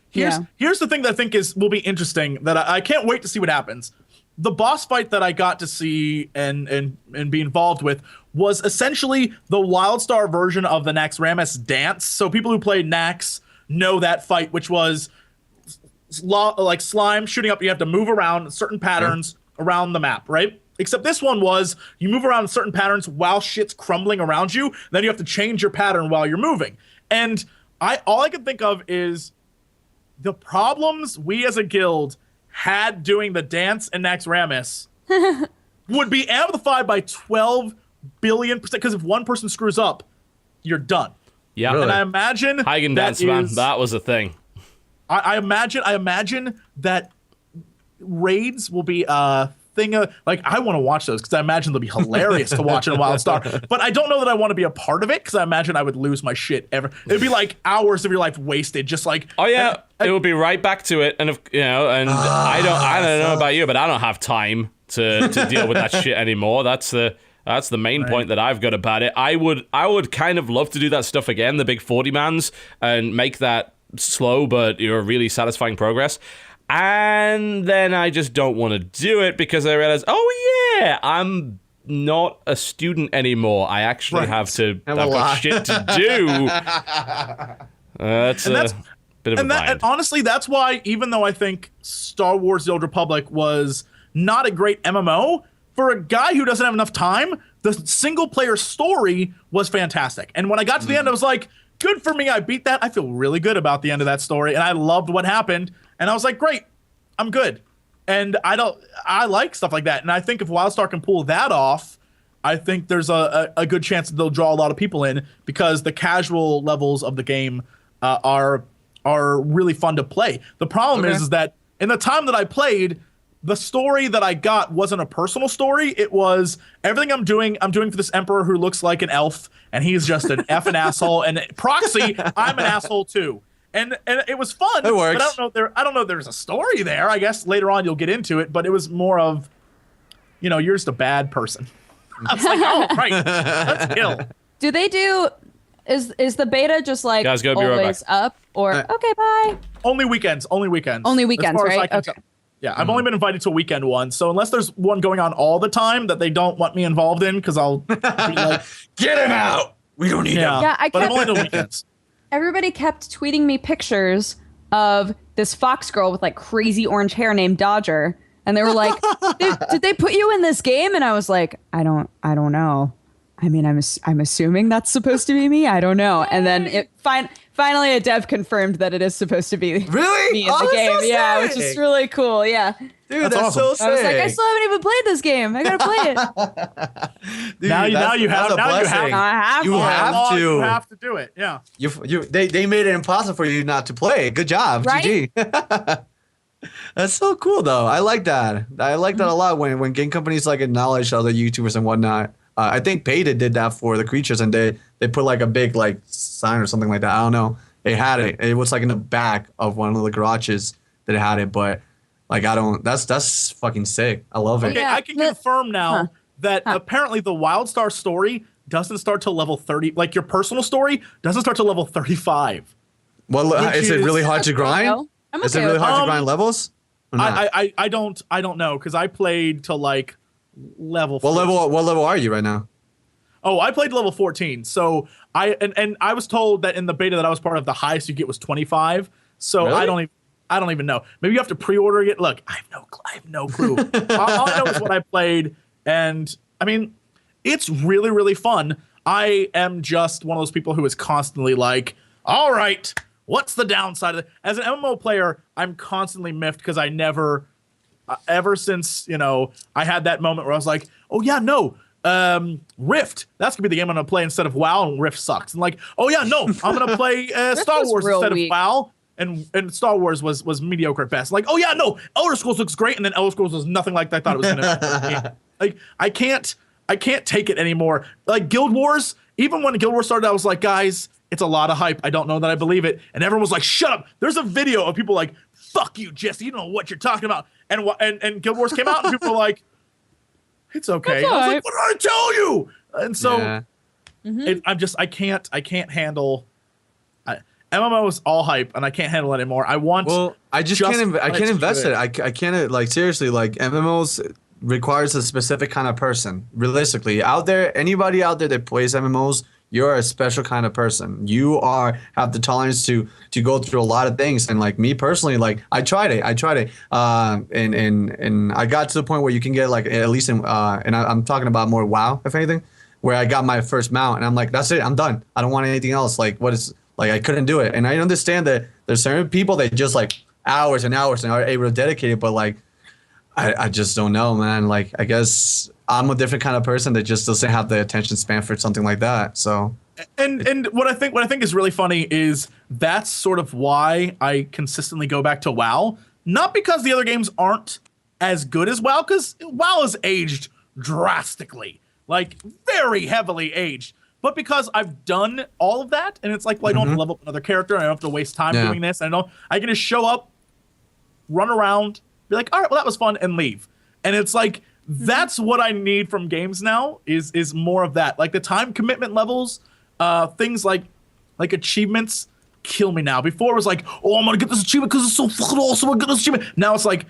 Here's the thing that I think will be interesting that I can't wait to see what happens. The boss fight that I got to see and be involved with was essentially the WildStar version of the Naxxramas dance. So people who played Nax know that fight, which was like slime shooting up. You have to move around certain patterns around the map, right? Except this one was you move around in certain patterns while shit's crumbling around you. Then you have to change your pattern while you're moving. And all I can think of is the problems we as a guild had doing the dance in Naxxramas would be amplified by 12 billion %. Because if one person screws up, you're done. Yeah, really? And I imagine Hagen dance, man, that was a thing. I imagine that raids will be a thing of, like, I want to watch those because I imagine they'll be hilarious to watch in WildStar. But I don't know that I want to be a part of it because I imagine I would lose my shit ever. It'd be like hours of your life wasted, just like. Oh yeah, it would be right back to it, and if, you know, and I don't know about you, but I don't have time to deal with that shit anymore. That's the main point that I've got about it. I would kind of love to do that stuff again, the big 40-mans, and make that slow but really satisfying progress. And then I just don't want to do it because I realize, oh yeah, I'm not a student anymore. I actually have I've got shit to do. That's a bit of a bind. And honestly, that's why, even though I think Star Wars The Old Republic was not a great MMO, for a guy who doesn't have enough time, the single-player story was fantastic. And when I got to the end, I was like, good for me, I beat that. I feel really good about the end of that story, and I loved what happened. And I was like, great, I'm good. And I like stuff like that. And I think if WildStar can pull that off, I think there's a good chance that they'll draw a lot of people in because the casual levels of the game are really fun to play. The problem is that in the time that I played, the story that I got wasn't a personal story. It was everything I'm doing for this emperor who looks like an elf, and he's just an effing asshole. And proxy, I'm an asshole too. And it was fun. It works. But I don't know if there's a story there. I guess later on you'll get into it, but it was more of, you're just a bad person. I was like, oh, right, let's kill. Do they do? Is the beta just like Guys, be right always back. up or okay, bye? Only weekends. Only weekends, right? Okay. Yeah, I've only been invited to a weekend one, so unless there's one going on all the time that they don't want me involved in, because I'll be like, get him out. We don't need him. Yeah, but I'm only on weekends. Everybody kept tweeting me pictures of this fox girl with like crazy orange hair named Dodger, and they were like, "Did they put you in this game?" And I was like, "I don't know. I mean, I'm assuming that's supposed to be me. I don't know." And then finally a dev confirmed that it is supposed to be me in the game. So which is really cool. Yeah. Dude, that's awesome. so sick. I was like, I still haven't even played this game. I gotta play it. Dude, now you have a blessing. I have You to. have to. You have to do it. Yeah. They made it impossible for you not to play. Good job. Right? GG. That's so cool though. I like that. I like that a lot when game companies like acknowledge other YouTubers and whatnot. I think Beta did that for the creatures, and they put like a big like sign or something like that. I don't know. They had it. It was like in the back of one of the garages that had it, but like I don't. That's fucking sick. I love it. Okay, Yeah. I can confirm now that apparently the WildStar story doesn't start till level 30. Like your personal story doesn't start till level 35. Well, is it really hard to grind? I'm Is it okay really with hard that. to grind levels? Or not? I don't know because I played to like level. What 14. level are you right now? Oh, I played level 14. So and I was told that in the beta that I was part of, the highest you get was 25. So Really? I don't even know. Maybe you have to pre-order it. Look, I have no clue. all I know is what I played, and I mean, it's really, really fun. I am just one of those people who is constantly like, all right, what's the downside of it? As an MMO player, I'm constantly miffed because I never, ever since, I had that moment where I was like, oh yeah, no, Rift, that's gonna be the game I'm gonna play instead of WoW, and Rift sucks. And like, oh yeah, no, I'm gonna play Star was Wars real instead weak. of WoW. And Star Wars was mediocre at best. Like, oh yeah, no, Elder Scrolls looks great, and then Elder Scrolls was nothing like I thought it was gonna be. Like, I can't take it anymore. Like Guild Wars, even when Guild Wars started, I was like, guys, it's a lot of hype. I don't know that I believe it. And everyone was like, shut up. There's a video of people like, fuck you, Jesse, you don't know what you're talking about. And Guild Wars came out, and people were like, it's okay. That's I was all like, what did I tell you? And so Yeah. I can't handle. MMO is all hype, and I can't handle it anymore. I want. Well, I just just can't. I want it can't to be invest good. it. I can't. Like seriously. Like MMOs requires a specific kind of person. Realistically, out there, anybody out there that plays MMOs, you're a special kind of person. You have the tolerance to go through a lot of things. And like me personally, like I tried it. And I got to the point where you can get like at least in and I'm talking about more WoW, if anything, where I got my first mount, and I'm like, that's it. I'm done. I don't want anything else. Like what is. Like I couldn't do it, and I understand that there's certain people that just like hours and hours and are able to dedicate it, but like I just don't know, man. Like I guess I'm a different kind of person that just doesn't have the attention span for something like that. So And what I think is really funny is that's sort of why I consistently go back to WoW. Not because the other games aren't as good as WoW, because WoW has aged drastically, like very heavily aged. But because I've done all of that, and it's like, well, I don't have to level up another character, and I don't have to waste time doing this. I can just show up, run around, be like, all right, well, that was fun, and leave. And it's like, that's what I need from games now, is more of that. Like the time commitment levels, things like achievements kill me now. Before it was like, oh, I'm gonna get this achievement because it's so fucking awesome, I get this achievement. Now it's like,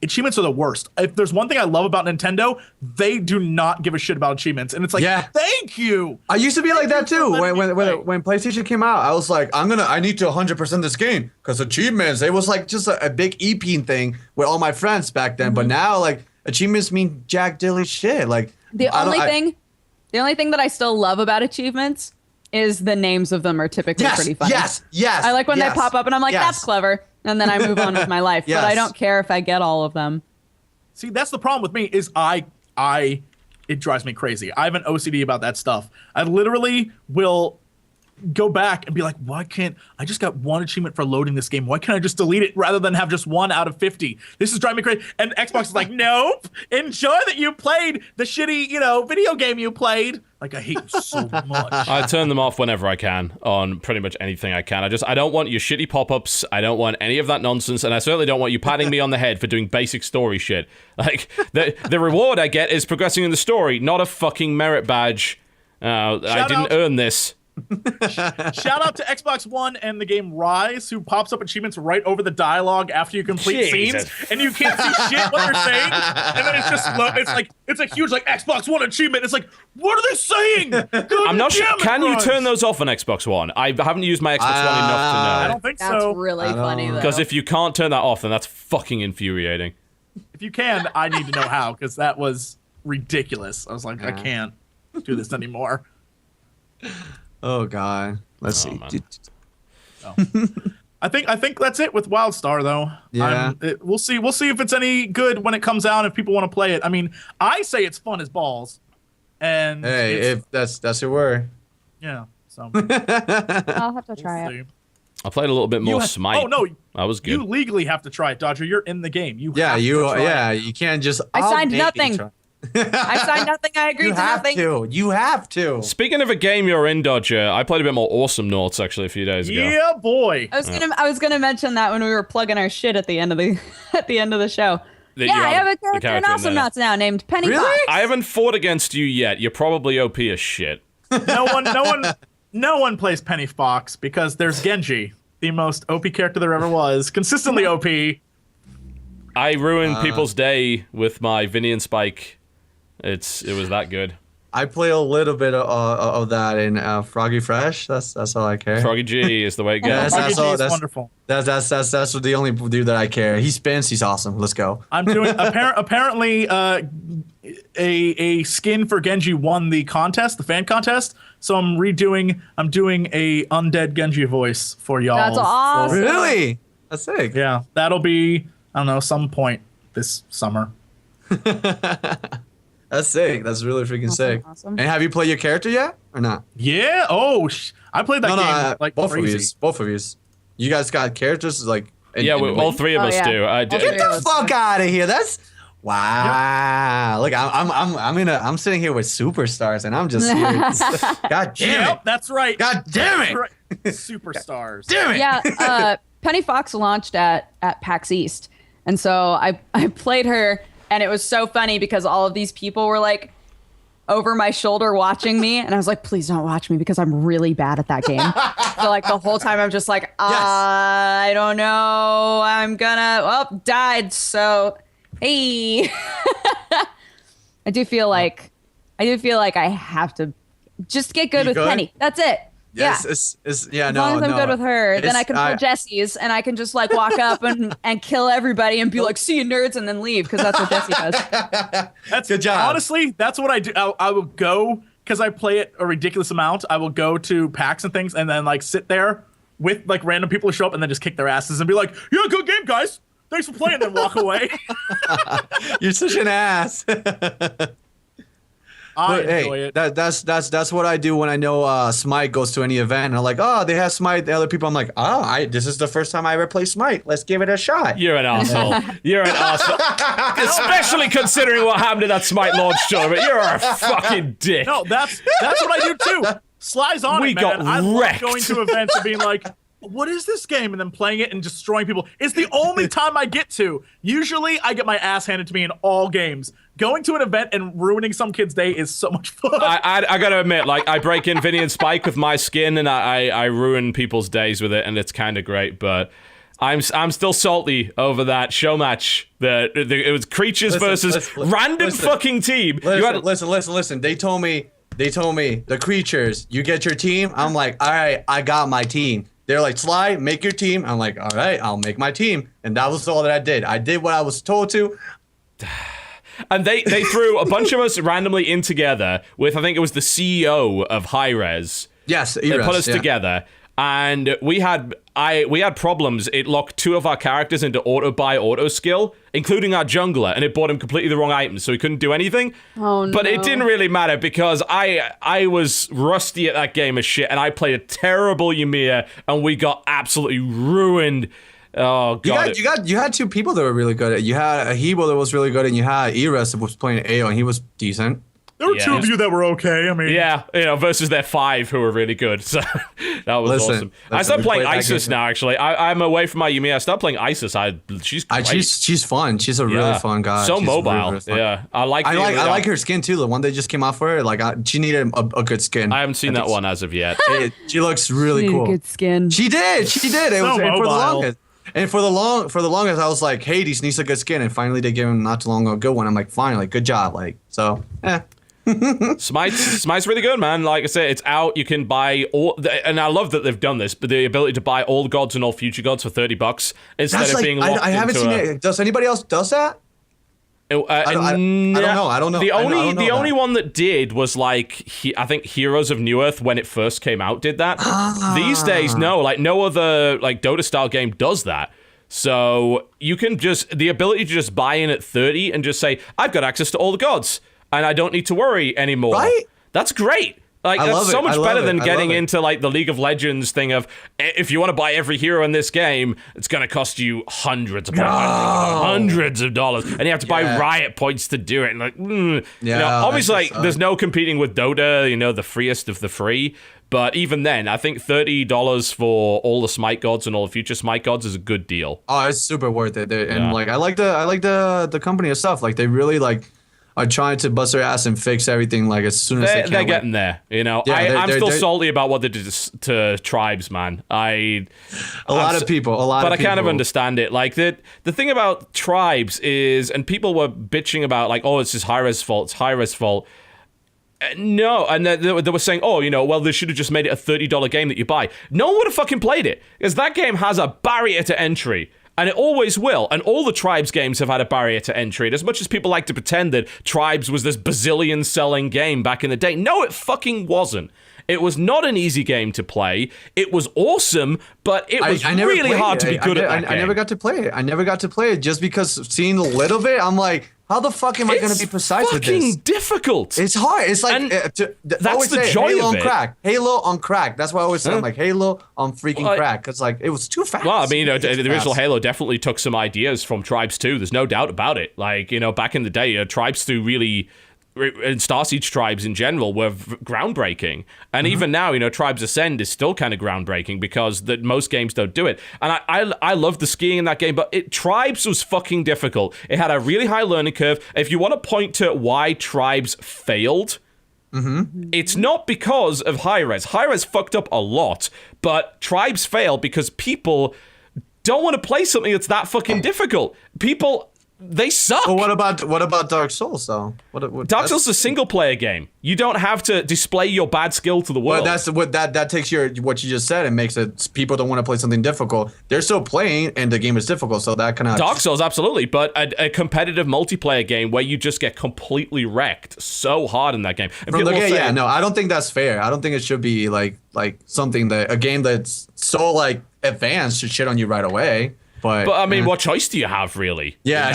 achievements are the worst. If there's one thing I love about Nintendo, they do not give a shit about achievements. And it's like, thank you. I used to be like that too. letting me play. When PlayStation came out, I was like, I need to 100% this game because achievements. It was like just a big EP thing with all my friends back then. But now like achievements mean jack dilly shit. Like The only thing that I still love about achievements is the names of them are typically pretty funny. Yes. I like when they pop up and I'm like, that's clever. And then I move on with my life. Yes. But I don't care if I get all of them. See, that's the problem with me is it drives me crazy. I have an OCD about that stuff. I literally will go back and be like, why can't I just got one achievement for loading this game? Why can't I just delete it rather than have just 1 out of 50? This is driving me crazy. And Xbox is like, nope. Enjoy that you played the shitty, video game you played. Like, I hate you so much. I turn them off whenever I can on pretty much anything I can. I don't want your shitty pop-ups. I don't want any of that nonsense, and I certainly don't want you patting me on the head for doing basic story shit. Like, the reward I get is progressing in the story, not a fucking merit badge. I didn't earn this. Shout out to Xbox One and the game Rise, who pops up achievements right over the dialogue after you complete Jesus. scenes, and you can't see shit what they're saying, and then it's just it's a huge Xbox One achievement. It's like, what are they saying? I'm not sure. Can you turn those off on Xbox One? I haven't used my Xbox One enough to know. I don't think That's so. really funny, though. Because if you can't turn that off, then that's fucking infuriating. If you can, I need to know how, because that was ridiculous. I was like, I can't do this anymore. Oh god. Let's see. man. I think that's it with WildStar, though. Yeah. We'll see. We'll see if it's any good when it comes out. If people want to play it. I mean, I say it's fun as balls. And Hey, if that's your word. yeah. So I'll have to try it. I played a little bit more Smite. Oh no, that was good. you legally have to try it, Dodger. You're in the game. You Yeah, have to try it. you can't just I signed maybe nothing. try. I signed nothing. I agreed You to have nothing. to. You have to. Speaking of a game you're in, Dodger, I played a bit more Awesome Noughts actually a few days ago. Yeah, boy. I was gonna mention that when we were plugging our shit at the end of the show. That Yeah, you I have a the character in in Awesome there. Nuts now named Penny Really? Fox. I haven't fought against you yet. You're probably OP as shit. No one plays Penny Fox because there's Genji, the most OP character there ever was, consistently OP. I ruined people's day with my Vinny and Spike. It was that good. I play a little bit of that in Froggy Fresh. That's all I care. Froggy G is the way it goes. Yes, Froggy that's all. G is That's wonderful. That's the only dude that I care. He spins. He's awesome. Let's go. I'm doing apparently a skin for Genji won the contest, the fan contest. So I'm doing a undead Genji voice for y'all. That's awesome. Really? That's sick. Yeah, that'll be I don't know some point this summer. That's sick. That's really freaking sick. awesome. And have you played your character yet or not? Yeah. Oh, I played that game like both crazy. of you. Both of you. You guys got characters like. Yeah, all three of Oh, us yeah. do. Get the fuck out of here. That's wow. Look, I'm sitting here with superstars, and I'm just here. God damn it. Yep, that's right. God damn it. That's right. Superstars. Damn it. Yeah, Penny Fox launched at PAX East, and so I played her, and it was so funny because all of these people were like over my shoulder watching me, and I was like, please don't watch me because I'm really bad at that game. So like the whole time I'm just like, I don't know, I'm gonna died. So hey, I do feel like I have to just get good You with good? Penny. That's it. Yes, Yeah. it's yeah, As no, long as I'm no. good with her, then It's- I can pull Jesse's and I can just like walk up and kill everybody and be like, see you nerds, and then leave because that's what Jesse does. That's Good job. Honestly, that's what I do. I will go because I play it a ridiculous amount. I will go to PAX and things and then like sit there with like random people who show up and then just kick their asses and be like, yeah, good game, guys. Thanks for playing, and then walk away. You're such an ass. I But, enjoy hey, it. that's what I do when I know Smite goes to any event, and I'm like, oh, they have Smite. The other people, I'm like, this is the first time I ever play Smite. Let's give it a shot. You're an asshole. You're an asshole. Especially considering what happened to that Smite launch tournament. You're a fucking dick. No, that's what I do too. Sly's on We it, man. got I love wrecked. going to events and being like, what is this game? And then playing it and destroying people. It's the only time I get to. Usually I get my ass handed to me in all games. Going to an event and ruining some kid's day is so much fun. I gotta admit, like, I break in Vinny and Spike with my skin, and I ruin people's days with it, and it's kind of great, but I'm still salty over that show match. It was creatures versus random fucking team. Listen. They told me the creatures. You get your team. I'm like, all right, I got my team. They're like, Sly, make your team. I'm like, all right, I'll make my team. And that was all that I did. I did what I was told to. And they threw a bunch of us randomly in together with, I think it was the CEO of Hi-Res. Yes, They put us together, and we had problems. It locked two of our characters into auto skill, including our jungler, and it bought him completely the wrong items, so he couldn't do anything. Oh, But it no. didn't really matter because I was rusty at that game as shit, and I played a terrible Ymir, and we got absolutely ruined. Oh god! You had two people that were really good. You had a Hebo that was really good, and you had Eras that was playing AO, and he was decent. There were Yeah. two of you that were okay. I mean, Yeah, versus their 5 who were really good. So that was awesome. I started we playing played that Isis game. now, actually. I'm away from my Ymir. I started playing Isis. She's great. She's fun. She's a really fun guy. So She's mobile. really, really fun. Yeah. I like her skin too. The one they just came out for her. Like she needed a good skin. I haven't seen that one as of yet. She looks really Need cool. good skin. She did. It So was and for the mobile. longest. And for the longest, I was like, Hades needs a good skin, and finally they gave him not too long ago a good one. I'm like, finally, good job. Like, so, Smite's really good, man. Like I said, it's out. You can buy all, and I love that they've done this, but the ability to buy all gods and all future gods for $30 instead that's of like, being locked I haven't into seen it. Does anybody else does that? I don't know. The I only don't know the that. only one that did was like I think Heroes of New Earth when it first came out did that. These days, no, like no other like Dota style game does that. So you can just the ability to just buy in at 30 and just say I've got access to all the gods and I don't need to worry anymore. Right? That's great. Like, I that's love so it. much I love better it. than I getting love it. into, like, the League of Legends thing of, if you want to buy every hero in this game, it's going to cost you hundreds of dollars. And you have to buy Yeah. Riot points to do it. And, like, you Yeah, know, obviously, that like, just there's no competing with Dota, you know, the freest of the free. But even then, I think $30 for all the Smite gods and all the future Smite gods is a good deal. Oh, it's super worth it. And Yeah. like I like the company itself. Like they really like are trying to bust their ass and fix everything like as soon as they can. They're Like, getting there, you know. Yeah, I'm they're- still they're- salty about what they did to Tribes, man. a lot of people. But I kind of understand it. Like the thing about Tribes is, and people were bitching about like, oh, it's just Hi-Res fault. It's Hi-Res fault. No, and they were saying, oh, you know, well, they should have just made it a $30 game that you buy. No one would have fucking played it, because that game has a barrier to entry, and it always will. And all the Tribes games have had a barrier to entry. And as much as people like to pretend that Tribes was this bazillion-selling game back in the day, no, it fucking wasn't. It was not an easy game to play. It was awesome, but it was never really played hard it. to be good at that game. I never got to play it. I never got to play it just because seeing a little bit, I'm like, how the fuck am I going to be precise with fucking this? difficult. It's hard. It's like And I always the say joy Halo of on it. crack. Halo on crack. That's why I always say I'm like Halo on freaking Well, crack because like it was too fast. Well, I mean, you know, It's the original fast. Halo definitely took some ideas from Tribes 2. There's no doubt about it. Like, you know, back in the day, Tribes 2 really, and Star Siege Tribes in general, were groundbreaking. And even now, you know, Tribes Ascend is still kind of groundbreaking because most games don't do it. And I love the skiing in that game, but Tribes was fucking difficult. It had a really high learning curve. If you want to point to why Tribes failed, it's not because of Hi-Res. Hi-Res fucked up a lot, but Tribes failed because people don't want to play something that's that fucking difficult. People, they suck. Well, what about Dark Souls though? Dark Souls is a single player game. You don't have to display your bad skill to the Well, world. that's what that takes what you just said and makes it people don't want to play something difficult. They're still playing and the game is difficult, so that kind of Dark Souls, absolutely, but a competitive multiplayer game where you just get completely wrecked so hard in that game. And people will say, no, I don't think that's fair. I don't think it should be like something that a game that's so like advanced should shit on you right away. But I mean, what choice do you have, really? yeah,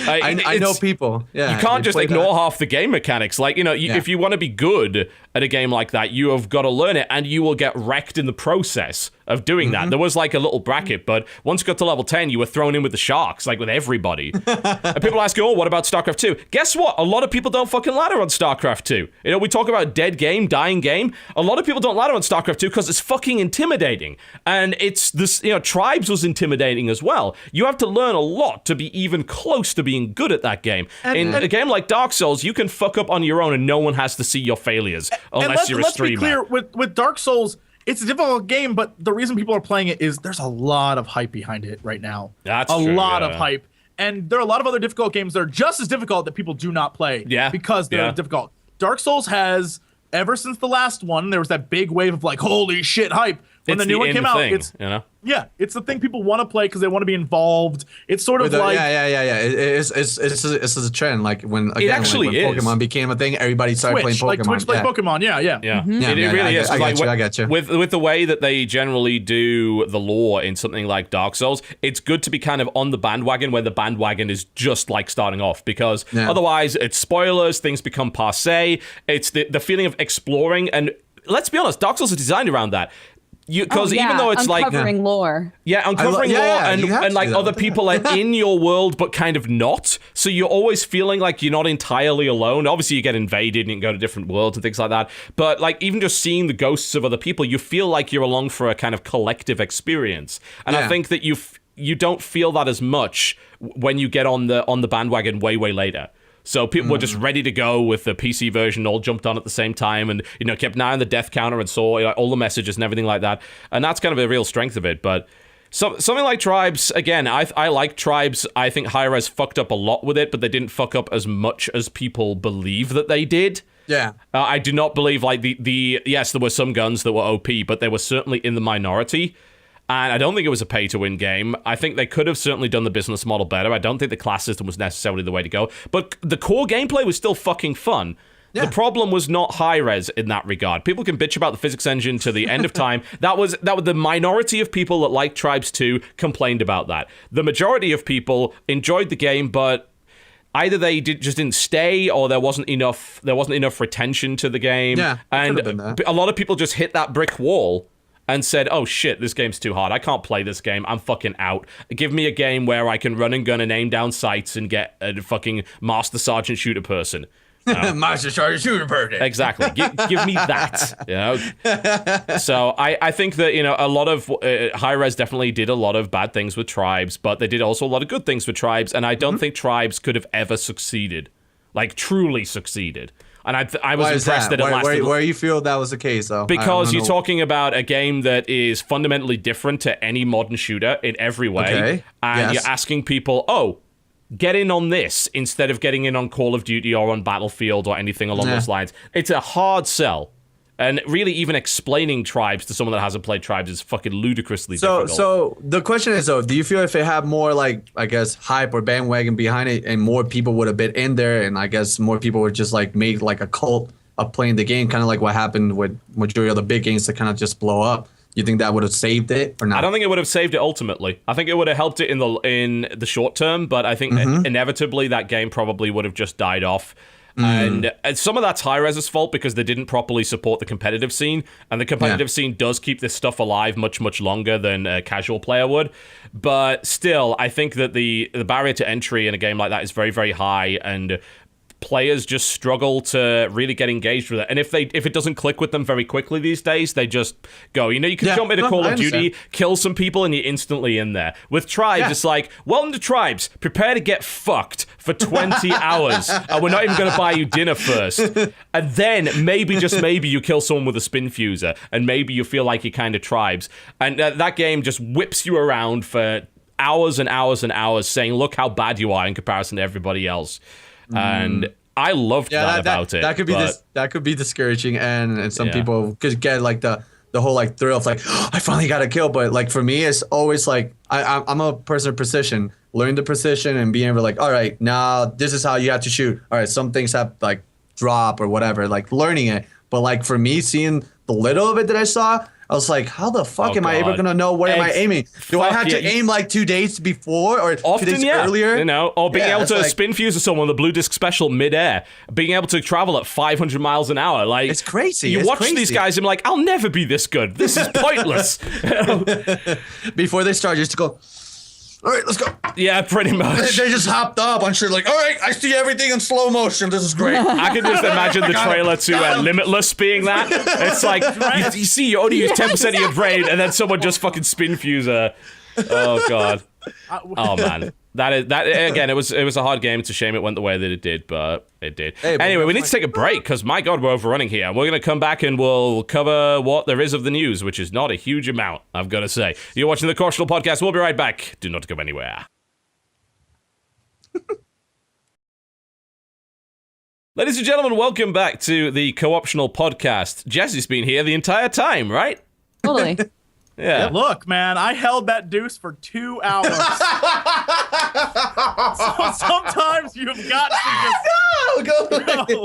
I know It's- people. Yeah, You can't they just play ignore that. half the game mechanics. Like, you know, Yeah. if you want to be good at a game like that, you have got to learn it, and you will get wrecked in the process of doing that. There was like a little bracket, but once you got to level 10, you were thrown in with the sharks, like with everybody. And people ask, oh, what about StarCraft 2? Guess what? A lot of people don't fucking ladder on StarCraft 2. You know, we talk about dead game, dying game. A lot of people don't ladder on StarCraft 2 because it's fucking intimidating. And it's this, you know, Tribes was intimidating as well. You have to learn a lot to be even close to being good at that game. In a game like Dark Souls, you can fuck up on your own and no one has to see your failures unless you're a let's streamer. be clear, with Dark Souls, it's a difficult game, but the reason people are playing it is there's a lot of hype behind it right now. That's a true, lot yeah. of hype. And there are a lot of other difficult games that are just as difficult that people do not play. Yeah, Because they're yeah. difficult. Dark Souls has, ever since the last one, there was that big wave of like, holy shit, hype. When It's the new one in came out, thing, it's you know? yeah, it's the thing people want to play because they want to be involved. It's sort of like yeah. It's a trend. Like when actually when is. Pokemon became a thing, everybody started Twitch, playing like Pokemon. Twitch plays Pokemon. Yeah. Yeah, Yeah, it yeah, really I is. got- I Like, got you, I got you. With the way that they generally do the lore in something like Dark Souls, it's good to be kind of on the bandwagon when the bandwagon is just like starting off, because Yeah. otherwise it's spoilers, things become passé. It's the feeling of exploring, and let's be honest, Dark Souls is designed around that. Because even though it's like uncovering lore. uncovering yeah, lore yeah, you have and to like do that. other people are in your world but kind of not, so you're always feeling like you're not entirely alone. Obviously you get invaded and you can go to different worlds and things like that, but like even just seeing the ghosts of other people, you feel like you're along for a kind of collective experience. And I Yeah. think that you don't feel that as much when you get on the bandwagon way later. So people were just ready to go with the PC version, all jumped on at the same time, and you know kept an eye on the death counter and saw all the messages and everything like that. And that's kind of a real strength of it. But something like Tribes, again, I like Tribes. I think Hi-Res fucked up a lot with it, but they didn't fuck up as much as people believe that they did. Yeah. I do not believe like yes, there were some guns that were OP, but they were certainly in the minority. And I don't think it was a pay-to-win game. I think they could have certainly done the business model better. I don't think the class system was necessarily the way to go. But the core gameplay was still fucking fun. Yeah. The problem was not Hi-Res in that regard. People can bitch about the physics engine to the end of time. That was the minority of people that liked Tribes 2 complained about that. The majority of people enjoyed the game, but either they didn't stay, or there wasn't enough retention to the game. Yeah, and could've been that. a lot of people just hit that brick wall and said, oh shit, this game's too hard. I can't play this game. I'm fucking out. Give me a game where I can run and gun and aim down sights and get a fucking Master Sergeant shooter person. Master Sergeant Shooter Birthday. Exactly. Give me that. You know. So I think that a lot of Hi-Rez definitely did a lot of bad things with Tribes, but they did also a lot of good things with Tribes, and I don't think Tribes could have ever succeeded, like truly succeeded. And I was impressed that it lasted. Where you feel that was the case, though? Because you're talking about a game that is fundamentally different to any modern shooter in every way, Okay. and Yes. you're asking people, get in on this instead of getting in on Call of Duty or on Battlefield or anything along those lines. It's a hard sell. And really, even explaining Tribes to someone that hasn't played Tribes is fucking ludicrously difficult. So the question is, though, do you feel if it had more, like, I guess, hype or bandwagon behind it, and more people would have been in there, and I guess more people would just, like, made, like, a cult of playing the game, kind of like what happened with majority of the big games that kind of just blow up? You think that would have saved it or not? I don't think it would have saved it ultimately. I think it would have helped it in the short term, but I think inevitably that game probably would have just died off. And some of that's Hi-Rez's fault because they didn't properly support the competitive scene, and the competitive scene does keep this stuff alive much, much longer than a casual player would. But still, I think that the barrier to entry in a game like that is very, very high, and players just struggle to really get engaged with it. And if it doesn't click with them very quickly these days, they just go. You can jump into Call of Duty, kill some people, and you're instantly in there. With Tribes, it's like, welcome to Tribes. Prepare to get fucked for 20 hours. And we're not even going to buy you dinner first. And then, maybe, just maybe, you kill someone with a spin fuser. And maybe you feel like you're kind of Tribes. And that game just whips you around for hours and hours and hours, saying, look how bad you are in comparison to everybody else. And I loved that about it. That could be discouraging, and some people could get like the whole like thrill of like, oh, I finally got a kill. But like for me, it's always like I'm a person of precision, learning the precision and being able to like, all right, now this is how you have to shoot. All right, some things have like drop or whatever, like learning it. But like for me, seeing the little of it that I saw, I was like, how the fuck am I ever gonna know where am I aiming? Do I have to aim like 2 days before or often, 2 days earlier? Or being able to spin fuse to someone with a blue disc special midair, being able to travel at 500 miles an hour. Like, it's crazy. You watch these guys and I'm like, I'll never be this good. This is pointless. Before they start, just to go, all right, let's go. Yeah, pretty much. They just hopped up on shit like, all right, I see everything in slow motion. This is great. I can just imagine the trailer to Limitless being that. It's like, you see, you only use 10% of your brain, and then someone just fucking spin fuser. Oh, God. Oh, man. That again, it was a hard game. It's a shame it went the way that it did, but it did. Hey, anyway, we need to take a break because, my God, we're overrunning here. We're going to come back and we'll cover what there is of the news, which is not a huge amount, I've got to say. You're watching the Cautional Podcast. We'll be right back. Do not go anywhere. Ladies and gentlemen, welcome back to the Co-optional Podcast. Jesse's been here the entire time, right? Totally. Yeah. Look, man, I held that deuce for 2 hours. So sometimes you've got to just go.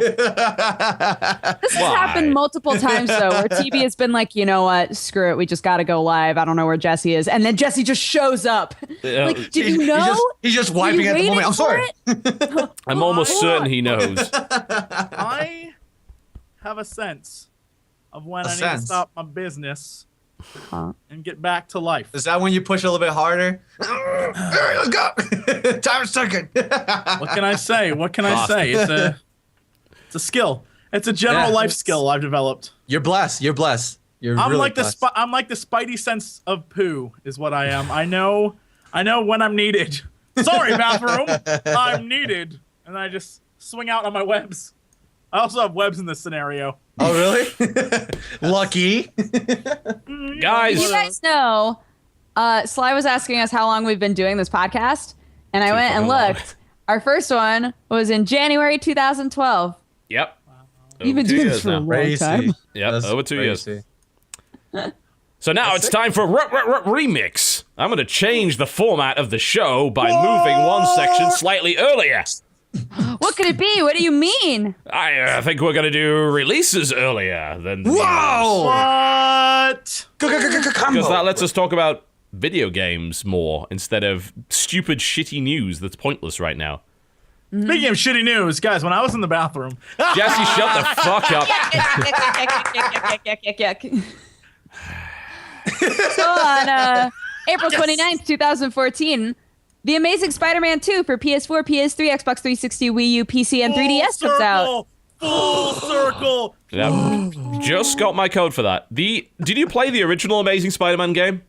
This has happened multiple times, though, where TB has been like, you know what, screw it, we just got to go live. I don't know where Jesse is. And then Jesse just shows up. Like, did you know? He's just wiping at the moment. I'm sorry. I'm almost certain he knows. I have a sense of when I need to stop my business and get back to life. Is that when you push a little bit harder? All right, let's go. Time is ticking. What can I say? What can I say? It's a skill. It's a general life skill I've developed. You're blessed. You're blessed. I'm really like blessed. I'm like the Spidey sense of poo is what I am. I know when I'm needed. Sorry, bathroom. I'm needed. And I just swing out on my webs. I also have webs in this scenario. Oh, really? Lucky. Guys. You guys know, Sly was asking us how long we've been doing this podcast, and I went and looked. Our first one was in January 2012. Yep. You've been doing this for a long time. Yep, over 2 years. So now it's time for remix. I'm going to change the format of the show by moving one section slightly earlier. What could it be? What do you mean? I think we're going to do releases earlier than Whoa! What? Because that lets us talk about video games more instead of stupid, shitty news that's pointless right now. Speaking of shitty news, guys, when I was in the bathroom, Jesse, shut the fuck up. So on April 29th, 2014, The Amazing Spider-Man 2 for PS4, PS3, Xbox 360, Wii U, PC, and 3DS comes out. Full circle. Yep. Just got my code for that. Did you play the original Amazing Spider-Man game?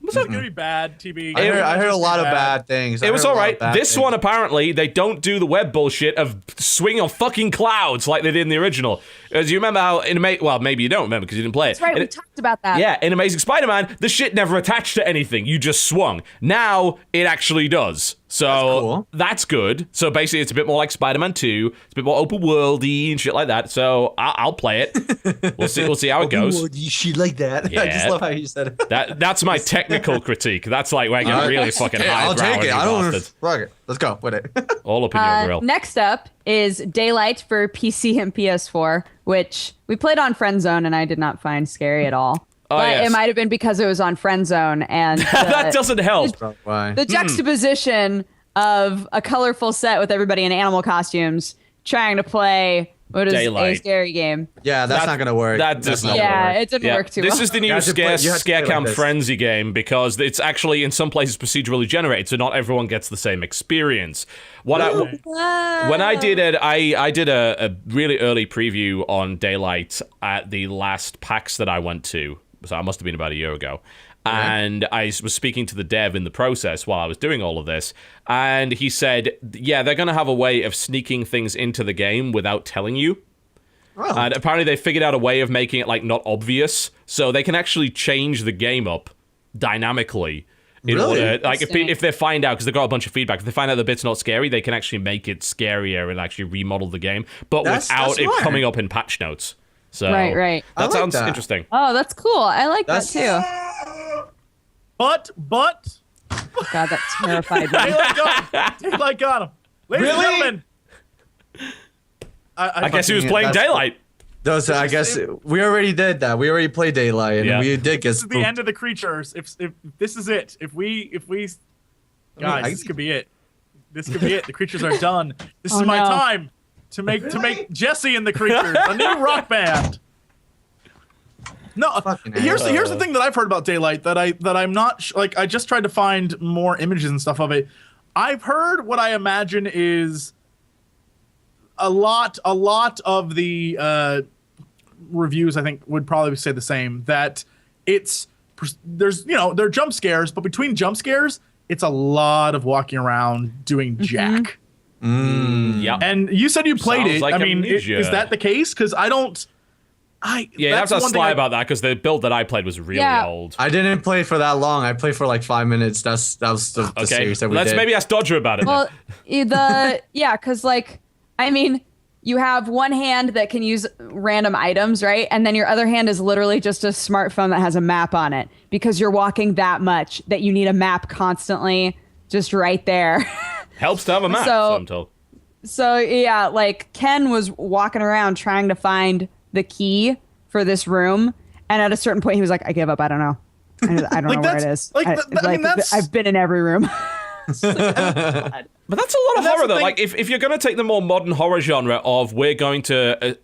Was that gonna be bad, TB? I heard a lot of bad things. It was all right. This one, apparently, they don't do the web bullshit of swing on fucking clouds like they did in the original. As you remember how well, maybe you don't remember because you didn't play it. That's right, we talked about that. Yeah, in Amazing Spider-Man, the shit never attached to anything. You just swung. Now, it actually does. So, that's good. So, basically, it's a bit more like Spider-Man 2. It's a bit more open-worldy and shit like that. So, I'll play it. We'll see how it goes. Shit like that. Yeah. I just love how you said it. That's my technical critique. That's like where I get really fucking high. I'll take it. I don't. Fuck it. Let's go with it. All up in your grill. Next up is Daylight for PC and PS4, which we played on Friend Zone and I did not find scary at all. But yes. it might have been because it was on Friend Zone and That doesn't help. Why? the juxtaposition of a colorful set with everybody in animal costumes trying to play what is Daylight. a scary game. Yeah, that's not gonna work. That does not Yeah, work. it didn't work too This well. is the new You have to play- you have to play Scare Cam like this. Frenzy game because it's actually in some places procedurally generated, so not everyone gets the same experience. When I did it, I did a really early preview on Daylight at the last PAX that I went to. So it must have been about a year ago. And I was speaking to the dev in the process while I was doing all of this. And he said, yeah, they're going to have a way of sneaking things into the game without telling you. Oh. And apparently they figured out a way of making it like not obvious. So they can actually change the game up dynamically. In Really? order, like if they find out, because they've got a bunch of feedback, if they find out the bit's not scary, they can actually make it scarier and actually remodel the game, but That's without it smart. coming up in patch notes. So Right. I That like sounds that. interesting. Oh, that's cool. I like That's- that too. But God, that terrified me. Daylight got him. Ladies and gentlemen. I guess he was fucking- playing that's- Daylight. Those, I guess we already did that. We already played Daylight, and Yeah. we did get This is the spooked. end of the creatures. If this is it, if we guys, this could be it. This could be it. The creatures are done. This is my no. time to make Jesse and the creatures a new rock band. No, Fucking here's hell. the thing that I've heard about Daylight that I'm not like. I just tried to find more images and stuff of it. I've heard what I imagine is a lot of the reviews I think would probably say the same, that there's there are jump scares, but between jump scares it's a lot of walking around doing jack. Yeah. And you said you played Sounds it. like I a mean, ninja. is that the case? Because I don't. Yeah, you have that's to ask one thing Sly about that because the build that I played was really Yeah. old. I didn't play for that long. I played for like 5 minutes. That was the Okay, series that we let's did. maybe ask Dodger about it. Well, because like, I mean, you have one hand that can use random items, right? And then your other hand is literally just a smartphone that has a map on it because you're walking that much that you need a map constantly just right there. Helps to have a map, So- so I'm told. So yeah, like Ken was walking around trying to find the key for this room, and at a certain point he was like, "I give up. I don't know. I don't Like, know where that's- it is. like, I mean, that's- I've been in every room." But that's a lot of that's horror, the though. thing- Like, if you're going to take the more modern horror genre of we're going to...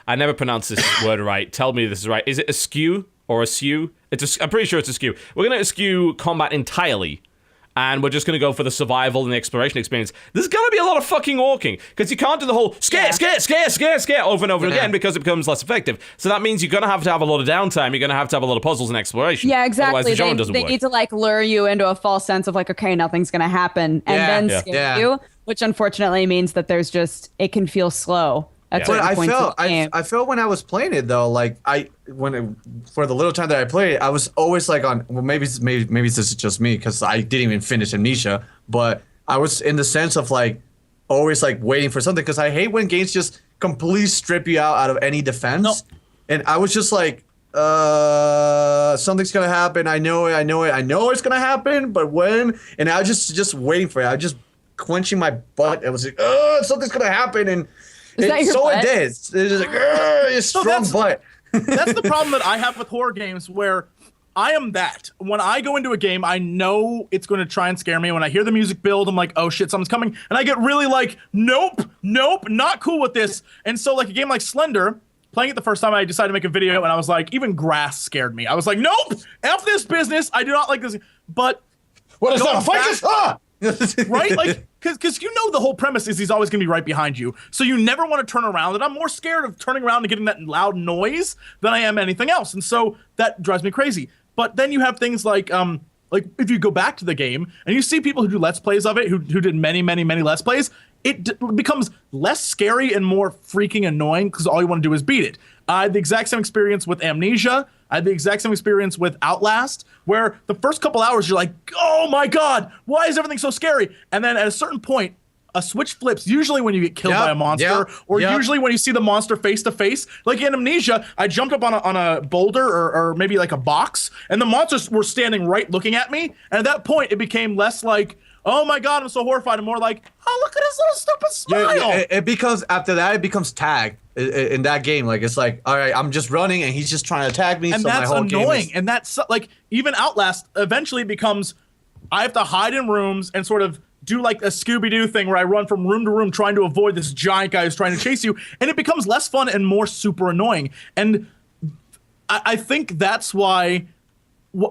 I never pronounce this word right. Tell me this is right. Is it eschew or eschew? I'm pretty sure it's eschew. We're going to eschew combat entirely. And we're just going to go for the survival and the exploration experience. There's going to be a lot of fucking walking. Because you can't do the whole scare over and over again because it becomes less effective. So that means you're going to have a lot of downtime. You're going to have a lot of puzzles and exploration. Yeah, Otherwise, exactly. the genre doesn't They work. need to like lure you into a false sense of like, okay, nothing's gonna happen, and Yeah, then yeah. scare Yeah. you, which unfortunately means that there's just it can feel slow at Yeah. certain But I points felt of the game. I felt when I was playing it though, like for the little time that I played, I was always like on. Well, maybe this is just me because I didn't even finish Amnesia, but I was in the sense of like always like waiting for something because I hate when games just completely strip you out of any defense. No. And I was just like, something's gonna happen. I know it's gonna happen, but when? And I was just waiting for it. I was just clenching my butt. I was like, something's gonna happen, and that your so butt? it did. It's just like, a strong that's- butt. That's the problem that I have with horror games, where I am that. When I go into a game, I know it's going to try and scare me. When I hear the music build, I'm like, oh shit, something's coming. And I get really like, nope, not cool with this. And so like a game like Slender, playing it the first time, I decided to make a video, and I was like, even grass scared me. I was like, nope, F this business. I do not like this. But what is that? Fight us! Right? Like, because you know the whole premise is he's always going to be right behind you. So you never want to turn around. And I'm more scared of turning around and getting that loud noise than I am anything else. And so that drives me crazy. But then you have things like if you go back to the game and you see people who do Let's Plays of it, who did many Let's Plays, it becomes less scary and more freaking annoying because all you want to do is beat it. I had the exact same experience with Amnesia. I had the exact same experience with Outlast, where the first couple hours you're like, oh my God, why is everything so scary? And then at a certain point, a switch flips, usually when you get killed by a monster, or usually when you see the monster face to face. Like in Amnesia, I jumped up on a boulder or maybe like a box, and the monsters were standing right looking at me. And at that point, it became less like, oh my God, I'm so horrified, and more like, oh, look at his little stupid smile. Yeah, it becomes, after that, it becomes tag in that game. Like, it's like, all right, I'm just running, and he's just trying to tag me. And so that's my whole annoying. Game is... And that's like, even Outlast eventually becomes, I have to hide in rooms and sort of do like a Scooby-Doo thing where I run from room to room trying to avoid this giant guy who's trying to chase you. And it becomes less fun and more super annoying. And I think that's why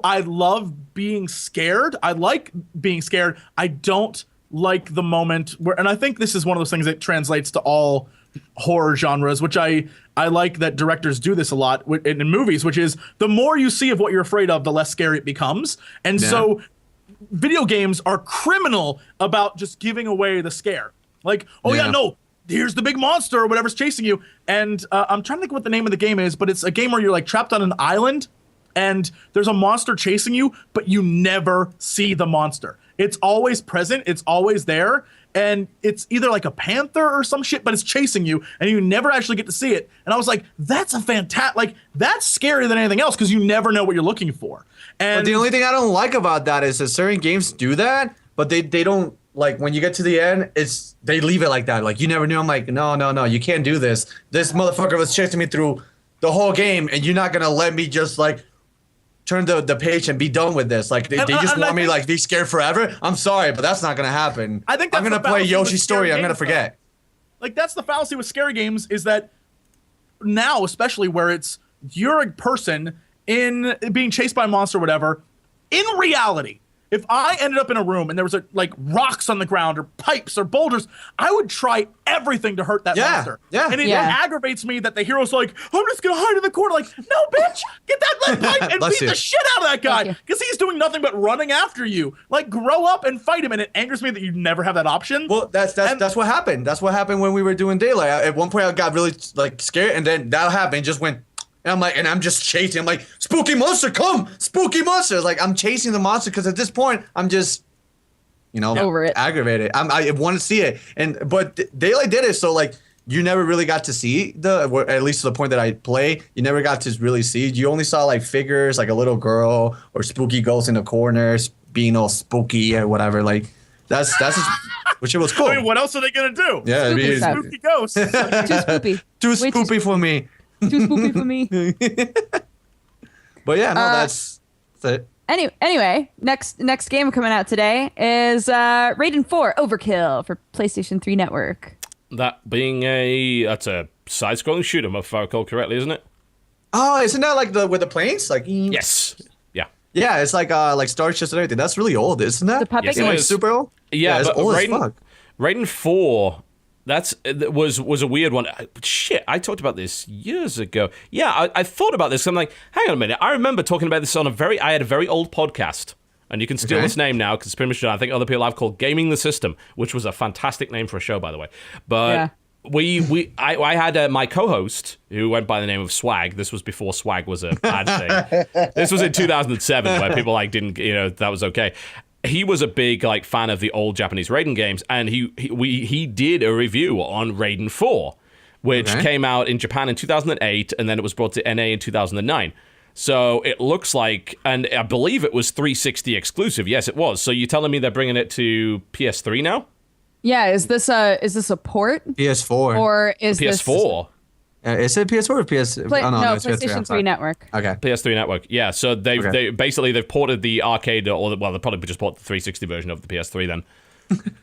I love being scared. I like being scared. I don't like the moment where, and I think this is one of those things that translates to all horror genres, which I like that directors do this a lot in movies, which is the more you see of what you're afraid of, the less scary it becomes. And so video games are criminal about just giving away the scare. Like, oh yeah, no, here's the big monster or whatever's chasing you. And I'm trying to think what the name of the game is, but it's a game where you're like trapped on an island and there's a monster chasing you, but you never see the monster. It's always present. It's always there. And it's either like a panther or some shit, but it's chasing you and you never actually get to see it. And I was like, that's a fantastic, like, that's scarier than anything else because you never know what you're looking for. And but the only thing I don't like about that is that certain games do that, but they don't, like, when you get to the end, they leave it like that. Like, you never knew. I'm like, no, you can't do this. This motherfucker was chasing me through the whole game, and you're not going to let me just, like, turn the page and be done with this. Like, they just want me to, like, be scared forever. I'm sorry, but that's not going to happen. I think I'm going to play Yoshi's Story. I'm going to forget. Like, that's the fallacy with scary games, is that now, especially where you're a person in being chased by a monster or whatever, in reality, if I ended up in a room and there was like rocks on the ground or pipes or boulders, I would try everything to hurt that monster. Yeah. And it aggravates me that the hero's like, I'm just gonna hide in the corner. Like, no, bitch, get that lead pipe and beat the shit out of that guy because he's doing nothing but running after you. Like, grow up and fight him. And it angers me that you never have that option. Well, that's what happened. That's what happened when we were doing Daylight. At one point, I got really like scared, and then that happened. Just went. And I'm like, and I'm just chasing. I'm like, spooky monster, come! Spooky monster! Like, I'm chasing the monster because at this point, I'm just, over it, aggravated. I want to see it, but Daylight did it, so like, you never really got to see at least to the point that I play, you never got to really see. You only saw like figures, like a little girl or spooky ghosts in the corners being all spooky or whatever. Like, that's which it was cool. I mean, what else are they gonna do? Yeah, spooky ghosts. Too spoopy. Too spoopy for me. Too spoopy for me. But yeah, no, that's it. Anyway, next game coming out today is Raiden 4 Overkill for PlayStation 3 Network. That being that's a side-scrolling shooter, if I recall correctly, isn't it? Oh, isn't that like with the planes? Like yes, yeah. Yeah, it's like starships and everything. That's really old, isn't that? The puppet Yes, game. Like super old. Yeah, it's but old as fuck. Raiden 4. Was a weird one. Shit, I talked about this years ago. Yeah, I thought about this. I'm like, hang on a minute. I remember talking about this I had a very old podcast, and you can steal this name now because it's pretty much done. I think other people have called Gaming the System, which was a fantastic name for a show, by the way. But I had my co-host who went by the name of Swag. This was before Swag was a bad thing. This was in 2007 where people like didn't, that was okay. He was a big fan of the old Japanese Raiden games, and he did a review on Raiden 4, which came out in Japan in 2008, and then it was brought to NA in 2009. So it looks like, and I believe it was 360 exclusive. Yes, it was. So you're telling me they're bringing it to PS3 now? Yeah, is this a port? PS4. Or is PS4. Is it PS4 or PS? No, it's PS3, PlayStation I'm 3 sorry. Network. Okay. PS3 Network. Yeah, so they've Okay. they've ported the arcade or well, they probably just ported the 360 version of the PS3 then.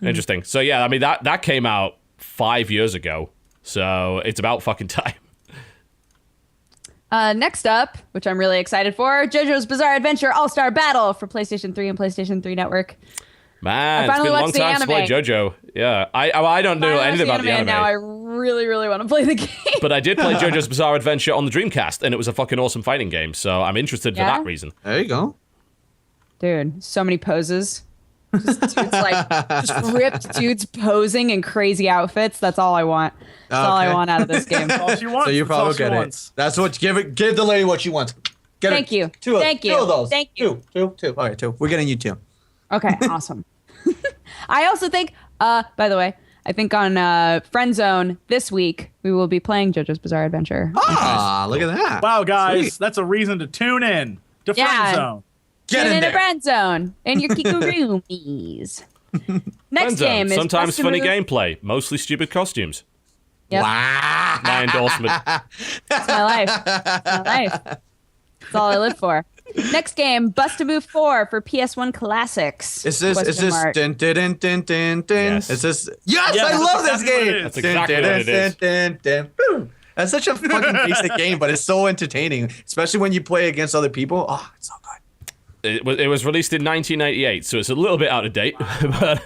Interesting. So yeah, I mean that came out 5 years ago. So it's about fucking time. Next up, which I'm really excited for, JoJo's Bizarre Adventure All-Star Battle for PlayStation 3 and PlayStation 3 Network. Man, it's finally been a long watched the time to play anime. JoJo. Yeah, I don't know anything about the anime. And now I really, really want to play the game. But I did play JoJo's Bizarre Adventure on the Dreamcast, and it was a fucking awesome fighting game. So I'm interested for Yeah? that reason. There you go. Dude, so many poses. Just ripped dudes posing in crazy outfits. That's all I want. That's all I Okay. want out of this game. All she wants. So you That's all probably she get it. wants. That's what give the lady what she wants. Get Thank it. you. Two of, Thank you. Two of those. Thank you. Two. All right, two. We're getting you two. Okay, awesome. I also think, by the way, I think on Friend Zone this week, we will be playing JoJo's Bizarre Adventure. Ah, look at that. Wow, guys, Sweet. that's a reason to tune in to Yeah. Friend Zone. Get Tune in in there. a Friend Zone and your Kikurumis. Next Friendzone, game is sometimes Bust a funny Move. gameplay, mostly stupid costumes. Yep. Wow. My endorsement. It's my life. It's my life. That's all I live for. Next game, Bust a Move 4 for PS1 Classics. Is this Question mark. dun, dun, dun, dun, dun, dun. Yes. Is this Yes, Yes, I that's love this exactly what it game. is. That's exactly Dun, what dun, it is. dun, dun, dun. Boom. That's such a fucking basic game, but it's so entertaining, especially when you play against other people. Oh, it's so good. It was released in 1998, so it's a little bit out of date. But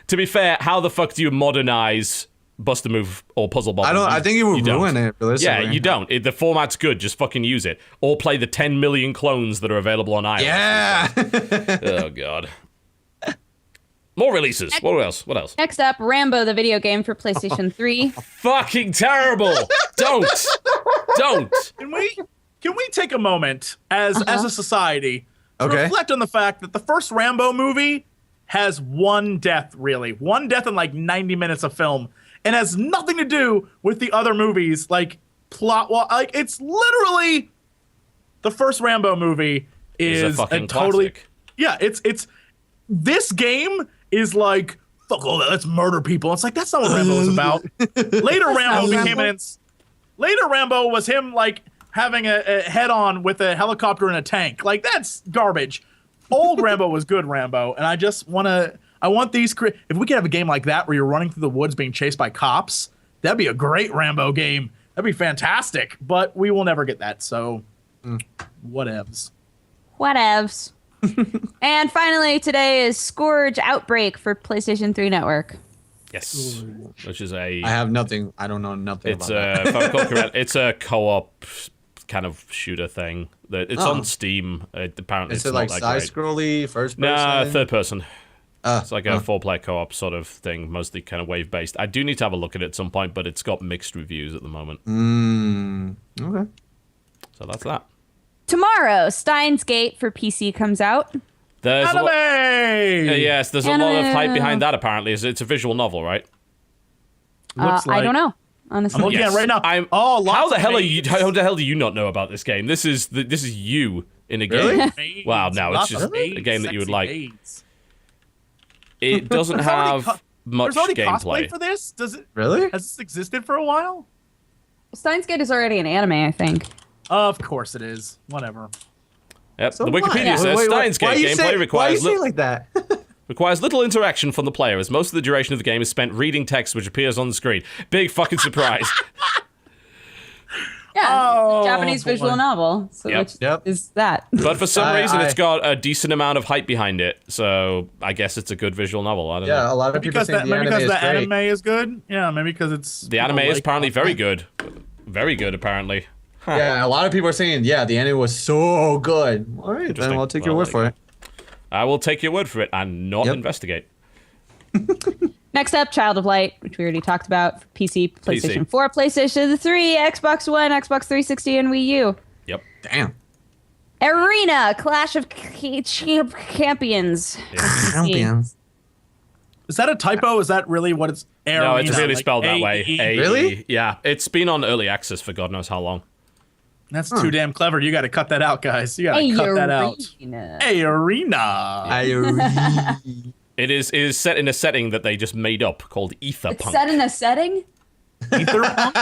to be fair, how the fuck do you modernize Bust a Move or Puzzle Bobble? I think it would don't. ruin it. Realistically. Yeah, you don't. The format's good. Just fucking use it. Or play the 10 million clones that are available on iOS. Yeah. Oh, God. More releases. What else? What else? Next up, Rambo, the video game for PlayStation 3. Fucking terrible. Don't. Can we take a moment as a society to Okay. reflect on the fact that the first Rambo movie has one death in like 90 minutes of film, and has nothing to do with the other movies, like plot. Like it's literally the first Rambo movie It's is a fucking totally classic. yeah. It's this game is like fuck all that. Let's murder people. It's like that's not what Rambo was about. Later Rambo became an. Later Rambo was him like having a head-on with a helicopter and a tank. Like that's garbage. Old Rambo was good Rambo, and I want these. If we could have a game like that where you're running through the woods being chased by cops, that'd be a great Rambo game. That'd be fantastic. But we will never get that. So, whatevs. Whatevs. And finally, today is Scourge Outbreak for PlayStation 3 Network. Yes. Which is a... I have nothing. I don't know nothing It's about that. if I recall correct, it's a co-op kind of shooter thing. It's on Steam. Apparently, Is it's it not like that side great. scrolly, first person? Nah, third person. It's like a four-player co-op sort of thing, mostly kind of wave-based. I do need to have a look at it at some point, but it's got mixed reviews at the moment. Okay. So that's that. Tomorrow, Steins Gate for PC comes out. There's Anime! yes, there's a lot of Anime. hype behind that. Apparently, it's a visual novel, right? Looks I like- don't know, honestly. I'm looking at it right now. I'm, lots how the of hell are maids. you? How the hell do you not know about this game? This is you in a game. Really? Maids. Wow, no, it's Lots just of a maids, game that you would sexy like. maids. It doesn't There's already have much There's already cosplay gameplay. for this? Does it? Really? Has this existed for a while? Steins Gate is already an anime, I think. Of course it is. Whatever. Yep. So The what? Wikipedia says Steins Why Gate you gameplay say- Why you requires say it like that? requires little interaction from the player, as most of the duration of the game is spent reading text which appears on the screen. Big fucking surprise. Yeah, Oh, it's a Japanese boy. visual novel. So Yep. which Yep. is that? But for some reason, I- it's got a decent amount of hype behind it. So I guess it's a good visual novel. I don't know. Yeah, a lot of people Because think the maybe anime because is the great. anime is good. Yeah, maybe because it's The anime people is like- apparently very good. Very good, apparently. Yeah, a lot of people are saying, yeah, the anime was so good. All right, then Interesting. I'll take your Well, word for there it. I will take your word for it and not Yep. investigate. Next up, Child of Light, which we already talked about. For PC, PlayStation PC. 4, PlayStation 3, Xbox One, Xbox 360, and Wii U. Yep. Damn. Arena, Clash of Champions. Champions. Is that a typo? Is that really what it's? No, it's Arena, really like spelled that way. AE? AE. Really? Yeah. It's been on early access for God knows how long. That's too damn clever. You got to cut that out, guys. You got to cut that out. Arena. Hey, Arena. It is set in a setting that they just made up called Ether It's Punk. set in a setting? Etherpunk?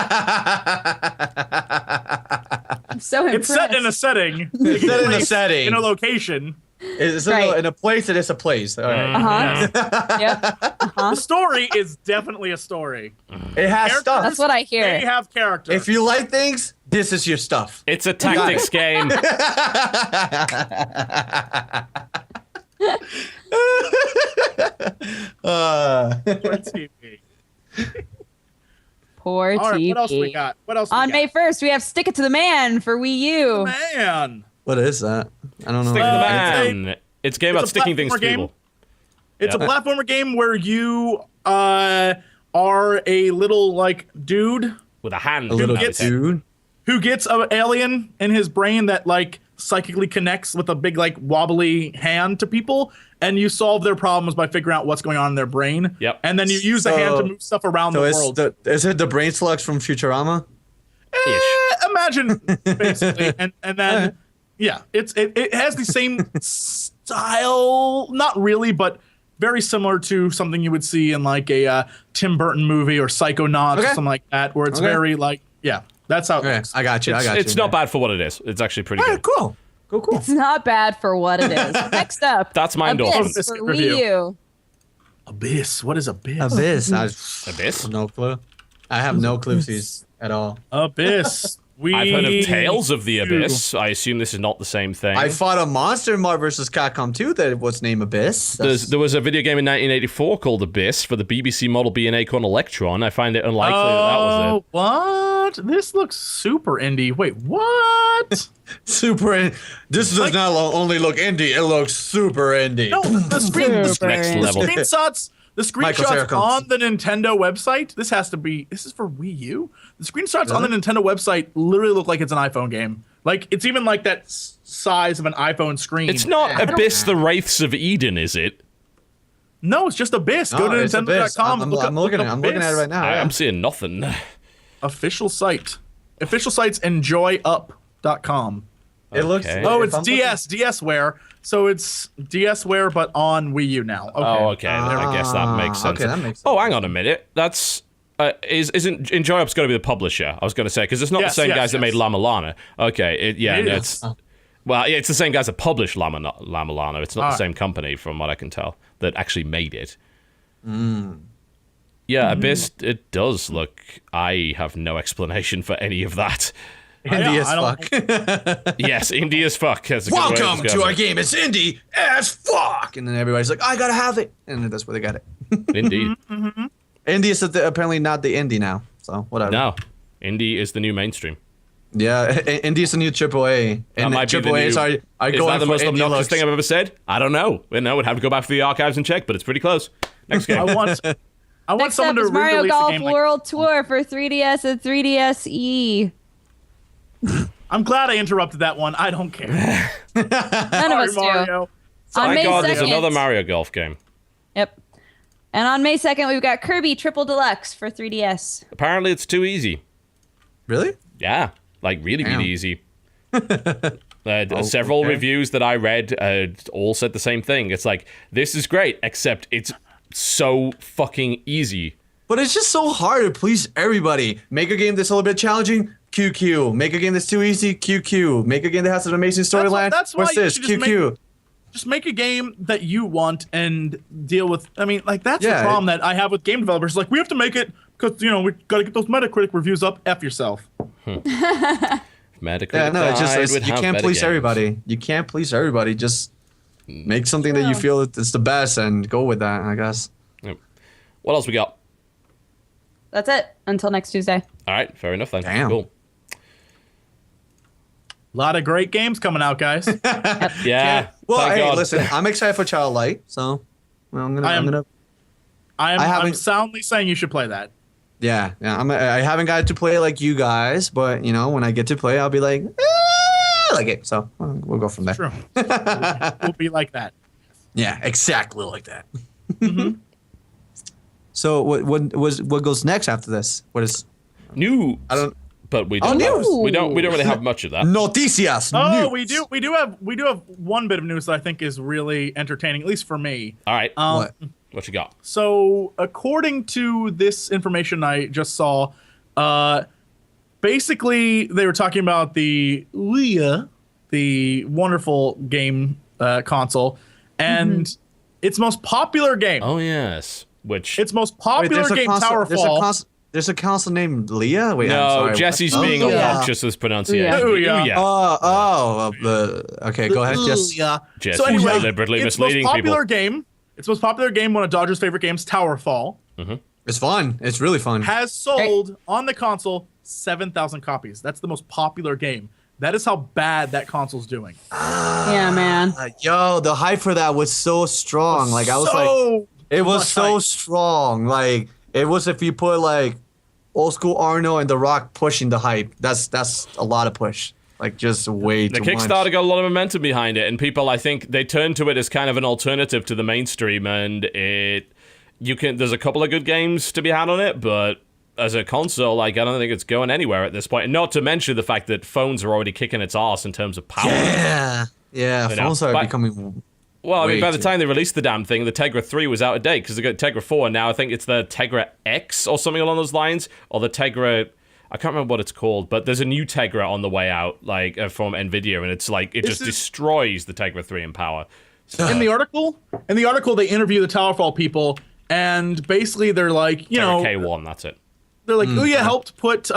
I'm so impressed. It's set in a setting. It's set in a setting. In a location. It's Right. in a place that is a place. All right. Uh-huh. Yep. The story is definitely a story. It has stuff. That's what I hear. They have character. If you like things, this is your stuff. It's a tactics game. For TV. Poor All right, TV. what else we got? What else On we May got? 1st, we have Stick It to the Man for Wii U. Man. What is that? I don't know. Stick to the it's man. It's a game about a sticking things to platformer game. people. It's Yeah. a platformer game where you are a little like dude With a hand. A little out his head. dude. who gets an alien in his brain that like psychically connects with a big like wobbly hand to people, and you solve their problems by figuring out what's going on in their brain. Yep. And then you use the hand to move stuff around So the it's world. is it the brain slugs from Futurama? Imagine basically, and then yeah, it has the same style, not really, but very similar to something you would see in like a Tim Burton movie or Psychonauts or Okay. something like that, where it's Okay. very like that's how it Okay, looks. I got you. It's not bad for what it is. It's actually pretty All right, good. cool. Cool. It's not bad for what it is. Next up, That's my Abyss endorsement. for Review. Wii U. Abyss. What is Abyss? Abyss. Abyss? No clue. I have no cluesies at all. Abyss. I've heard of Tales of the Abyss. I assume this is not the same thing. I fought a monster in Marvel vs. Capcom 2 that was named Abyss. There was a video game in 1984 called Abyss for the BBC Model B and Acorn Electron. I find it unlikely that was it. What? This looks super indie. Wait, what? Super. This does not only look indie; it looks super indie. No, the screen. Next level. Screenshots. The Michael screenshots Sarah on the Nintendo website. This is for Wii U. The screenshots on the Nintendo website literally look like it's an iPhone game. Like it's even like that size of an iPhone screen. It's not Abyss: The Wraiths of Eden, is it? No, it's just Abyss. Go to it's Abyss. Nintendo.com. I'm looking at it right now. I'm seeing nothing. Official site. Official site's enjoyup.com. It looks. Okay. Oh, if it's I'm DSware. So it's DSware, but on Wii U now. Okay. Oh, okay. I guess that makes sense. okay, that makes sense. Oh, hang on a minute. That's isn't EnjoyUp's got to be the publisher? I was going to say because it's not Yes, the same yes, guys that yes. made Lama Lana. Okay, It no, is. it's well, yeah, it's the same guys that published Lama Lana. It's not the same company, from what I can tell, that actually made it. Yeah, Abyss. It does look. I have no explanation for any of that. indie Yeah, as I don't- fuck. Yes, indie as fuck. That's a good way to Welcome describe to our it. game. It's indie as fuck. And then everybody's like, I gotta have it, and that's where they got it. Indeed. Indie is apparently not the indie now, so whatever. No, indie is the new mainstream. Yeah, indie is the new AAA, That and might be the AAAs new. are Is going that the for most indie obnoxious looks. thing I've ever said? I don't know. No, we'd have to go back to the archives and check, but it's pretty close. Next game. I want Next someone up to is Mario re-release a Golf game like. World Tour for 3DS and 3DSe. I'm glad I interrupted that one. I don't care. None of Sorry, us do. Mario. On Thank May God, 2nd, there's another Mario Golf game. Yep. And on May 2nd, we've got Kirby Triple Deluxe for 3DS. Apparently, it's too easy. Really? Yeah, like really, Damn. really easy. Several okay. reviews that I read all said the same thing. It's like, this is great, except it's so fucking easy. But it's just so hard to please everybody. Make a game that's a little bit challenging, QQ. Make a game that's too easy, QQ. Make a game that has an amazing storyline. That's why What's you this? should just QQ. Just make a game that you want and deal with. I mean, like that's Yeah, the problem that I have with game developers. Like we have to make it because we got to get those Metacritic reviews up. F yourself. Metacritic Yeah, no, it's died just with you how can't meta please games. everybody. You can't please everybody. Just make something that you feel is the best and go with that, I guess. Yep. What else we got? That's it. Until next Tuesday. All right, fair enough then. Damn. Cool. A lot of great games coming out, guys. Yeah. Well, thank hey, God. listen, I'm excited for Child Light, so well, I'm gonna. I'm haven't- soundly saying you should play that. Yeah. I haven't got to play like you guys, but when I get to play, I'll be like, I like it. So we'll go from there. True. We'll be like that. Yeah, exactly like that. So what goes next after this? What is News. I don't. But we Oh, don't. news. We don't really have much of that. Noticias. Oh, news. we do have one bit of news that I think is really entertaining, at least for me. All right. What? What you got? So, according to this information I just saw, Basically, they were talking about the Ouya, the wonderful game console, and its most popular game. Oh yes, which Its most popular game, Towerfall. There's a console named Leah. Wait, I'm no, sorry. Jesse's what? being Ouya. obnoxious with pronunciation. Ouya. Okay, go ahead, Jess. Jess So anyway, deliberately its most misleading popular people. game. Its most popular game, one of Dodger's favorite games, Towerfall, It's fun. It's really fun. has sold on the console 7,000 copies. That's the most popular game. That is how bad that console's doing. Yeah, man. Yo, the hype for that was so strong. Like I was So it was much so hype. strong. Like it was if you put like old school Arnold and The Rock pushing the hype. That's a lot of push. Like just way The too Kickstarter much. got a lot of momentum behind it, and people, I think, they turned to it as kind of an alternative to the mainstream. And there's a couple of good games to be had on it, but as a console, like I don't think it's going anywhere at this point. And not to mention the fact that phones are already kicking its ass in terms of power. Yeah, You know, phones are but- becoming. Well, I mean, Way by the too- time they released the damn thing, the Tegra 3 was out of date because they got Tegra 4, and now I think it's the Tegra X or something along those lines, or the Tegra. I can't remember what it's called, but there's a new Tegra on the way out, like from Nvidia, and it's like it just destroys the Tegra 3 in power. in the article, they interview the Towerfall people, and basically they're like, you know, Tegra K1, that's it. they're like, Ouya helped put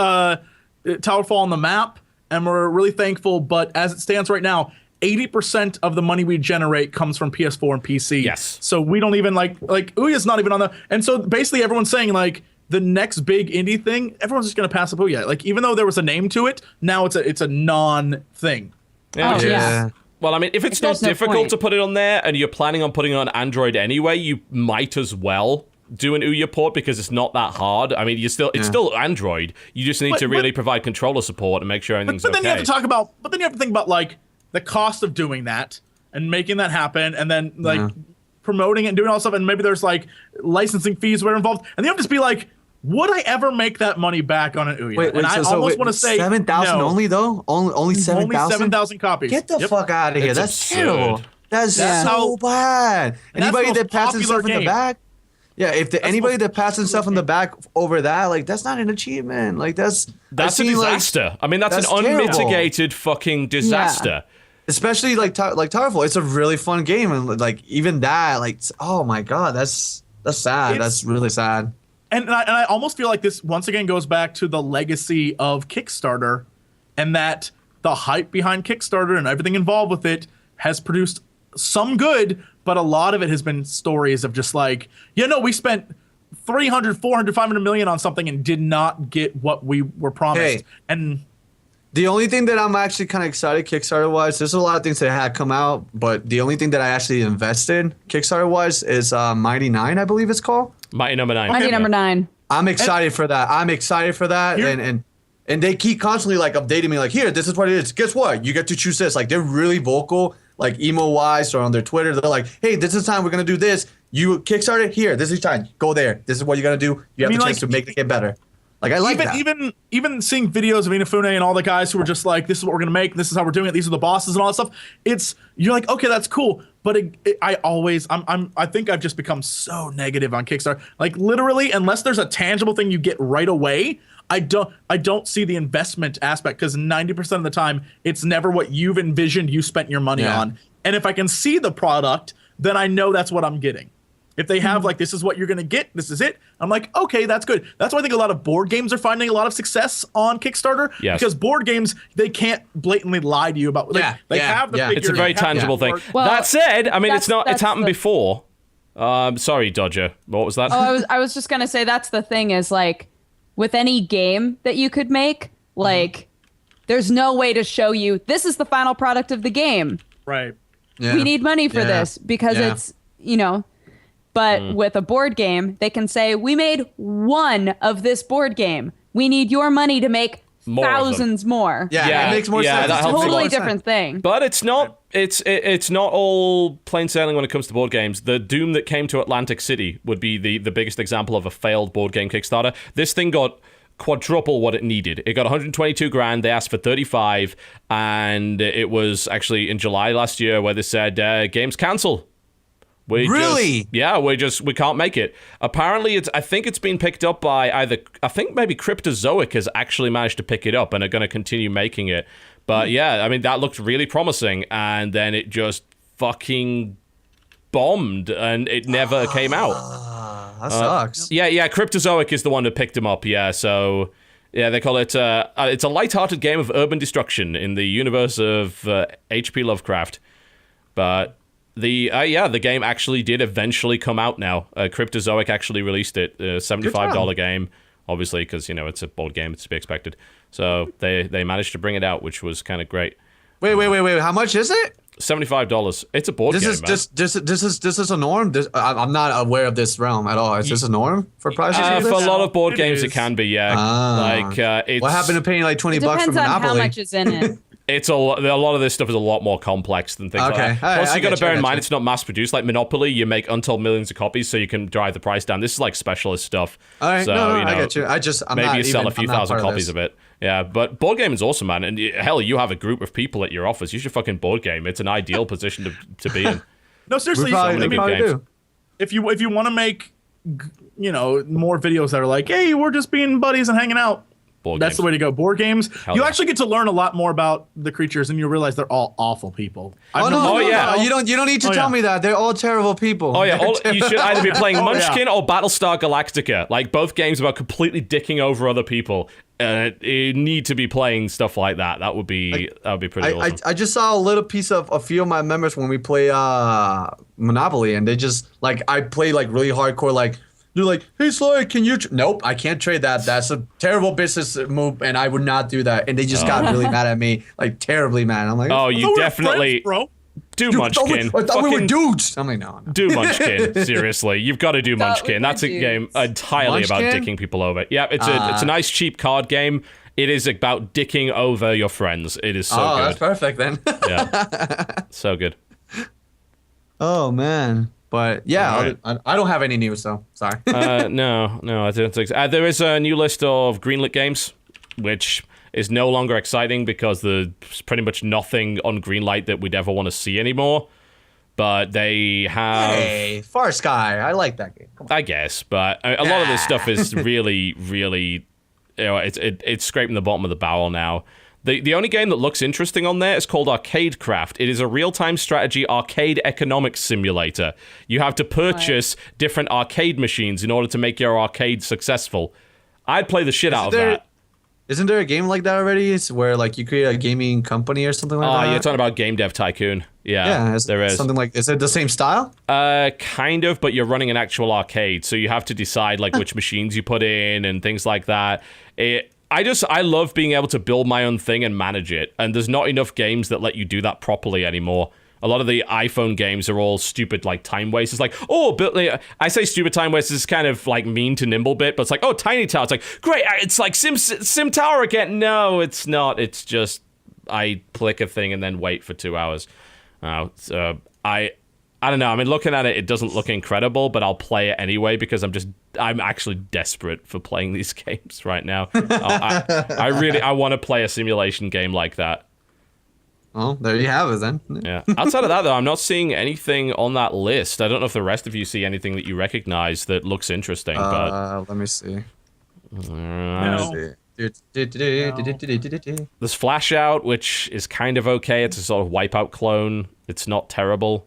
Towerfall on the map, and we're really thankful. But as it stands right now, 80% of the money we generate comes from PS4 and PC. Yes. So we don't even like Ouya's not even on the. And so basically everyone's saying like the next big indie thing, everyone's just gonna pass up Ouya. Like even though there was a name to it, now it's a non thing. Yeah, Oh, which is- yeah. Well, I mean, if it's not there's no difficult point. to put it on there, and you're planning on putting it on Android anyway, you might as well do an Ouya port because it's not that hard. I mean, it's still Android. You just need to really provide controller support and make sure everything's But then okay. you have to talk about. But then you have to think about like the cost of doing that and making that happen, and then like promoting it and doing all that stuff, and maybe there's like licensing fees that are involved, and you have to just be like, would I ever make that money back on an Ouya? And I almost want to say 7,000 no. only though. Only 7,000. Only 7,000 copies. Get the Yep. fuck out of here. It's That's absurd. terrible. That's That's so how- bad. And that's Anybody the that most pats popular himself in the game. back. Yeah, anybody most that pats himself in the back over that, like that's not an achievement. Like that's That's a I've seen, like, disaster. I mean, that's an terrible. unmitigated fucking disaster. Especially like Towerfall. It's a really fun game, and like even that, like oh my god, that's sad. That's really sad. And I almost feel like this once again goes back to the legacy of Kickstarter, and that the hype behind Kickstarter and everything involved with it has produced some good, but a lot of it has been stories of just like, we spent 300, 400, 500 million on something and did not get what we were promised. Hey. And The only thing that I'm actually kind of excited Kickstarter-wise, there's a lot of things that had come out, but the only thing that I actually invested Kickstarter-wise is Mighty 9, I believe it's called. Mighty number 9. Mighty number 9. I'm excited for that. Here- And they keep constantly like updating me like, here, this is what it is. Guess what? You get to choose this. Like they're really vocal, like emo-wise or on their Twitter. They're like, hey, this is time we're gonna do this. You Kickstarter, here, this is your time. Go there. This is what you're gonna do. You have mean, the chance like, to make it get better. Like I like that. even seeing videos of Inafune and all the guys who were just like, this is what we're gonna make, this is how we're doing it, these are the bosses and all that stuff. You're like, okay, that's cool. But I think I've just become so negative on Kickstarter. Like literally, unless there's a tangible thing you get right away, I don't see the investment aspect because 90% of the time it's never what you've envisioned you spent your money Yeah. on. And if I can see the product, then I know that's what I'm getting. If they have like, this is what you're going to get, this is it, I'm like, okay, that's good. That's why I think a lot of board games are finding a lot of success on Kickstarter. Yes. Because board games, they can't blatantly lie to you about, like, Yeah, they yeah, have the yeah. figures. It's a very they have the tangible thing. artwork. Well, that said, I mean, it's that's happened the- before. Sorry, Dodger. What was that? Oh, I was just gonna say that's the thing is like with any game that you could make, like there's no way to show you this is the final product of the game. Right. Yeah. We need money for Yeah. this because Yeah. it's but with a board game, they can say we made one of this board game. We need your money to make More of them. thousands more. Yeah, Yeah, it makes more yeah, sense. that It's helps a lot. Totally more sense. different thing. But it's not. It's not all plain sailing when it comes to board games. The Doom that came to Atlantic City would be the biggest example of a failed board game Kickstarter. This thing got quadruple what it needed. It got 122 grand. They asked for 35, and it was actually in July last year where they said games cancel. We Really? we can't make it. Apparently, I think it's been picked up by I think maybe Cryptozoic has actually managed to pick it up and are going to continue making it. But yeah, I mean, that looked really promising, and then it just fucking bombed, and it never came out. That sucks. Yeah, Cryptozoic is the one that picked him up, yeah, so... Yeah, they call it, it's a light-hearted game of urban destruction in the universe of H.P. Lovecraft. But... The game actually did eventually come out now. Cryptozoic actually released it, $75 game, obviously, because, it's a board game, it's to be expected. So they managed to bring it out, which was kind of great. Wait, how much is it? $75. It's a board game, man. This is a norm? I'm not aware of this realm at all. Is this a norm for prices? For a lot of board games, it can be, yeah. It's... What happened to paying like $20 for Depends on Monopoly? how much is in it. It's a lot of this stuff is a lot more complex than things like that. Plus, you got to bear in mind it's not mass produced. Like Monopoly, you make untold millions of copies, so you can drive the price down. This is like specialist stuff. All right, so, I get you. Maybe you sell a few thousand copies of it. Yeah, but board game is awesome, man. And hell, you have a group of people at your office. Use your fucking board game. It's an ideal position to be in. No, seriously, if you want to make more videos that are like, hey, we're just being buddies and hanging out. That's the way to go. Board games. You actually get to learn a lot more about the creatures, and you realize they're all awful people. No. You don't need to tell me that. They're all terrible people. Oh yeah, you should either be playing Munchkin or Battlestar Galactica. Like both games about completely dicking over other people. You need to be playing stuff like that. That would be pretty awesome. I just saw a little piece of a few of my members when we play Monopoly, and they just I play really hardcore They're like, hey, Sly, can you... Nope, I can't trade that. That's a terrible business move, and I would not do that. And they just got really mad at me, deterribly mad. I'm like... Oh, you definitely... Friends, bro. Do Munchkin. I thought we were dudes. I'm like, no. Do Munchkin. Seriously, you've got to do Munchkin. That's a game entirely about dicking people over. Yeah, it's a nice, cheap card game. It is about dicking over your friends. It is so good. Oh, that's perfect, then. Yeah. So good. Oh, man. But yeah, right. I don't have any news, so sorry. No, I don't think so. There is a new list of greenlit games, which is no longer exciting because there's pretty much nothing on greenlight that we'd ever want to see anymore. But they have... Hey, Far Sky. I like that game. I guess, but a lot of this stuff is really, really... it's scraping the bottom of the barrel now. The only game that looks interesting on there is called Arcade Craft. It is a real-time strategy arcade economics simulator. You have to purchase different arcade machines in order to make your arcade successful. I'd play the shit out of that. Isn't there a game like that already? It's where you create a gaming company or something like that? Oh, you're talking about Game Dev Tycoon. Yeah, there is. Something is it the same style? Kind of, but you're running an actual arcade, so you have to decide which machines you put in and things like that. I love being able to build my own thing and manage it, and there's not enough games that let you do that properly anymore. A lot of the iPhone games are all stupid, time wasters. I say stupid time wasters is kind of mean to Nimblebit, but it's Tiny Tower. It's great, it's like Sim Tower again. No, it's not. It's just I click a thing and then wait for 2 hours. I don't know. I mean, looking at it, it doesn't look incredible, but I'll play it anyway because I'm actually desperate for playing these games right now. I want to play a simulation game like that. Well, there you have it then. Yeah. Outside of that, though, I'm not seeing anything on that list. I don't know if the rest of you see anything that you recognize that looks interesting. But let me see. No. There's Flash Out, which is kind of okay. It's a sort of Wipeout clone. It's not terrible.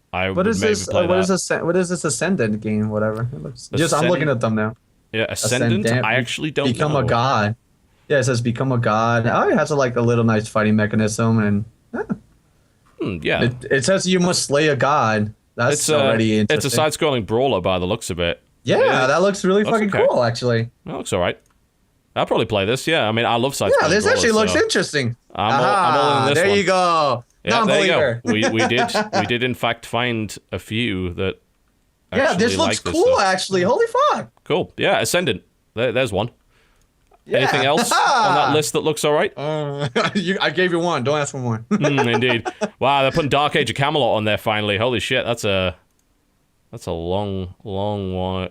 What is this Ascendant game? Whatever. I'm looking at them now. Yeah, Ascendant. I actually don't know. Become a god. Yeah, it says become a god. Oh, it has a little nice fighting mechanism and. Yeah. It says you must slay a god. That's already interesting. It's a side-scrolling brawler by the looks of it. Yeah, that looks really fucking cool, actually. That looks alright. I'll probably play this. Yeah, I mean, I love side-scrolling. Yeah, this actually looks interesting. I'm all in this there one. You go. Yeah, there you go. We did in fact find a few that. Yeah, this looks cool. Actually, holy fuck. Cool. Yeah, Ascendant. There's one. Yeah. Anything else on that list that looks all right? I gave you one. Don't ask for more. Indeed. Wow, they're putting Dark Age of Camelot on there finally. Holy shit, that's a long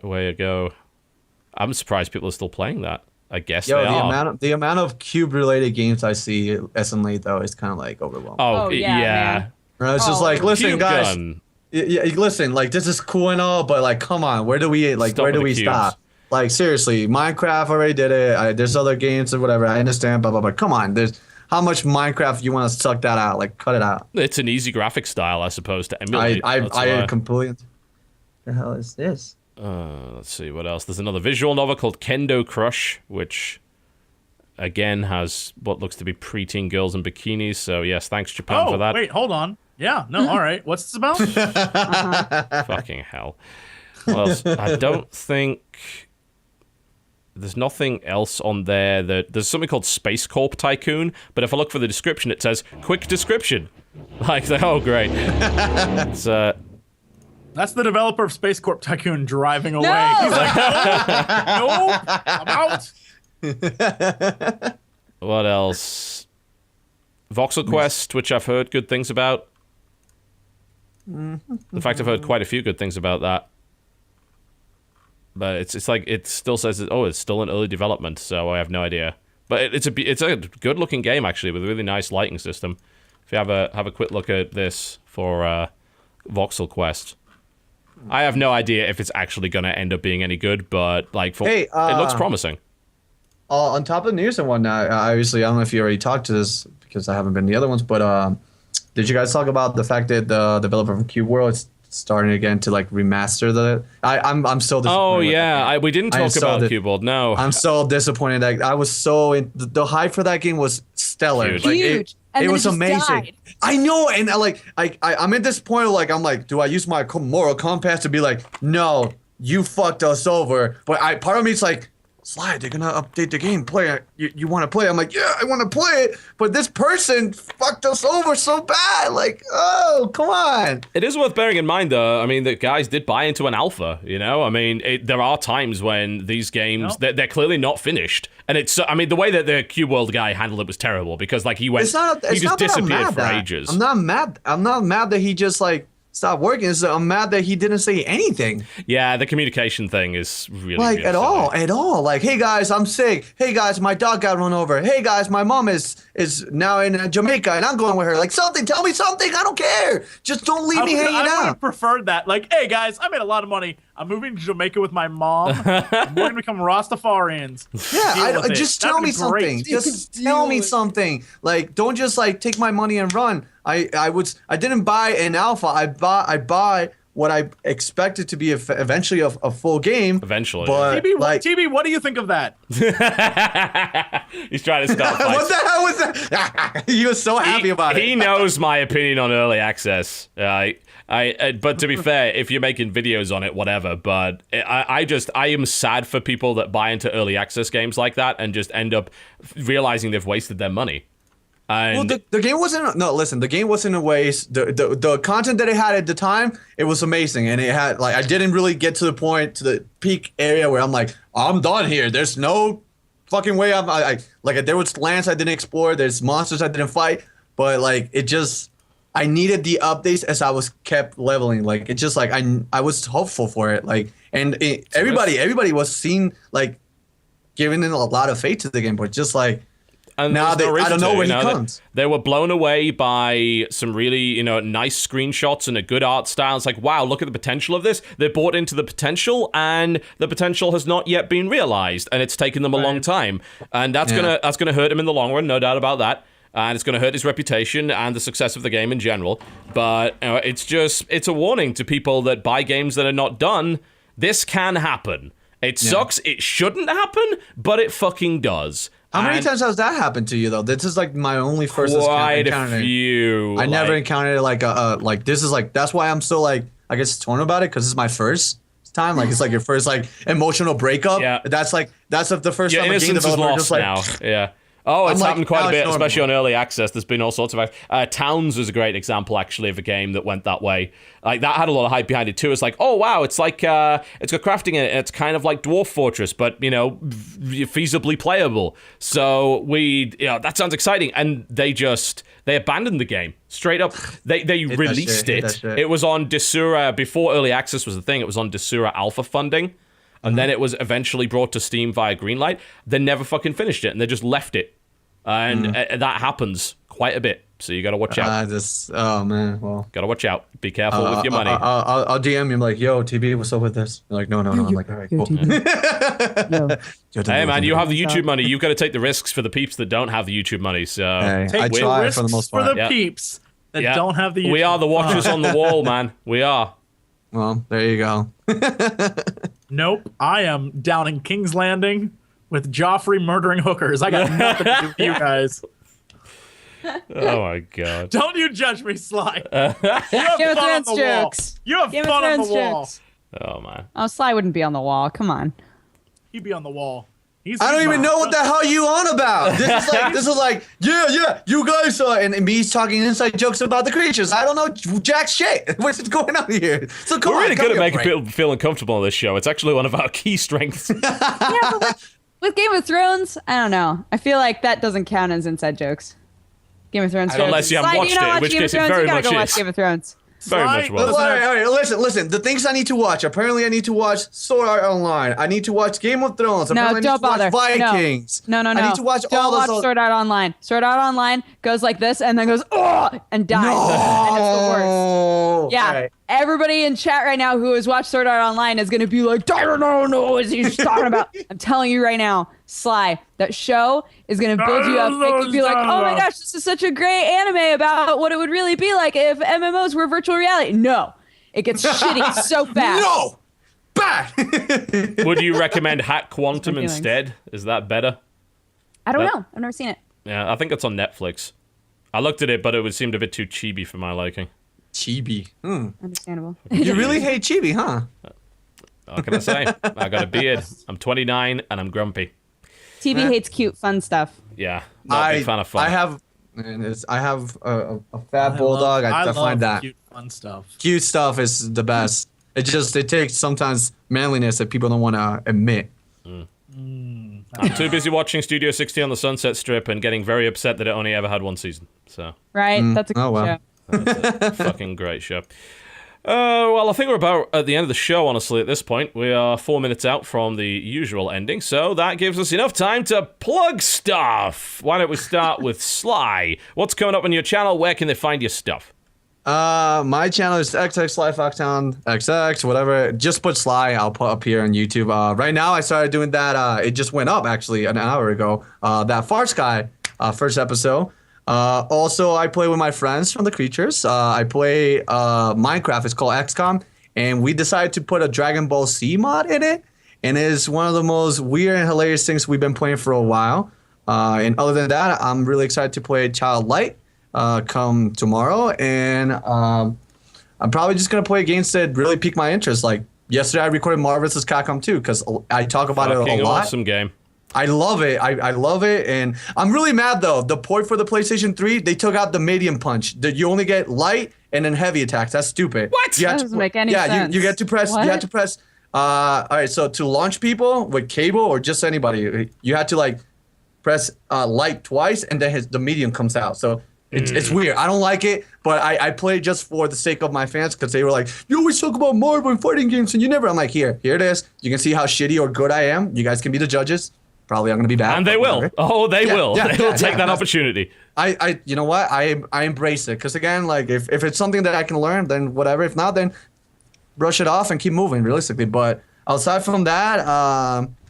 way to go. I'm surprised people are still playing that. I guess they are. The amount of cube-related games I see recently, though, is kind of overwhelming. Oh yeah. It's just listen, Cube guys. Gun. Yeah, listen, like this is cool and all, but like, come on, where do we Stop where with do the we cubes. stop? Like seriously, Minecraft already did it. There's other games or whatever. I understand, blah blah blah. Come on, there's how much Minecraft you want to suck that out? Like, cut it out. It's an easy graphic style, I suppose, to emulate. I completely. The hell is this? Let's see what else. There's another visual novel called Kendo Crush, which again has what looks to be preteen girls in bikinis. So yes, thanks Japan for that. Wait, hold on. Yeah, no, all right. What's this about? Fucking hell. What else? I don't think there's nothing else on there. There's something called Space Corp Tycoon, but if I look for the description, it says quick description. Like, oh great. It's That's the developer of Space Corp Tycoon driving away. No! He's like, no, I'm out. what else? Voxel Quest, which I've heard good things about. In fact, I've heard quite a few good things about that. But it's like it still says it's still in early development, so I have no idea. But it's a good looking game actually with a really nice lighting system. If you have a quick look at this for Voxel Quest, I have no idea if it's actually going to end up being any good, but like it looks promising. On top of the news and whatnot, obviously I don't know if you already talked to this because I haven't been to the other ones, but did you guys talk about the fact that the developer from Cube World is starting again to like remaster the? I'm so disappointed. Oh with yeah, that game. we didn't talk about Cube World. No, I'm so disappointed. That I was so the hype for that game was stellar. Huge. Like, Huge. And it then was it just amazing. died. I know, and I'm at this point of like I'm like, do I use my moral compass to be like, no, you fucked us over? But part of me is like, Sly, they're gonna update the game. Play it. You want to play? I'm like, yeah, I want to play it. But this person fucked us over so bad. Like, oh, come on. it is worth bearing in mind, though. I mean, the guys did buy into an alpha. You know, I mean, there are times when these games they're clearly not finished, and it's. I mean, the way that the Cube World guy handled it was terrible because like he just It's not that I'm disappeared mad for that- ages. I'm not mad that he just like stopped working. I'm mad that he didn't say anything. Yeah, the communication thing is really Like good, at all. Like, hey guys, I'm sick. Hey guys, my dog got run over. Hey guys, my mom is now in Jamaica and I'm going with her. Like something, tell me something. I don't care. Just don't leave me hanging I would out. have preferred that. Like, hey guys, I made a lot of money. I'm moving to Jamaica with my mom. We're gonna become Rastafarians. Yeah, Deal with it. just That'd tell be me something. great. Just tell me something. Like, don't just like take my money and run. I didn't buy an alpha. I buy what I expected to be eventually a full game. Eventually, but TB, what do you think of that? He's trying to stop fights. what the hell was that? He was so happy about it. He knows my opinion on early access. But to be fair, if you're making videos on it, whatever. But I am sad for people that buy into early access games like that and just end up realizing they've wasted their money. And Well, the game wasn't. No, listen. The game wasn't a waste. The content that it had at the time, it was amazing, and it had like I didn't really get to the peak area where I'm like, I'm done here. There's no fucking way. There was lands I didn't explore. There's monsters I didn't fight. But like it just, I needed the updates as I was kept leveling. Like it just like I was hopeful for it. Like everybody was seen like giving in a lot of faith to the game, but just like. And Now there's no I reason don't know to, where you he know, comes. They were blown away by some really, nice screenshots and a good art style. It's like, wow, look at the potential of this. They bought into the potential, and the potential has not yet been realized, and it's taken them a long time. And that's gonna hurt him in the long run, no doubt about that. And it's gonna hurt his reputation and the success of the game in general. But it's a warning to people that buy games that are not done. This can happen. It sucks. It shouldn't happen, but it fucking does. How many times has that happened to you though? This is like my only first Quite encounter. a few. I never encountered like this is like that's why I'm so like I guess torn about it because it's my first time. Like it's like your first like emotional breakup. Yeah. That's the first Your time a game innocence is developer lost just like now. Yeah. Oh, it's I'm like, happened quite now a bit, it's normal. especially on early access. There's been all sorts of... Towns was a great example, actually, of a game that went that way. Like, that had a lot of hype behind it, too. It's like, oh, wow, it's like... it's got crafting in it. It's kind of like Dwarf Fortress, but, feasibly playable. So, that sounds exciting. And they abandoned the game. Straight up. They released it. It was on Desura... Before early access was a thing, it was on Desura Alpha funding. And then it was eventually brought to Steam via Greenlight. They never fucking finished it, and they just left it. And that happens quite a bit. So you got to watch out. Oh man, well. Got to watch out. Be careful with your money. I'll DM you. I'm like, yo, TB, what's up with this? You're like, no. I'm like, all right, cool. Hey man, you have the YouTube money. You've got to take the risks for the peeps that don't have the YouTube money. So Hey, Take I the try risks for the most part. for the peeps that don't have the. We are the watchers on the wall, man. We are. Well, there you go. Nope, I am down in King's Landing with Joffrey murdering hookers. I got nothing to do with you guys. Oh my god. Don't you judge me, Sly. You have Game of fun on Thrones the wall. jokes. You have Game of fun on the Thrones wall. jokes. Oh man. Oh, Sly wouldn't be on the wall. Come on. He'd be on the wall. I don't even know what the hell you on about. This is like, yeah, you guys and me talking inside jokes about the creatures. I don't know jack shit. What's going on here? So come We're on, really come good at here, making Frank. people feel uncomfortable on this show. It's actually one of our key strengths. Yeah, but with Game of Thrones, I don't know. I feel like that doesn't count as inside jokes. Game of Thrones jokes. Unless you haven't Sly, watched do you not it, in watch which Game of case it Thrones? very You gotta much go watch is. Game of Thrones. Very Sly, much was. All right, listen. The things I need to watch. Apparently, I need to watch Sword Art Online. I need to watch Game of Thrones. No, Apparently, don't I need to bother. watch Vikings. No. I need to watch don't all watch those. Sword Art Online. Sword Art Online goes like this and then goes, oh, and dies. And it's the worst. Oh, Yeah. all right. Everybody in chat right now who has watched Sword Art Online is going to be like, I don't know what he's talking about. I'm telling you right now, Sly, that show is going to build you up, make you be like, oh my gosh, this is such a great anime about what it would really be like if MMOs were virtual reality. No, it gets shitty so fast. No, bad. Would you recommend Hack Quantum feelings. instead? Is that better? I don't That- know. I've never seen it. Yeah, I think it's on Netflix. I looked at it, but it would seem a bit too chibi for my liking. Chibi. Understandable. You really hate chibi, huh? What can I say? I got a beard. I'm 29 and I'm grumpy. TV hates cute, fun stuff. Yeah, not a big fan of fun. I have a fat bulldog. I love find that cute, fun stuff. cute stuff is the best. It takes sometimes manliness that people don't want to admit. I'm too busy watching Studio 60 on the Sunset Strip and getting very upset that it only ever had one season. So, Right? That's a good oh, well. show. that's a fucking great show. Well, I think we're about at the end of the show, honestly, at this point. We are 4 minutes out from the usual ending, so that gives us enough time to plug stuff. Why don't we start with Sly? What's coming up on your channel? Where can they find your stuff? My channel is xXSlyFoxHoundXx, whatever. Just put Sly. I'll put up here on YouTube. Right now, I started doing that. It just went up actually an hour ago. That Farce Guy first episode. Also, I play with my friends from the Creatures. I play Minecraft. It's called XCOM, and we decided to put a Dragon Ball Z mod in it. And it is one of the most weird and hilarious things we've been playing for a while. And other than that, I'm really excited to play Child Light come tomorrow. And I'm probably just going to play games that really pique my interest. Like yesterday, I recorded Marvel vs. Capcom 2 because I talk about it Fucking a lot. awesome game. I love it. I love it. And I'm really mad, though. The port for the PlayStation 3, they took out the medium punch. You only get light and then heavy attacks. That's stupid. What? You have That doesn't make any sense. you get to press. What? You have to press. All right, so to launch people with cable or just anybody, you had to like press light twice, and then the medium comes out. So it's weird. I don't like it, but I play it just for the sake of my fans because they were like, you always talk about Marvel and fighting games, and you never. I'm like, here it is. You can see how shitty or good I am. You guys can be the judges. Probably I'm gonna be bad. And they but will. whatever. Oh, they Yeah, will. yeah, They will yeah, take yeah. that opportunity. I you know what? I embrace it because again, like if it's something that I can learn, then whatever. If not, then brush it off and keep moving realistically. But outside from that,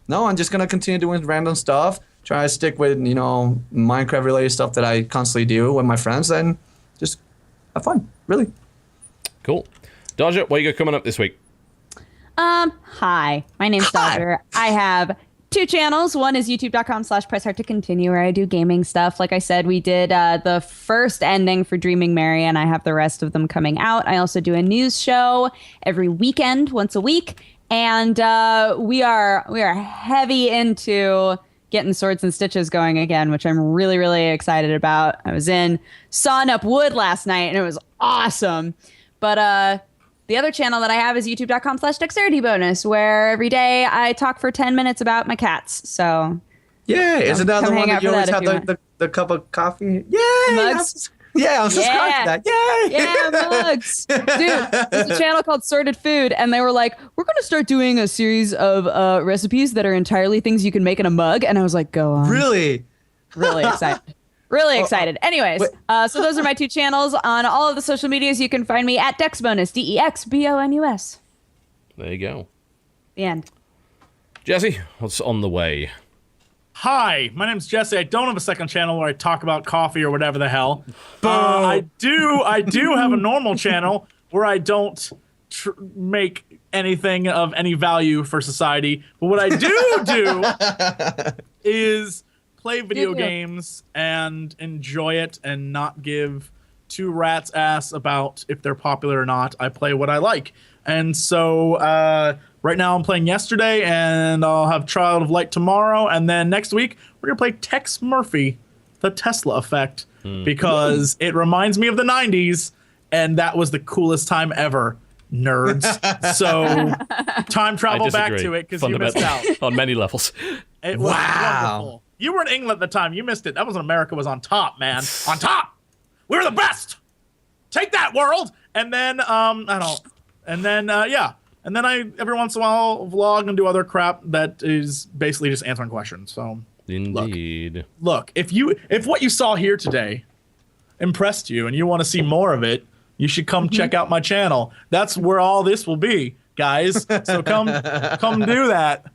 no, I'm just gonna continue doing random stuff. Try to stick with Minecraft related stuff that I constantly do with my friends and just have fun. Really. Cool. Dodger, what you got coming up this week? Hi, my name's Dodger. I have 2 channels. One is youtube.com/presshardtocontinue where I do gaming stuff. Like I said, we did the first ending for Dreaming Mary, and I have the rest of them coming out. I also do a news show every weekend, once a week, and we are heavy into getting Swords and Stitches going again, which I'm really, really excited about. I was in sawing up wood last night, and it was awesome. But the other channel that I have is youtube.com/dexteritybonus, where every day I talk for 10 minutes about my cats. So Yeah, isn't that the come one hang that out you for always that have if you the cup of coffee? Yay! Mugs? Yeah, I'm subscribed to that. Yay! yeah, mugs. Dude, there's a channel called Sorted Food, and they were like, we're going to start doing a series of recipes that are entirely things you can make in a mug. And I was like, go on. Really? Really excited. Really excited. Anyways, so those are my 2 channels. On all of the social medias, you can find me at DexBonus, DexBonus. There you go. The end. Jesse, what's on the way? Hi, my name's Jesse. I don't have a second channel where I talk about coffee or whatever the hell. I do have a normal channel where I don't make anything of any value for society. But what I do is play video games and enjoy it and not give 2 rats ass about if they're popular or not. I play what I like. And so right now I'm playing Yesterday, and I'll have Child of Light tomorrow. And then next week, we're going to play Tex Murphy, The Tesla Effect, because it reminds me of the 90s, and that was the coolest time ever, nerds. So time travel back to it because you missed out. On many levels. It was wonderful. You were in England at the time. You missed it. That was when America was on top, man. On top! We were the best! Take that, world! And then, And then, And then I, every once in a while, vlog and do other crap that is basically just answering questions. So, Indeed. Look, if what you saw here today impressed you and you want to see more of it, you should come check out my channel. That's where all this will be, guys. So come do that.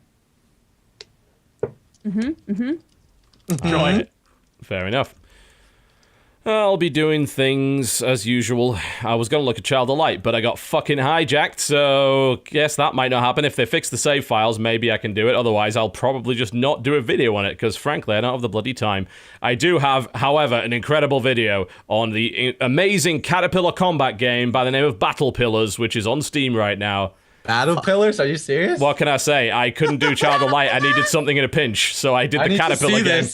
Join it. Fair enough. I'll be doing things as usual. I was going to look at Child of Light, but I got fucking hijacked, so guess that might not happen. If they fix the save files, maybe I can do it. Otherwise, I'll probably just not do a video on it, because frankly, I don't have the bloody time. I do have, however, an incredible video on the amazing Caterpillar combat game by the name of Battle Pillars, which is on Steam right now. Battle Pillars? Are you serious? What can I say? I couldn't do Child of Light. I needed something in a pinch, so I did the Caterpillar game.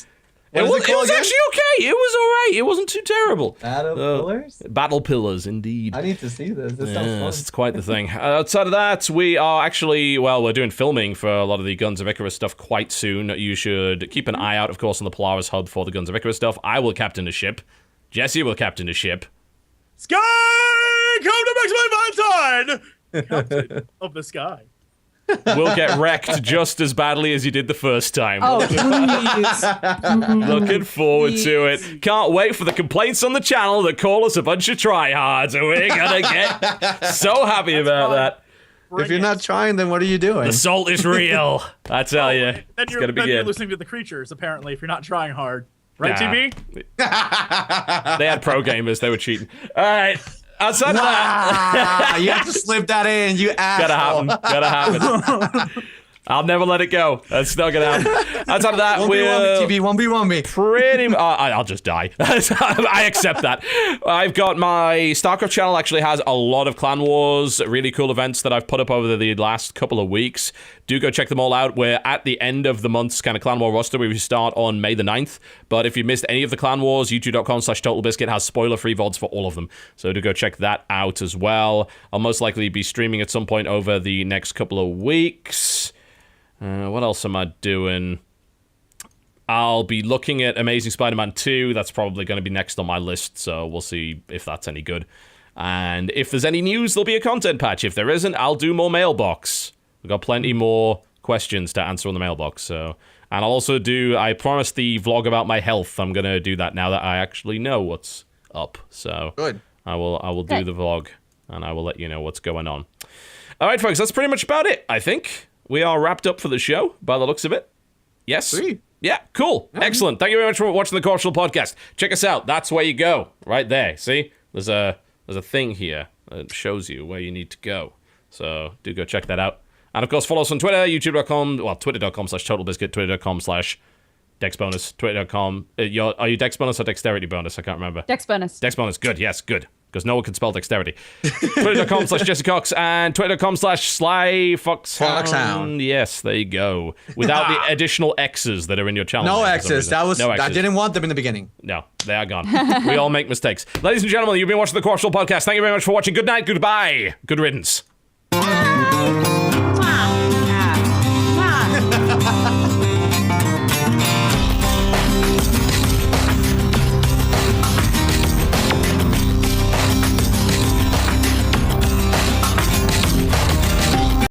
It was actually okay. It was alright. It wasn't too terrible. Battle Pillars? Battle Pillars, indeed. I need to see this. This sounds fun. It's quite the thing. Outside of that, we are actually, we're doing filming for a lot of the Guns of Icarus stuff quite soon. You should keep an eye out, of course, on the Polaris Hub for the Guns of Icarus stuff. I will captain a ship. Jesse will captain a ship. Sky, come to Maximum Valentine! Captain of the sky. We'll get wrecked just as badly as you did the first time. Oh, please. Looking forward to it. Can't wait for the complaints on the channel that call us a bunch of tryhards, and we're gonna get so happy about that. If you're not trying, then what are you doing? The salt is real, I tell you. It's gonna be You're good. listening to the creatures, apparently, if you're not trying hard. Right, Nah. TV? They had pro gamers, they were cheating. Alright. Outside of that, You have to slip that in, you asshole. gotta happen. I'll never let it go. That's not gonna happen. Outside of that, 1v1 me, TV, 1v1 me. pretty I'll just die. I accept that. I've got my StarCraft channel actually has a lot of Clan Wars, really cool events that I've put up over the last couple of weeks. Do go check them all out. We're at the end of the month's kind of Clan War roster. We start on May the 9th. But if you missed any of the Clan Wars, youtube.com/TotalBiscuit has spoiler-free VODs for all of them. So do go check that out as well. I'll most likely be streaming at some point over the next couple of weeks. What else am I doing? I'll be looking at Amazing Spider-Man 2. That's probably going to be next on my list, so we'll see if that's any good. And if there's any news, there'll be a content patch. If there isn't, I'll do more mailbox. We've got plenty more questions to answer on the mailbox. So, and I'll also do, I promised the vlog about my health. I'm going to do that now that I actually know what's up. So Good. I will do the vlog, and I will let you know what's going on. All right, folks, that's pretty much about it, I think. We are wrapped up for the show, by the looks of it. Yes? Sweet. Yeah, cool. Excellent. Thank you very much for watching the Corpsal Podcast. Check us out. That's where you go. Right there. See? There's a thing here that shows you where you need to go. So do go check that out. And of course, follow us on Twitter, twitter.com/TotalBiscuit, twitter.com/DexBonus, twitter.com. Are you DexBonus or Dexterity Bonus? I can't remember. DexBonus. DexBonus. Good. Yes, good. Because no one can spell dexterity. Twitter.com/JesseCox and Twitter.com/SlyFoxHound. Yes, there you go. Without the additional X's that are in your channel. No name for some X's. reason. I didn't want them in the beginning. No, they are gone. We all make mistakes. Ladies and gentlemen, you've been watching the Corpsal Podcast. Thank you very much for watching. Good night, goodbye, good riddance.